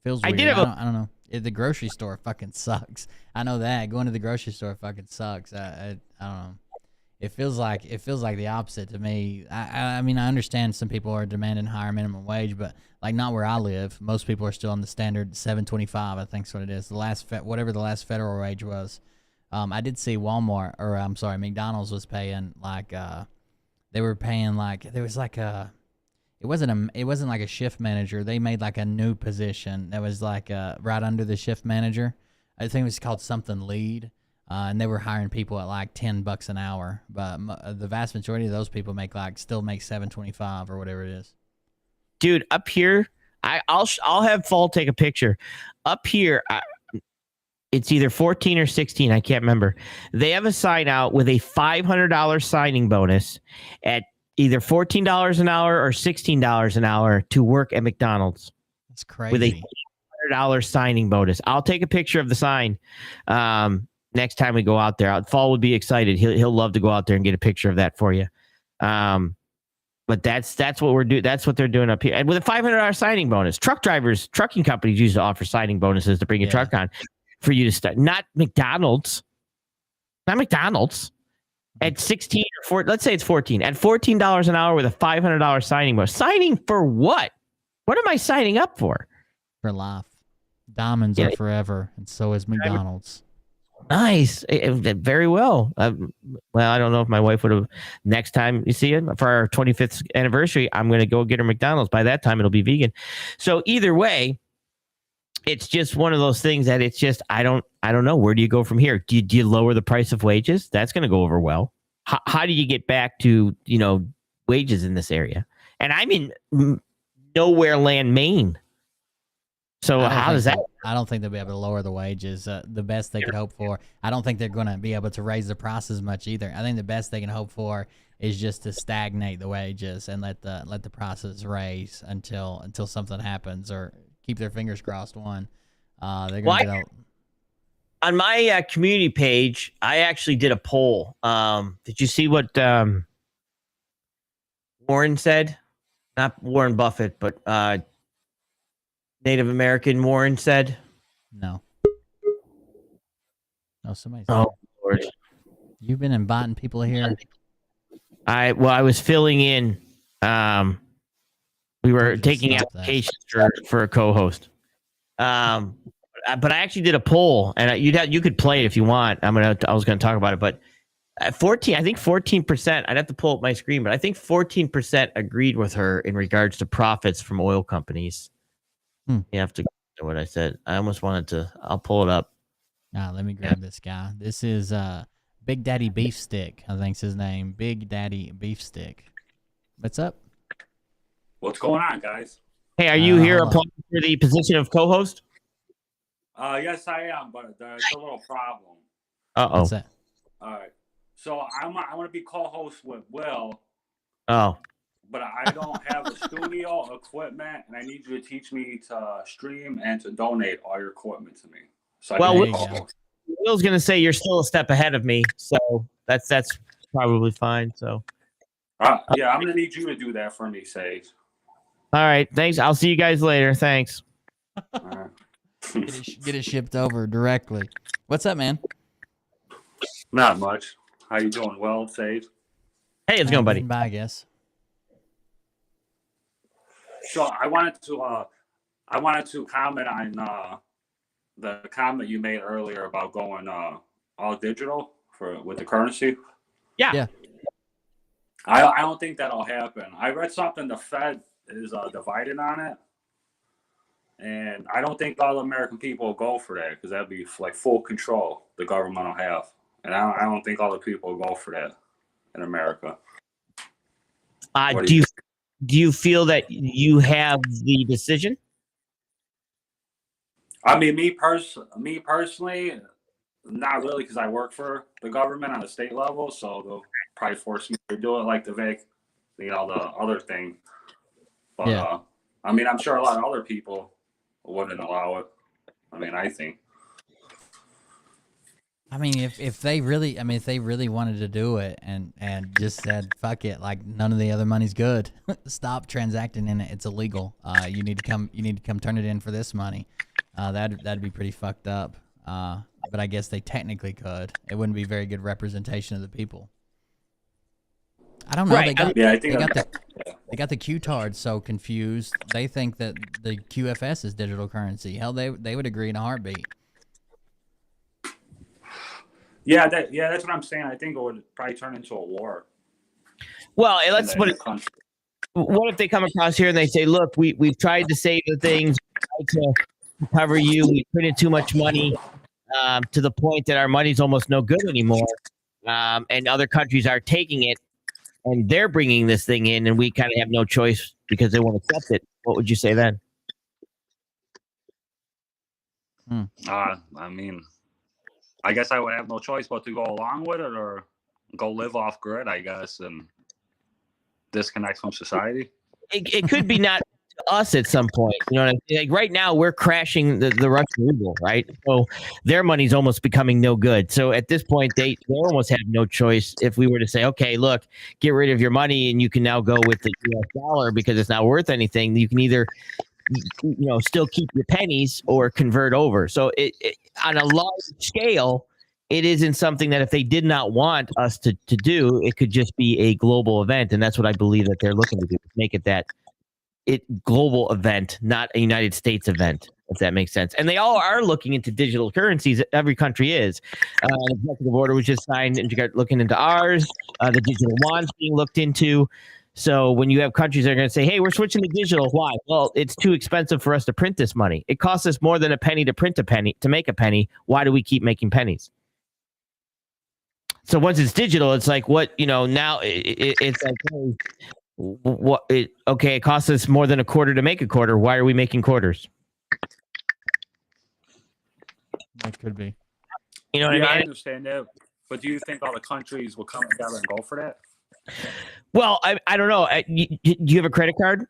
feels weird. I don't know. The grocery store fucking sucks. I know that. Going to the grocery store fucking sucks. I don't know. It feels like the opposite to me. I mean, I understand some people are demanding higher minimum wage, but like not where I live. Most people are still on the standard $7.25. I think is what it is. Whatever the last federal wage was. I did see McDonald's was paying like they were paying like there was like a. It wasn't like a shift manager. They made like a new position that was like right under the shift manager. I think it was called something lead. And they were hiring people at like $10 an hour, but the vast majority of those people still make $7.25 or whatever it is. Dude, up here, I'll have Fall take a picture. Up here, it's either 14 or 16. I can't remember. They have a sign out with a $500 signing bonus at either $14 an hour or $16 an hour to work at McDonald's. That's crazy. With a $500 signing bonus. I'll take a picture of the sign. Next time we go out there. Fall would be excited. He'll love to go out there and get a picture of that for you. But that's what we're doing. That's what they're doing up here. And with a $500 signing bonus, trucking companies used to offer signing bonuses to bring a truck on for you to start. Not McDonald's. At 16 or 14, let's say it's 14. At $14 an hour with a $500 signing bonus. Signing for what? What am I signing up for? For life. Diamonds are forever, and so is McDonald's. Nice. Very well. Well, I don't know if my wife would have. Next time you see it for our 25th anniversary, I'm going to go get her McDonald's. By that time, it'll be vegan. So either way, it's just one of those things that it's just I don't know. Where do you go from here? Do you lower the price of wages? That's going to go over well. How do you get back to wages in this area? And I'm in nowhere land, Maine. So how does that? I don't think they'll be able to lower the wages. The best they could hope for. I don't think they're going to be able to raise the prices much either. I think the best they can hope for is just to stagnate the wages and let the prices raise until something happens, or keep their fingers crossed. They're going to get out. On my community page, I actually did a poll. Did you see what Warren said? Not Warren Buffett, but Native American Warren said? No. Somebody said. Oh, Lord. You've been inviting people here. I was filling in. We were taking applications for a co-host. But I actually did a poll, and you could play it if you want. I was gonna talk about it, but at 14, I think 14%. I'd have to pull up my screen, but I think 14% agreed with her in regards to profits from oil companies. You have to go to what I said. I almost wanted to. I'll pull it up. Let me grab this guy. This is Big Daddy Beef Stick, I think's his name. Big Daddy Beef Stick. What's up? What's going on, guys? Hey, are you here applying for the position of co-host? Yes, I am, but there's a little problem. Uh-oh. What's that? All right. So I want to be co-host with Will. Oh. But I don't have the studio equipment, and I need you to teach me to stream and to donate all your equipment to me. So Will's going to say you're still a step ahead of me, so that's probably fine. So. Yeah, I'm going to need you to do that for me, Sage. All right. Thanks. I'll see you guys later. Thanks. Alright. Get it shipped over directly. What's up, man? Not much. How you doing? Well, safe. Hey, it's going, buddy. Bye, I guess. So I wanted to comment on the comment you made earlier about going all digital with the currency. Yeah. I don't think that'll happen. I read something the Fed is divided on it, and I don't think all American people will go for that because that'd be like full control the government will have, and I don't think all the people will go for that in America. Do you feel that you have the decision? I mean, me personally, not really, because I work for the government on the state level, so they'll probably force me to do it, like the the other thing. But Yeah. I mean, I'm sure a lot of other people wouldn't allow it. I mean, I think. I mean, if they really, if they really wanted to do it and just said fuck it, like none of the other money's good, stop transacting in it. It's illegal. You need to come turn it in for this money. That'd be pretty fucked up. But I guess they technically could. It wouldn't be very good representation of the people. I don't know. Right. They got the Q-tards so confused. They think that the QFS is digital currency. Hell, they would agree in a heartbeat. Yeah, that's what I'm saying. I think it would probably turn into a war. Well, let's put it. What if they come across here and they say, "Look, we've tried to save the things, tried to cover you. We put in too much money to the point that our money's almost no good anymore, and other countries are taking it, and they're bringing this thing in, and we kind of have no choice because they won't accept it." What would you say then? I mean, I guess I would have no choice but to go along with it or go live off grid, I guess, and disconnect from society. It could be not to us at some point. You know what I mean? Like right now, we're crashing the Russian ruble, right? So their money's almost becoming no good. So at this point, they almost have no choice. If we were to say, okay, look, get rid of your money and you can now go with the US dollar because it's not worth anything. You can either still keep your pennies or convert over. So it on a large scale, it isn't something that if they did not want us to do, it could just be a global event. And that's what I believe that they're looking to do, make it that global event, not a United States event, if that makes sense. And they all are looking into digital currencies. Every country is. An executive order was just signed and you got looking into ours. The digital wand's being looked into. So when you have countries that are going to say, hey, we're switching to digital, why? Well, it's too expensive for us to print this money. It costs us more than a penny to print a penny, to make a penny. Why do we keep making pennies? So once it's digital, it's like now it's like, it costs us more than a quarter to make a quarter. Why are we making quarters? That could be. You know what I mean? I understand that. But do you think all the countries will come together and go for that? Well, I don't know. Do you have a credit card?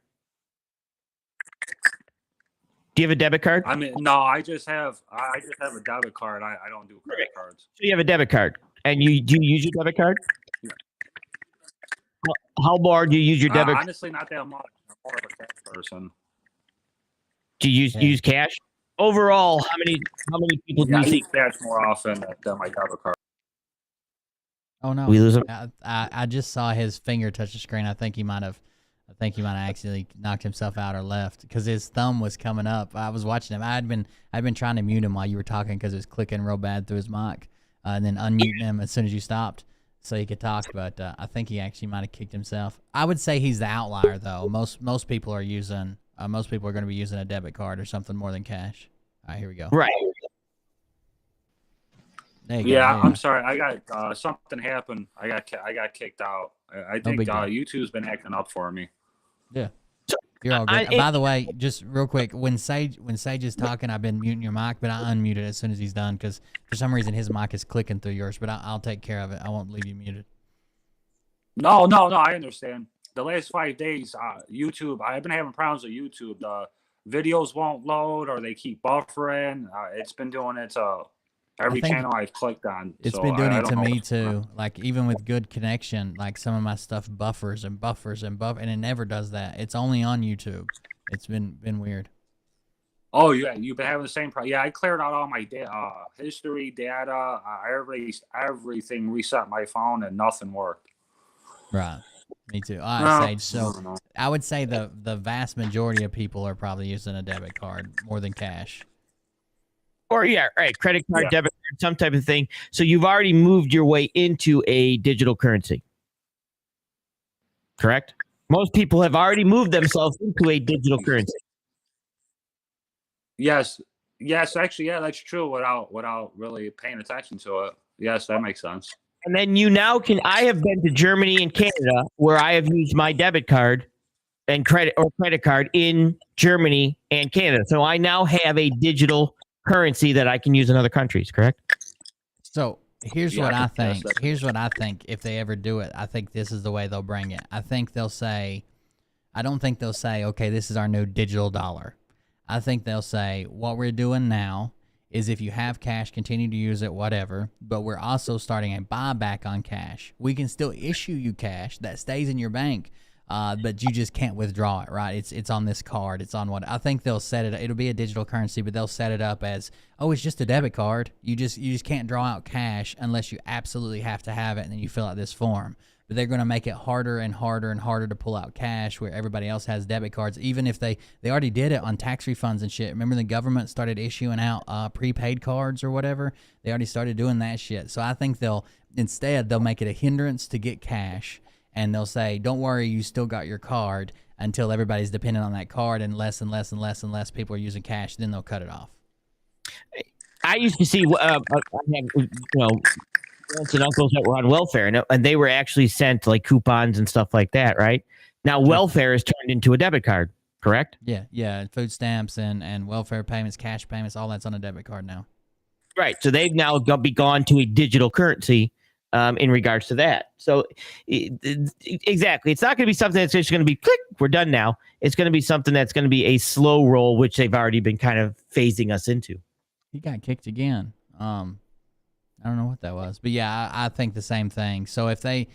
Do you have a debit card? I mean, no, I just have a debit card. I don't do credit cards. So you have a debit card, and do you use your debit card? Yeah. How more do you use your debit? Honestly, not that much. I'm more of a cash person. Do you use cash? Overall, how many people do you I see? use cash more often than my debit card. Oh no, we lose him. I just saw his finger touch the screen. I think he might have accidentally knocked himself out or left because his thumb was coming up. I was watching him. I'd been trying to mute him while you were talking because it was clicking real bad through his mic, and then unmuting him as soon as you stopped so he could talk. But I think he actually might have kicked himself. I would say he's the outlier though. Most people are using. Most people are going to be using a debit card or something more than cash. All right, here we go. Right. Yeah, I'm sorry. I got something happened. I got kicked out. I think YouTube's been acting up for me. Yeah, you're all good. By the way, just real quick, when Sage is talking, I've been muting your mic, but I unmuted as soon as he's done because for some reason his mic is clicking through yours. But I'll take care of it. I won't leave you muted. No, I understand. The last 5 days, YouTube, I've been having problems with YouTube. The videos won't load or they keep buffering. It's been doing it to every channel I've clicked on. It's been doing it to me too. Like even with good connection, like some of my stuff buffers, and it never does that. It's only on YouTube. It's been weird. Oh, yeah, you've been having the same problem. Yeah, I cleared out all my history, data, everything, reset my phone, and nothing worked. Right. Me too. All right, No, Sage. So I would say the vast majority of people are probably using a debit card more than cash. Or yeah, right, credit card, Yeah. debit card, some type of thing. So you've already moved your way into a digital currency. Correct? Most people have already moved themselves into a digital currency. Yes, actually, yeah, that's true. Without really paying attention to it. Yes, that makes sense. And then you now can. I have been to Germany and Canada where I have used my debit card and credit card in Germany and Canada. So I now have a digital currency that I can use in other countries. Correct? So here's Yeah, what I yes, think. that- Here's what I think. If they ever do it, I think this is the way they'll bring it. I think they'll say, I don't think they'll say, okay, this is our new digital dollar. I think they'll say, what we're doing now is if you have cash, continue to use it, whatever. But we're also starting a buyback on cash. We can still issue you cash that stays in your bank, but you just can't withdraw it, right? It's on this card. It's on what I think they'll set it. It'll be a digital currency, but they'll set it up as, oh, it's just a debit card. You just can't draw out cash unless you absolutely have to have it, and then you fill out this form. But they're going to make it harder and harder and harder to pull out cash where everybody else has debit cards, even if they already did it on tax refunds and shit. Remember the government started issuing out prepaid cards or whatever? They already started doing that shit. So I think they'll make it a hindrance to get cash, and they'll say, don't worry, you still got your card until everybody's dependent on that card and less and less and less and less people are using cash. Then they'll cut it off. I used to see, I had, aunts and uncles that were on welfare, and they were actually sent like coupons and stuff like that, right? Now welfare is turned into a debit card, correct? Yeah, food stamps and welfare payments, cash payments, all that's on a debit card now. Right. So they've now gone to a digital currency in regards to that. So exactly, it's not going to be something that's just going to be click, we're done now. It's going to be something that's going to be a slow roll, which they've already been kind of phasing us into. He got kicked again. I don't know what that was, but yeah, I think the same thing. So if they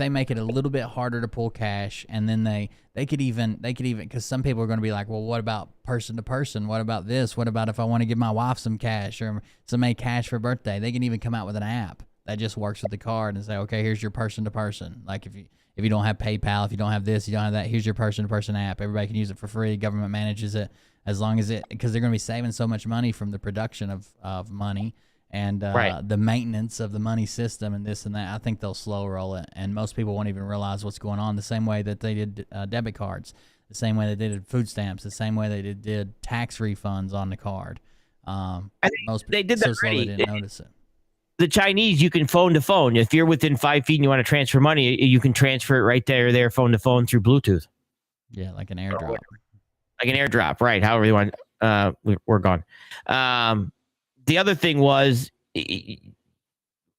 make it a little bit harder to pull cash, and then they could even because some people are going to be like, well, what about person to person? What about this? What about if I want to give my wife some cash or somebody cash for birthday? They can even come out with an app that just works with the card and say, okay, here's your person to person. Like if you don't have PayPal, if you don't have this, you don't have that, here's your person to person app. Everybody can use it for free. Government manages it as long as because they're going to be saving so much money from the production of money. And the maintenance of the money system and this and that. I think they'll slow roll it, and most people won't even realize what's going on. The same way that they did debit cards, the same way they did food stamps, the same way they did tax refunds on the card. They did that so slow they already. didn't notice it. The Chinese, you can phone to phone. If you're within 5 feet and you want to transfer money, you can transfer it right there, phone to phone through Bluetooth. Yeah, like an airdrop. Like an airdrop, right? However you want. We're gone. The other thing was,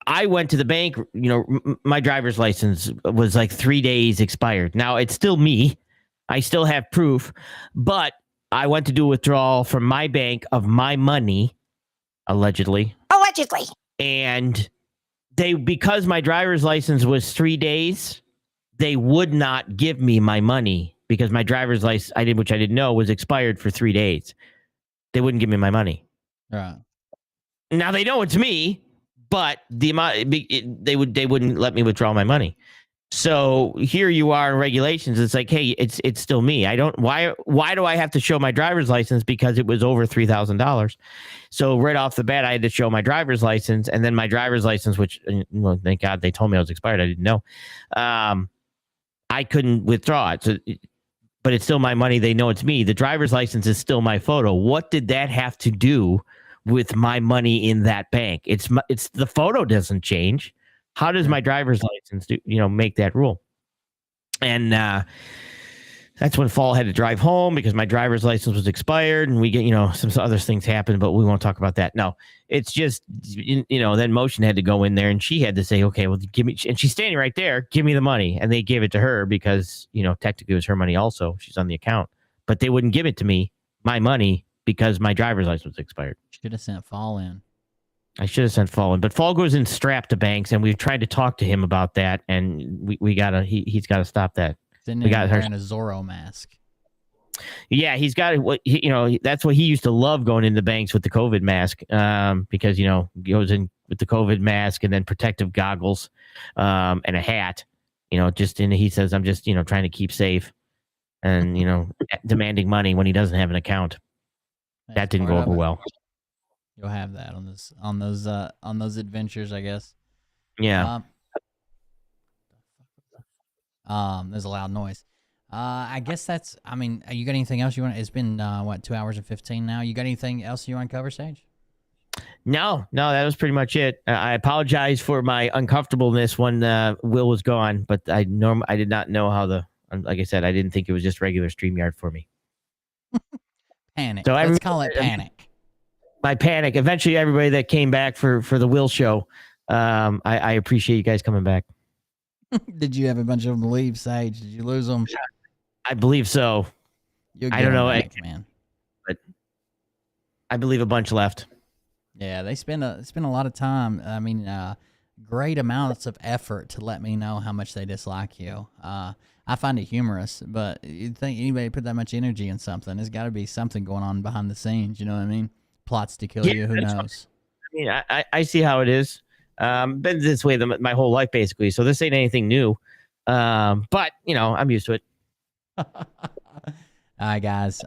I went to the bank. My driver's license was like 3 days expired. Now it's still me. I still have proof, but I went to do a withdrawal from my bank of my money, allegedly. And because my driver's license was 3 days, they would not give me my money because my driver's license, which I didn't know, was expired for 3 days. They wouldn't give me my money. Right. Now they know it's me, but the amount they wouldn't let me withdraw my money. So here you are in regulations. It's like, hey, it's still me. Why do I have to show my driver's license? Because it was over $3,000. So right off the bat, I had to show my driver's license, and then my driver's license, which, well, thank God they told me I was expired. I didn't know. I couldn't withdraw it. So, but it's still my money. They know it's me. The driver's license is still my photo. What did that have to do with my money in that bank? It's the photo doesn't change. How does my driver's license make that rule? And that's when Fall had to drive home because my driver's license was expired, and we get some other things happened, but we won't talk about that. No, it's just then Motion had to go in there, and she had to say, okay, well, give me, and she's standing right there, give me the money, and they gave it to her because technically it was her money also. She's on the account, but they wouldn't give it to me, my money, because my driver's license was expired. Should have sent Fall in. I should have sent Fall in, but Fall goes in strapped to banks, and we've tried to talk to him about that, and he's got to stop that. Sitting in wearing a Zorro mask. Yeah, he's got what that's what he used to love, going into banks with the COVID mask, because goes in with the COVID mask and then protective goggles, and a hat. He says, I'm just trying to keep safe, and demanding money when he doesn't have an account. That didn't go over well. You'll have that on those adventures, I guess. Yeah. There's a loud noise. I guess that's. I mean, you got anything else you want? It's been 2 hours and 15 now. You got anything else you want to cover, Sage? No, that was pretty much it. I apologize for my uncomfortableness when Will was gone, but I did not know how like I said, I didn't think it was just regular StreamYard for me. Panic. So let's call it panic. My panic. Eventually, everybody that came back for the Will show, I appreciate you guys coming back. Did you have a bunch of them leave, Sage? Did you lose them? I believe so. I don't know, man. But I believe a bunch left. Yeah, they spend a lot of time. I mean, great amounts of effort to let me know how much they dislike you. I find it humorous, but you'd think anybody put that much energy in something, there's got to be something going on behind the scenes. You know what I mean? Plots to kill you. Who knows? I mean, I see how it is. Been this way my whole life, basically. So this ain't anything new. But I'm used to it. All right, guys.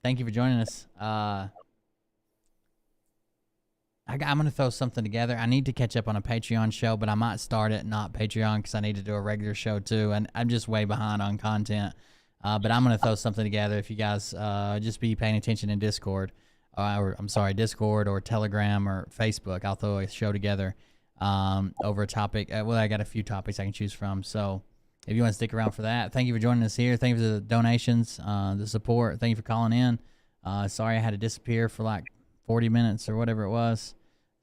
Thank you for joining us. I'm going to throw something together. I need to catch up on a Patreon show, but I might start it not Patreon because I need to do a regular show too. And I'm just way behind on content. But I'm going to throw something together. If you guys just be paying attention in Discord, Discord or Telegram or Facebook, I'll throw a show together over a topic. Well, I got a few topics I can choose from. So if you want to stick around for that, thank you for joining us here. Thank you for the donations, the support. Thank you for calling in. Sorry I had to disappear for like 40 minutes or whatever it was.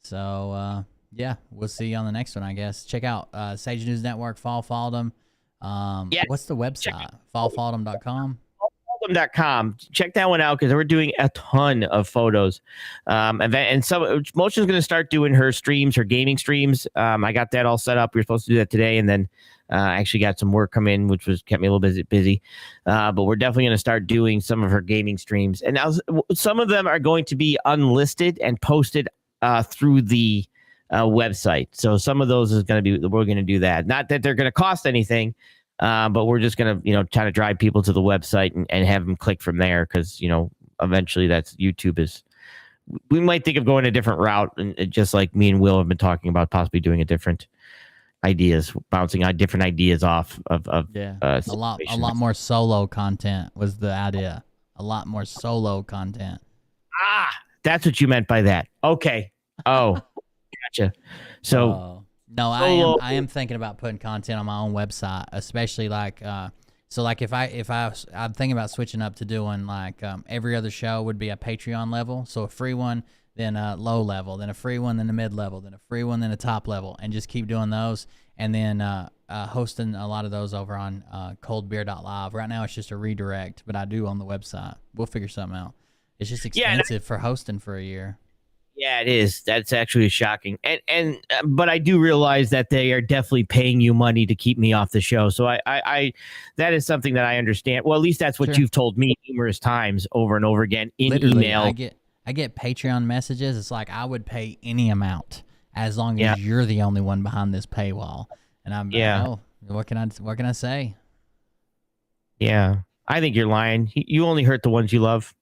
So, yeah, we'll see you on the next one, I guess. Check out Sage News Network, follow them. What's the website? Followthem.com? Followthem.com. Check that one out because we're doing a ton of photos. And Motion's going to start doing her gaming streams. I got that all set up. We were supposed to do that today, and then actually got some work come in, which kept me a little busy. But we're definitely going to start doing some of her gaming streams. And now some of them are going to be unlisted and posted through the website. So some of those we're going to do that. Not that they're going to cost anything, but we're just going to, try to drive people to the website and have them click from there. Cause eventually that's YouTube we might think of going a different route. And just like me and Will have been talking about possibly doing bouncing on different ideas off of a lot more solo content was the idea. A lot more solo content. That's what you meant by that. Okay. Oh, gotcha. So no, I am thinking about putting content on my own website, especially if I'm thinking about switching up to doing every other show would be a Patreon level. So a free one, then a low level, then a free one, then a mid level, then a free one, then a top level, and just keep doing those. And then hosting a lot of those over on coldbeer.live. Right now it's just a redirect, but I do on the website. We'll figure something out. It's just expensive for hosting for a year. Yeah, it is. That's actually shocking. But I do realize that they are definitely paying you money to keep me off the show. So I that is something that I understand. Well, at least that's what you've told me numerous times over and over again in email. I get Patreon messages. It's like I would pay any amount as long as you're the only one behind this paywall. And I'm what can I say? Yeah. I think you're lying. You only hurt the ones you love.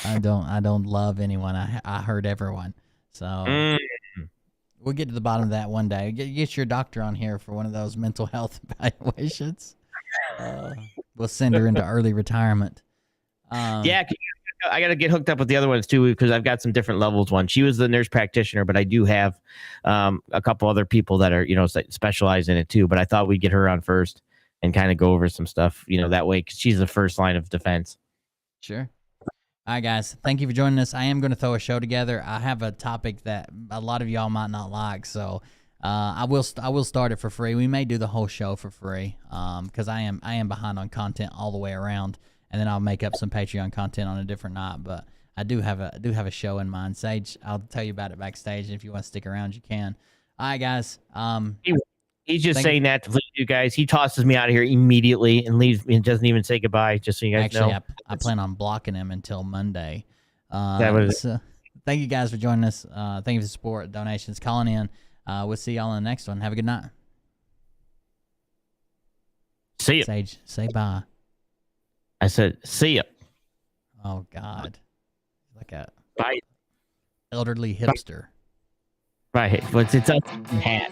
I don't love anyone. I hurt everyone. So we'll get to the bottom of that one day. Get your doctor on here for one of those mental health evaluations. We'll send her into early retirement. I got to get hooked up with the other ones too, because I've got some different levels. One, she was the nurse practitioner, but I do have a couple other people that are specialize in it too. But I thought we'd get her on first and kind of go over some stuff, that way, because she's the first line of defense. Sure. All right, guys. Thank you for joining us. I am going to throw a show together. I have a topic that a lot of y'all might not like, so I will start it for free. We may do the whole show for free because I am behind on content all the way around, and then I'll make up some Patreon content on a different night. But I do have a show in mind. Sage, I'll tell you about it backstage, and if you want to stick around, you can. All right, guys. He's just saying that to leave you guys. He tosses me out of here immediately and leaves me and doesn't even say goodbye, just so you guys Actually, know. I plan on blocking him until Monday. That was So thank you guys for joining us. Thank you for the support, donations, calling in. We'll see y'all in the next one. Have a good night. See ya. Sage, say bye. I said, see ya. Oh, God. Like a Bye. elderly hipster. Bye. It's a hat.